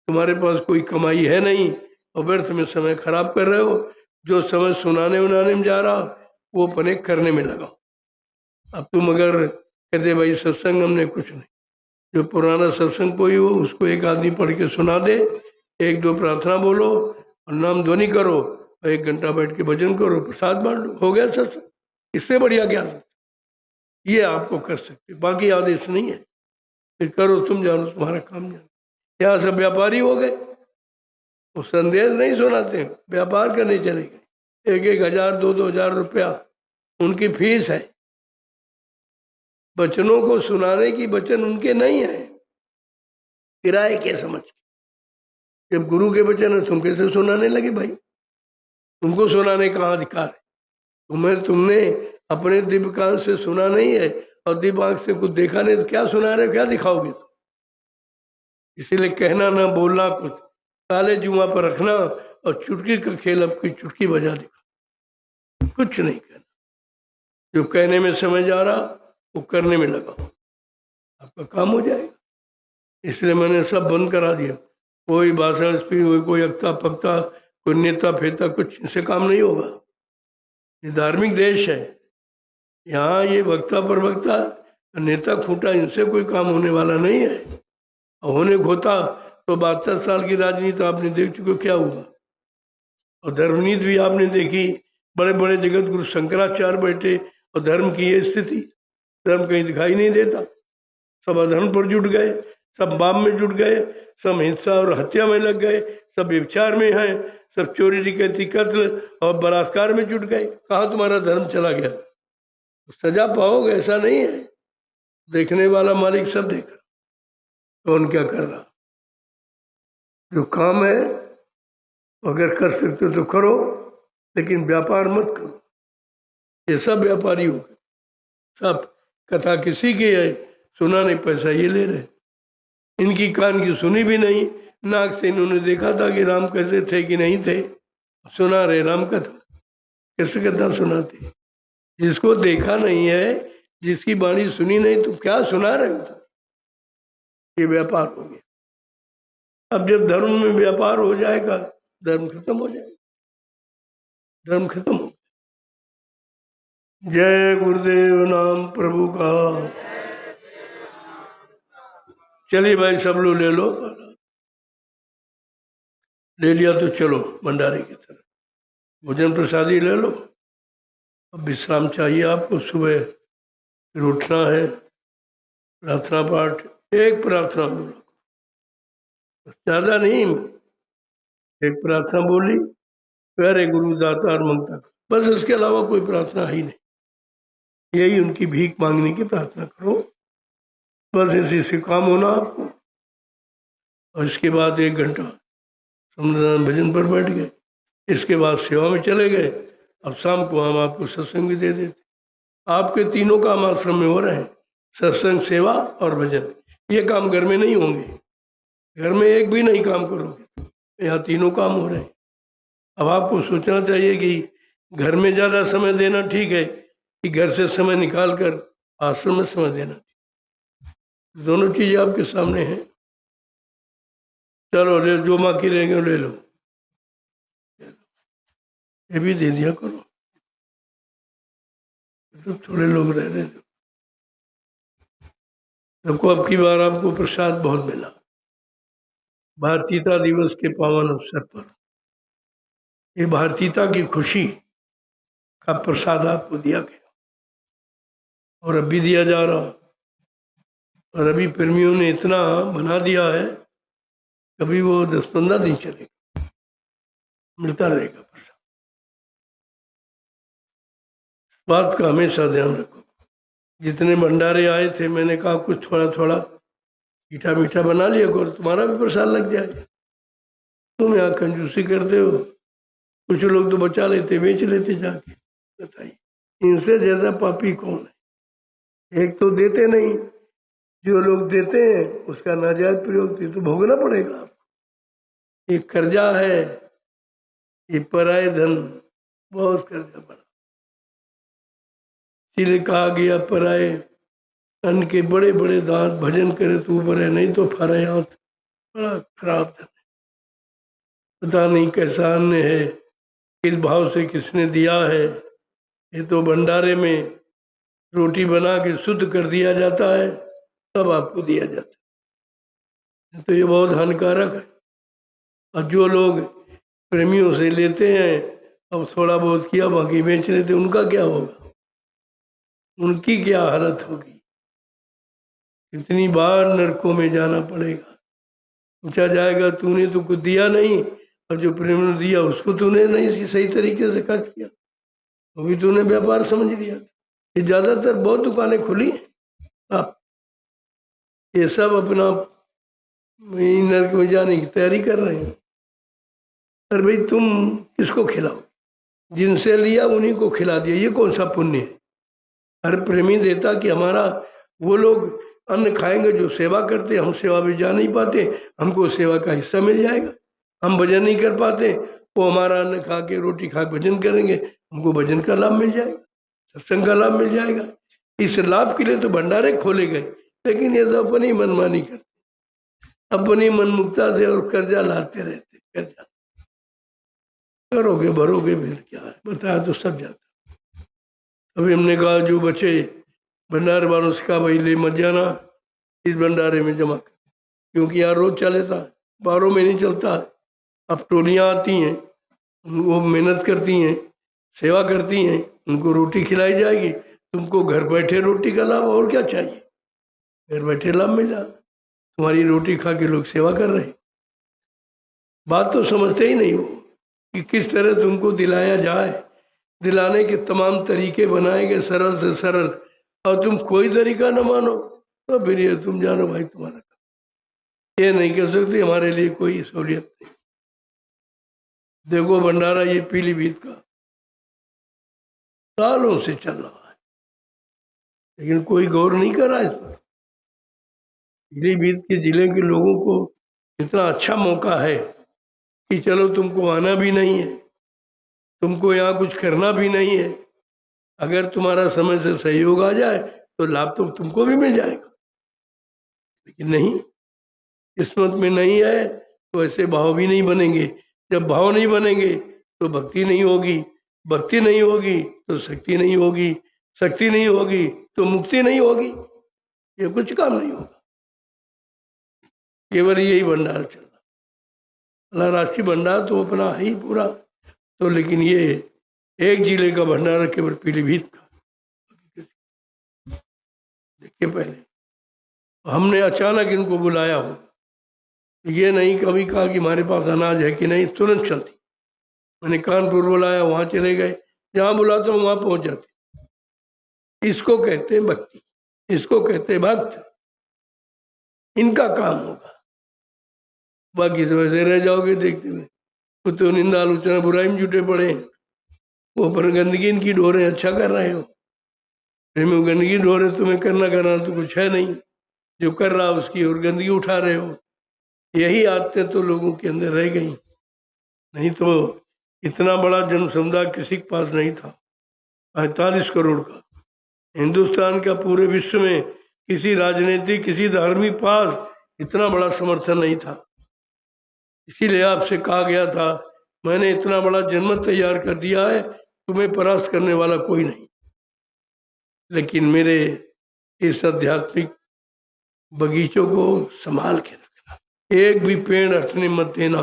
Speaker 1: तुम्हारे पास कोई कमाई है नहीं और व्यर्थ में समय खराब कर रहे हो। जो समय सुनाने उनाने में जा रहा वो अपने करने में लगाओ। अब तुम अगर कहते भाई सत्संग हमने कुछ नहीं, जो पुराना सत्संग कोई हो उसको एक आदमी पढ़ के सुना दे, एक दो प्रार्थना बोलो और नाम ध्वनि करो और 1 घंटा बैठ के भजन करो, प्रसाद बांट लो, हो गया सत्संग। इससे बढ़िया क्या सत्संग? ये आपको कर सकते, बाकी आदेश नहीं है। फिर करो, तुम जानो, तुम्हारा काम जानो। यहाँ सब व्यापारी हो गए, वो संदेश नहीं सुनाते, व्यापार करने चले गए। 1-1 हजार 2-2 हजार रुपया उनकी फीस है। बचनों को सुनाने की वचन उनके नहीं है, किराए के समझ के। जब गुरु के वचन है तुम कैसे सुनाने लगे भाई? तुमको सुनाने का अधिकार है? तुमने अपने दिव्य कान से सुना नहीं है और दिव्य आंख से कुछ देखा नहीं, तो क्या सुना रहे, क्या दिखाओगे? इसीलिए कहना ना बोलना कुछ, काले जुआ पर रखना और चुटकी का खेल अब की चुटकी बजा दिखा, कुछ नहीं कहना। जो कहने में समझ आ रहा वो करने में लगाओ, आपका काम हो जाएगा। इसलिए मैंने सब बंद करा दिया। कोई भाषण स्पीच, कोई अक्ता पक्ता, कोई नेता फेता, कुछ इनसे काम नहीं होगा। ये धार्मिक देश है, यहाँ ये वक्ता प्रवक्ता नेता खूंटा इनसे कोई काम होने वाला नहीं है। होने को होता तो 72 साल की राजनीति आपने देख चुके क्या हुआ, और धर्मनीति भी आपने देखी। बड़े बड़े जगत गुरु शंकराचार्य बैठे और धर्म की ये स्थिति, धर्म कहीं दिखाई नहीं देता। सब अधर्म पर जुट गए, सब बाप में जुट गए, सब हिंसा और हत्या में लग गए, सब व्यभिचार में हैं, सब चोरी डकैती कत्ल और बलात्कार में जुट गए। कहाँ तुम्हारा धर्म चला गया? सजा पाओगे ऐसा नहीं है। देखने वाला मालिक सब देख रहा, कौन क्या कर रहा। जो काम है अगर कर सकते हो तो करो, लेकिन व्यापार मत करो। ये सब व्यापारी हो गए, सब कथा किसी की है, सुना नहीं, पैसा ये ले रहे। इनकी कान की सुनी भी नहीं, नाक से इन्होंने देखा था कि राम कैसे थे कि नहीं थे, सुना रहे राम कथा। कैसे कथा सुनाते? जिसको देखा नहीं है, जिसकी वाणी सुनी नहीं, तो क्या सुना रहे हो? ये व्यापार हो गया। अब जब धर्म में व्यापार हो जाएगा, धर्म खत्म हो जाएगा, धर्म खत्म हो। जय गुरुदेव नाम प्रभु का। चलिए भाई सब लोग ले लो, ले लिया तो चलो भंडारे की तरफ, भोजन प्रसादी ले लो। अब विश्राम चाहिए आपको, सुबह फिर उठना है, प्रार्थना पाठ, एक प्रार्थना बोलो, ज्यादा नहीं, एक प्रार्थना बोली, प्यारे गुरु दातार मंगता, बस इसके अलावा कोई प्रार्थना ही नहीं। यही उनकी भीख मांगने की प्रार्थना करो, बस इसी से काम होना आपको। और इसके बाद 1 घंटा समुदान भजन पर बैठ गए, इसके बाद सेवा में चले गए। अब शाम को हम आपको सत्संग भी दे देते। आपके तीनों काम आश्रम में हो रहे हैं, सत्संग, सेवा और भजन। ये काम घर में नहीं होंगे, घर में एक भी नहीं काम करोगे, यहाँ तीनों काम हो रहे हैं। अब आपको सोचना चाहिए कि घर में ज़्यादा समय देना ठीक है कि घर से समय निकाल कर आश्रम में समय देना। दोनों चीजें आपके सामने हैं। चलो ले, जो बाकी रहेंगे ले लो, ये भी दे दिया करो, तो थोड़े लोग रह रहे थे। सबको अब की बार आपको प्रसाद बहुत मिला, भारतीयता दिवस के पावन अवसर पर ये भारतीयता की खुशी का प्रसाद आपको दिया गया, और अभी दिया जा रहा। और अभी प्रेमियों ने इतना बना दिया है, कभी वो 10-15 दिन चलेगा, मिलता रहेगा प्रसाद। बात का हमेशा ध्यान रखो। जितने भंडारे आए थे, मैंने कहा कुछ थोड़ा थोड़ा मीठा मीठा बना लिया करो, तुम्हारा भी प्रसाद लग जाएगा। तुम यहाँ कंजूसी करते हो, कुछ लोग तो बचा लेते, बेच लेते जाके। बताइए इनसे ज्यादा पापी कौन है? एक तो देते नहीं, जो लोग देते हैं उसका नाजायज प्रयोग तो भोगना पड़ेगा आपको। ये कर्जा है, ये पराये धन, बहुत कर्जा बड़ा। इसलिए कहा गया पराये अन्न के बड़े बड़े दांत, भजन करे तो बड़े, नहीं तो फरे हाथ। बड़ा खराब धन है, पता नहीं कैसा अन्न है, किस भाव से किसने दिया है। ये तो भंडारे में रोटी बना के शुद्ध कर दिया जाता है, तब आपको दिया जाता है, तो ये बहुत हानिकारक है। और जो लोग प्रेमियों से लेते हैं, अब थोड़ा बहुत किया बाकी बेच लेते, उनका क्या होगा? उनकी क्या हालत होगी? कितनी बार नरकों में जाना पड़ेगा। पूछा जाएगा तूने तो कुछ दिया नहीं, और जो प्रेम ने दिया उसको तूने नहीं सही तरीके से खर्च किया, वो भी तूने व्यापार समझ लिया। ये ज्यादातर बहुत दुकानें खुली हैं, ये सब अपना नरक में जाने की तैयारी कर रहे हैं। पर भाई तुम किसको खिलाओ? जिनसे लिया उन्हीं को खिला दिया, ये कौन सा पुण्य है? हर प्रेमी देता कि हमारा वो लोग अन्न खाएंगे जो सेवा करते, हम सेवा में जा नहीं पाते, हमको सेवा का हिस्सा मिल जाएगा। हम भजन नहीं कर पाते, वो हमारा अन्न खा के रोटी खा के भजन करेंगे, हमको भजन का लाभ मिल जाएगा, सत्संग का लाभ मिल जाएगा। इस लाभ के लिए तो भंडारे खोले गए, लेकिन ये तो अपनी मनमानी करते। अपनी मनमुक्ता से और कर्जा लाते रहते, कर्जा करोगे भरोगे फिर क्या है, बताया तो सब जाता। अभी हमने कहा जो बचे भंडारे वालों से कहा भाई ले मत जाना, इस भंडारे में जमा कर, क्योंकि यहाँ रोज चलेता है, 12 महीने चलता है। अब टोलियाँ आती हैं, वो मेहनत करती हैं, सेवा करती हैं, उनको रोटी खिलाई जाएगी, तुमको घर बैठे रोटी का लाभ, और क्या चाहिए, घर बैठे लाभ मिला, तुम्हारी रोटी खा के लोग सेवा कर रहे। बात तो समझते ही नहीं वो कि किस तरह तुमको दिलाया जाए, दिलाने के तमाम तरीके बनाए गए सरल से सरल, और तुम कोई तरीका न मानो तो फिर ये तुम जानो भाई तुम्हारा काम। ये नहीं कह सकते हमारे लिए कोई सहूलियत नहीं। देखो भंडारा ये पीलीभीत का सालों से चल रहा है, लेकिन कोई गौर नहीं कर रहा इस पर। पीलीभीत के जिले के लोगों को इतना अच्छा मौका है कि चलो तुमको आना भी नहीं है, तुमको यहाँ कुछ करना भी नहीं है, अगर तुम्हारा समय से सहयोग आ जाए तो लाभ तो तुमको भी मिल जाएगा। लेकिन नहीं, किस्मत में नहीं है तो ऐसे भाव भी नहीं बनेंगे। जब भाव नहीं बनेंगे तो भक्ति नहीं होगी, भक्ति नहीं होगी तो शक्ति नहीं होगी, शक्ति नहीं होगी तो मुक्ति नहीं होगी, ये कुछ काम नहीं होगा। केवल यही भंडार चल रहा, राष्ट्रीय भंडार तो अपना है ही पूरा, तो लेकिन ये एक जिले का भंडारा केवल पीलीभीत का। देखिए पहले हमने अचानक इनको बुलाया हो, ये नहीं कभी कहा कि हमारे पास अनाज है कि नहीं, तुरंत चलती। मैंने कानपुर बुलाया, वहां चले गए, जहां बुलाते हो वहां पहुंच जाते। इसको कहते हैं भक्ति, इसको कहते हैं भक्त, इनका काम होगा। बाकी तो वैसे रह जाओगे देखते हुए, वो तो निंदा आलोचना बुराई में जुटे पड़े हैं, वो पर गंदगी इनकी ढोरे अच्छा कर रहे हो, फिर में गंदगी ढोरे तुम्हें करना तो कुछ है नहीं, जो कर रहा उसकी और गंदगी उठा रहे हो। यही आदतें तो लोगों के अंदर रह गई, नहीं तो इतना बड़ा जनसमुदाय किसी के पास नहीं था, 45 करोड़ का। हिंदुस्तान का पूरे विश्व में किसी राजनीतिक किसी धार्मिक पास इतना बड़ा समर्थन नहीं था। इसीलिए आपसे कहा गया था मैंने इतना बड़ा जनमत तैयार कर दिया है, तुम्हें परास्त करने वाला कोई नहीं। लेकिन मेरे इस आध्यात्मिक बगीचों को संभाल के रखना, एक भी पेड़ हटने मत देना।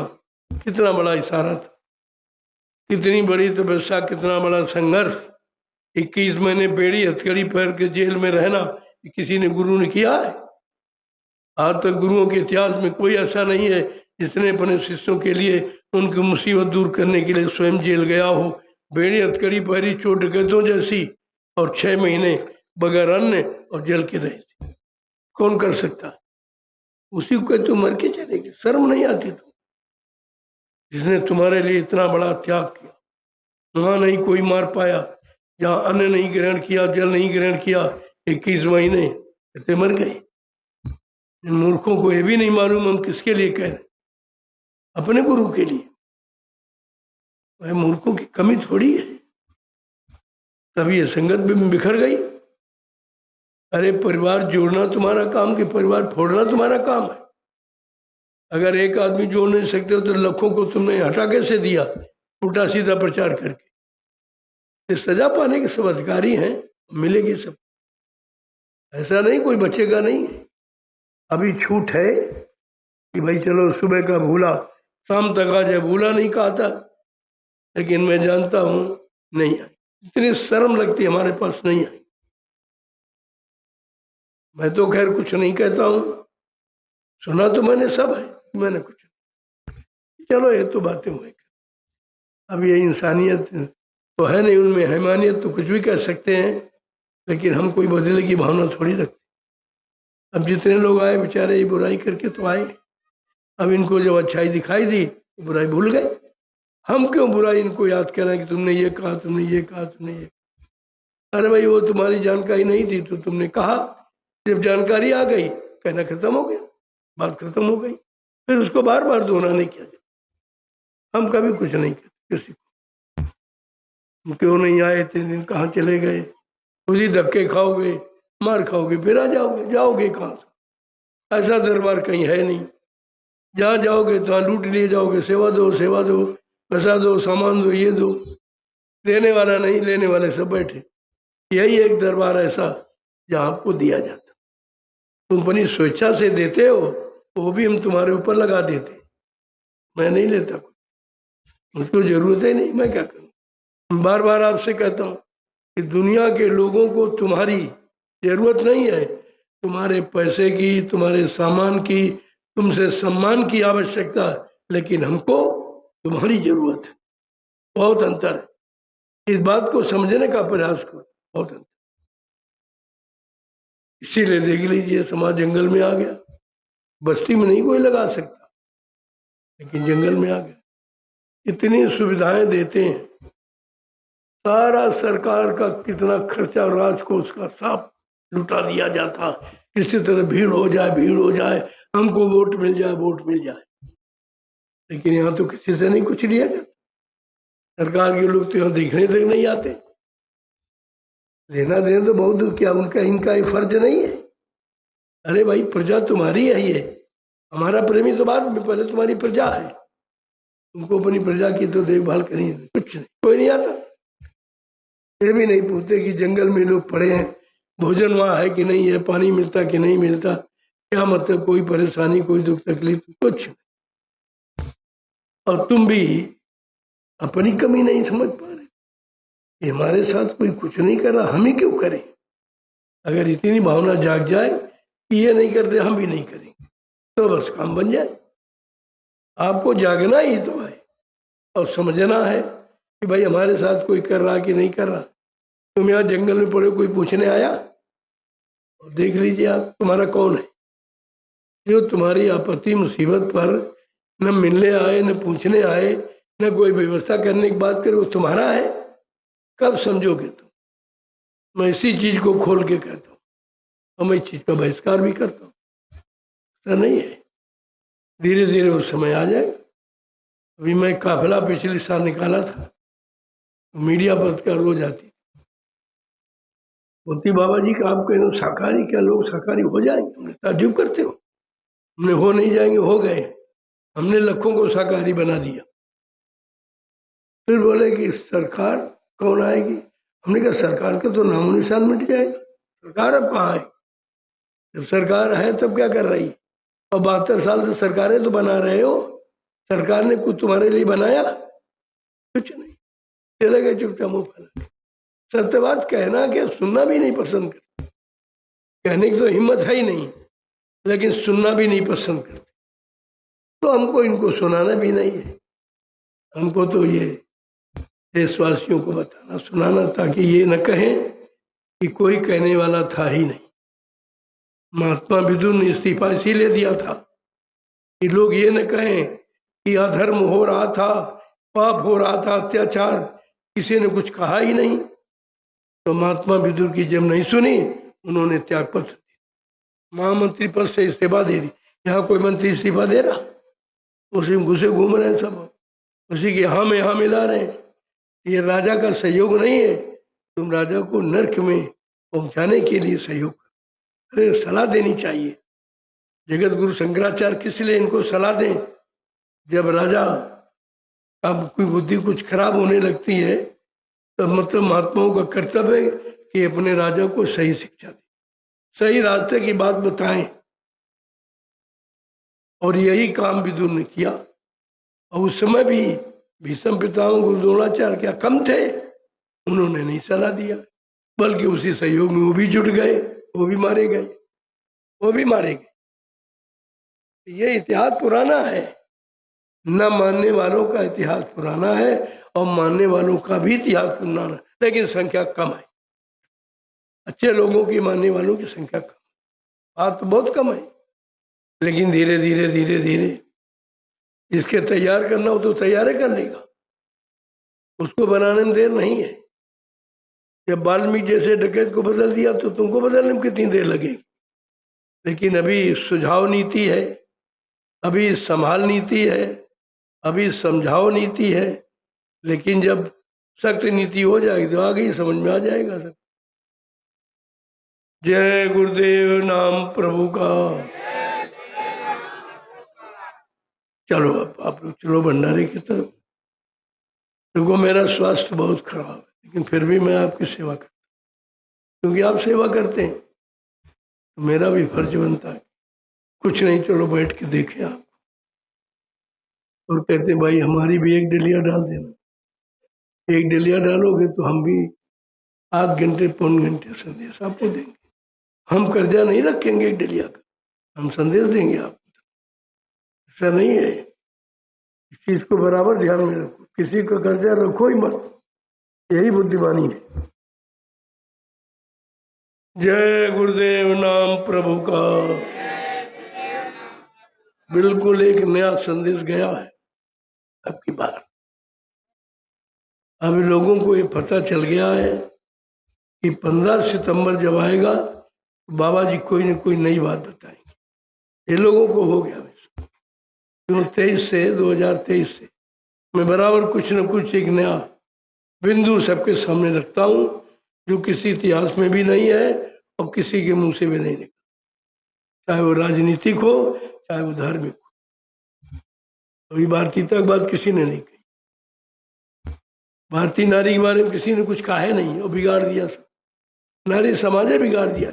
Speaker 1: कितना बड़ा इशारा था, कितनी बड़ी तपस्या, कितना बड़ा संघर्ष। 21 महीने बेड़ी हथकड़ी पैर के जेल में रहना किसी ने गुरु ने किया है? आज तक गुरुओं के इतिहास में कोई ऐसा नहीं है जिसने अपने शिष्यों के लिए उनकी मुसीबत दूर करने के लिए स्वयं जेल गया हो। बेड़ी हथकड़ी पैरी चोट डकैतों जैसी, और 6 महीने बगैर अन्न और जल के रहे थे। कौन कर सकता? उसी को तो मर के चलेगी, शर्म नहीं आती? तो जिसने तुम्हारे लिए इतना बड़ा त्याग किया, वहां नहीं कोई मार पाया, जहाँ अन्न नहीं ग्रहण किया, जल नहीं ग्रहण किया, 21 महीने कहते मर गए। इन मूर्खों को ये भी नहीं मालूम हम किसके लिए कह रहे, अपने गुरु के लिए। वह मूर्खों की कमी थोड़ी है, तभी ये संगत भी बिखर गई। अरे परिवार जोड़ना तुम्हारा काम कि परिवार फोड़ना तुम्हारा काम है? अगर एक आदमी जोड़ नहीं सकते हो तो लाखों को तुमने हटा कैसे दिया, उल्टा सीधा प्रचार करके? ये सजा पाने के सब अधिकारी हैं, मिलेगी सब, ऐसा नहीं कोई बचेगा नहीं। अभी छूट है कि भाई चलो सुबह का भूला शाम तक आ जाए, भूला नहीं कहा था, लेकिन मैं जानता हूं नहीं आई, इतनी शर्म लगती हमारे पास नहीं आई। मैं तो खैर कुछ नहीं कहता हूं, सुना तो मैंने सब है, मैंने कुछ, चलो ये तो बातें हुई। अब ये इंसानियत तो है नहीं उनमें, हैवानियत तो कुछ भी कह सकते हैं, लेकिन हम कोई बदले की भावना थोड़ी रखते। अब जितने लोग आए बेचारे ये बुराई करके तो आए, अब इनको जब अच्छाई दिखाई दी तो बुराई भूल गए। हम क्यों बुराई इनको याद करें कि तुमने ये कहा, तुमने ये कहा, तुमने ये। अरे भाई वो तुम्हारी जानकारी नहीं थी तो तुमने कहा, जब जानकारी आ गई कहना खत्म हो गया, बात खत्म हो गई, फिर उसको बार बार दोहरा नहीं किया जाता। हम कभी कुछ नहीं कहते किसी को, क्यों नहीं आए इतने दिन, कहाँ चले गए, उसी धक्के खाओगे, मार खाओगे, फिर आ जाओगे, जाओगे कहाँ से? ऐसा दरबार कहीं है नहीं जहाँ जाओगे तो लूट लिए जाओगे, सेवा दो, पैसा दो, सामान दो, ये दो। देने वाला नहीं, लेने वाले सब बैठे। यही एक दरबार ऐसा जहाँ आपको दिया जाता। तुम अपनी स्वेच्छा से देते हो, वो भी हम तुम्हारे ऊपर लगा देते। मैं नहीं लेता, मुझको जरूरत ही नहीं, मैं क्या करूँ। बार बार आपसे कहता हूँ कि दुनिया के लोगों को तुम्हारी जरूरत नहीं है, तुम्हारे पैसे की, तुम्हारे सामान की, तुमसे सम्मान की आवश्यकता है, लेकिन हमको तुम्हारी जरूरत है। बहुत अंतर है, इस बात को समझने का प्रयास करो, बहुत अंतर। इसीलिए देख लीजिए, समाज जंगल में आ गया। बस्ती में नहीं कोई लगा सकता, लेकिन जंगल में आ गया। इतनी सुविधाएं देते हैं, सारा सरकार का कितना खर्चा राजकोष का साफ लुटा दिया जाता। किसी तरह भीड़ हो जाए, हमको वोट मिल जाए। लेकिन यहाँ तो किसी से नहीं कुछ लिया जाता। सरकार के लोग तो यहाँ देखने तक नहीं आते। लेना देना तो बहुत, क्या उनका इनका ये फर्ज नहीं है? अरे भाई, प्रजा तुम्हारी है, ये हमारा प्रेमी तो बाद में, पहले तुम्हारी प्रजा है। तुमको अपनी प्रजा की तो देखभाल करनी है। कुछ नहीं, कोई नहीं आता। ये भी नहीं पूछते कि जंगल में लोग पड़े हैं, भोजन वहाँ है कि नहीं है, पानी मिलता कि नहीं मिलता, क्या मतलब, कोई परेशानी, कोई दुख तकलीफ, कुछ नहीं। और तुम भी अपनी कमी नहीं समझ पा रहे। हमारे साथ कोई कुछ नहीं कर रहा, हम ही क्यों करें? अगर इतनी भावना जाग जाए कि ये नहीं करते, हम भी नहीं करेंगे, तो बस काम बन जाए। आपको जागना ही तो है और समझना है कि भाई हमारे साथ कोई कर रहा कि नहीं कर रहा। तुम यहाँ जंगल में पड़े, कोई पूछने आया? देख लीजिए आप, तुम्हारा कौन है जो तुम्हारी आपत्ति मुसीबत पर न मिलने आए, न पूछने आए, न कोई व्यवस्था करने की बात करे? वो तुम्हारा है? कब समझोगे तुम? मैं इसी चीज को खोल के कहता हूँ, और मैं इस चीज का बहिष्कार भी करता हूँ। ऐसा नहीं है, धीरे धीरे वो समय आ जाएगा। अभी मैं काफिला पिछले साल निकाला था, मीडिया पर क्या रोज आती, मोती बाबा जी का आप कह शाकाहारी, क्या लोग शाकाहारी हो जाएंगे? हमने ताज्जुब करते हो, हमने हो नहीं जाएंगे, हो गए। हमने लाखों को शाकाहारी बना दिया। फिर बोले कि सरकार कौन आएगी? हमने कहा सरकार का तो नामो निशान मिट जाएगा। सरकार अब कहाँ है? जब सरकार है तब क्या कर रही? और 72 साल से सरकारें तो बना रहे हो, सरकार ने कुछ तुम्हारे लिए बनाया? कुछ नहीं, चले गए चुपचाप मुंह फैला। सत्य बात कहना क्या, सुनना भी नहीं पसंद करते। कहने की तो हिम्मत है ही नहीं, लेकिन सुनना भी नहीं पसंद करते। तो हमको इनको सुनाना भी नहीं है, हमको तो ये देशवासियों को बताना सुनाना, ताकि ये न कहें कि कोई कहने वाला था ही नहीं। महात्मा विदुर ने इस्तीफा इसीलिए दिया था कि लोग ये न कहें कि अधर्म हो रहा था, पाप हो रहा था, अत्याचार, किसी ने कुछ कहा ही नहीं। तो महात्मा विदुर की जब नहीं सुनी, उन्होंने त्याग पत्र दिया, महामंत्री पद से इस्तीफा दे दी। यहाँ कोई मंत्री इस्तीफा दे रहा? उसी में घुसे घूम रहे हैं सब, उसी के यहाँ में यहाँ मिला रहे हैं। ये राजा का सहयोग नहीं है, तुम राजा को नरक में पहुंचाने के लिए सहयोग करो। अरे सलाह देनी चाहिए। जगत गुरु शंकराचार्य किस लिए इनको सलाह दें? जब राजा अब कोई बुद्धि कुछ खराब होने लगती है, तो मतलब महात्माओं का कर्तव्य है कि अपने राजा को सही शिक्षा दें, सही रास्ते की बात बताएं। और यही काम विदुर ने किया। और उस समय भी भीष्म पितामह गुरु द्रोणाचार्य क्या कम थे? उन्होंने नहीं सलाह दिया, बल्कि उसी सहयोग में वो भी जुट गए, वो भी मारे गए। ये इतिहास पुराना है, न मानने वालों का इतिहास पुराना है और मानने वालों का भी इतिहास पुराना है, लेकिन संख्या कम है। अच्छे लोगों की मानने वालों की संख्या कम, बात तो बहुत कम है। लेकिन धीरे धीरे जिसके तैयार करना हो तो तैयार कर लेगा, उसको बनाने में देर नहीं है। जब वाल्मीकि जैसे डकैत को बदल दिया तो तुमको बदलने में कितनी देर लगेगी? लेकिन अभी सुझाव नीति है, अभी संभाल नीति है, अभी समझाओ नीति है। लेकिन जब सख्त नीति हो जाएगी तो आगे ही समझ में आ जाएगा सब। जय गुरुदेव नाम प्रभु का। चलो अब आप लोग चलो भंडारे की तरफ। देखो मेरा स्वास्थ्य बहुत खराब है, लेकिन फिर भी मैं आपकी सेवा करता हूँ, क्योंकि आप सेवा करते हैं तो मेरा भी फर्ज बनता है। कुछ नहीं, चलो बैठ के देखें आप। और कहते हैं भाई हमारी भी एक डलिया डाल देना। एक डलिया डालोगे तो हम भी आध घंटे पौन घंटे संदेश आपको देंगे। हम कर्जा नहीं रखेंगे एक डलिया का, हम संदेश देंगे आपको। ऐसा नहीं है, इस चीज को बराबर ध्यान में रखो, किसी का कर्जा रखो ही मत, यही बुद्धिमानी है। जय गुरुदेव नाम प्रभु का। बिल्कुल एक नया संदेश गया है अब की बार। अब लोगों को ये पता चल गया है कि 15 सितंबर जब आएगा तो बाबा जी कोई न कोई नई बात बताएंगे। ये लोगों को हो गया क्यों 2023 से मैं बराबर कुछ न कुछ एक नया बिंदु सबके सामने रखता हूँ, जो किसी इतिहास में भी नहीं है और किसी के मुंह से भी नहीं निकला, चाहे वो राजनीतिक हो चाहे वो धार्मिक हो। अभी भारतीयता की बात किसी ने नहीं कही, भारतीय नारी के बारे में किसी ने कुछ कहा है नहीं और बिगाड़ दिया सब। नारी समाज ने बिगाड़ दिया।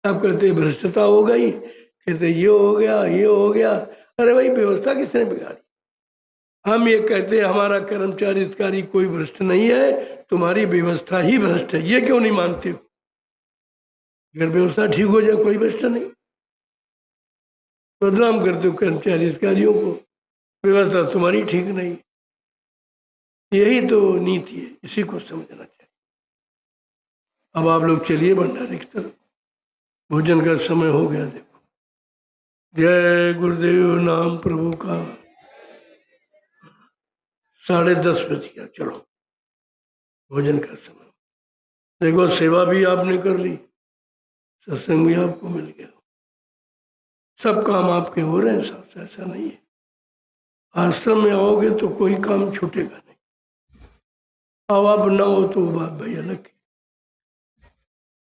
Speaker 1: आप कहते भ्रष्टता हो गई, कहते ये हो गया ये हो गया। अरे भाई व्यवस्था किसने बिगाड़ी? हम ये कहते हैं हमारा कर्मचारी अधिकारी कोई भ्रष्ट नहीं है, तुम्हारी व्यवस्था ही भ्रष्ट है। ये क्यों नहीं मानते हो? अगर व्यवस्था ठीक हो जाए कोई भ्रष्ट नहीं। बदनाम करते हो कर्मचारी अधिकारियों को, व्यवस्था तुम्हारी ठीक नहीं। यही तो नीति है, इसी को समझना चाहिए। अब आप लोग चलिए भंडारे की तरफ, भोजन का समय हो गया। देखो जय गुरुदेव नाम प्रभु का। 10:30 बज गया, चलो भोजन का समय। देखो सेवा भी आपने कर ली, सत्संग भी आपको मिल गया, सब काम आपके हो रहे हैं साहब। ऐसा नहीं है, आश्रम में आओगे तो कोई काम छूटेगा नहीं। अब आप ना हो तो बात भाई अलग है।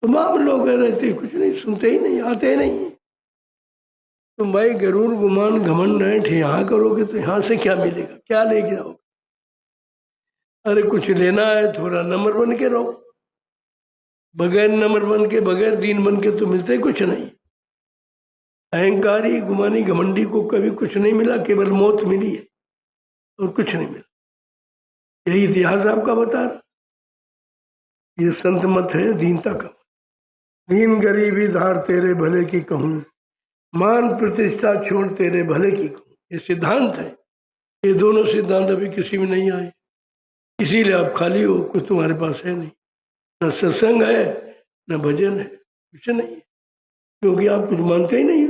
Speaker 1: तमाम लोग रहते कुछ नहीं, सुनते ही नहीं, आते ही नहीं। तुम भाई गरूर गुमान घमंड ऐठ यहाँ करोगे तो यहाँ से क्या मिलेगा, क्या लेके आओगे? अरे कुछ लेना है थोड़ा नम्र बन के रहो। बगैर नम्र बन के, बगैर दीन बन के तो मिलते कुछ नहीं। अहंकारी गुमानी घमंडी को कभी कुछ नहीं मिला, केवल मौत मिली है और कुछ नहीं मिला। यही इतिहास आपका बता रहा। ये संत मत है दीनता का। दीन गरीबी धार तेरे भले की कहूँ, मान प्रतिष्ठा छोड़ तेरे भले की कहूँ। ये सिद्धांत है। ये दोनों सिद्धांत अभी किसी में नहीं आए, इसीलिए आप खाली हो, कुछ तुम्हारे पास है नहीं। न सत्संग है न भजन है, कुछ नहीं है, क्योंकि आप कुछ मानते ही नहीं।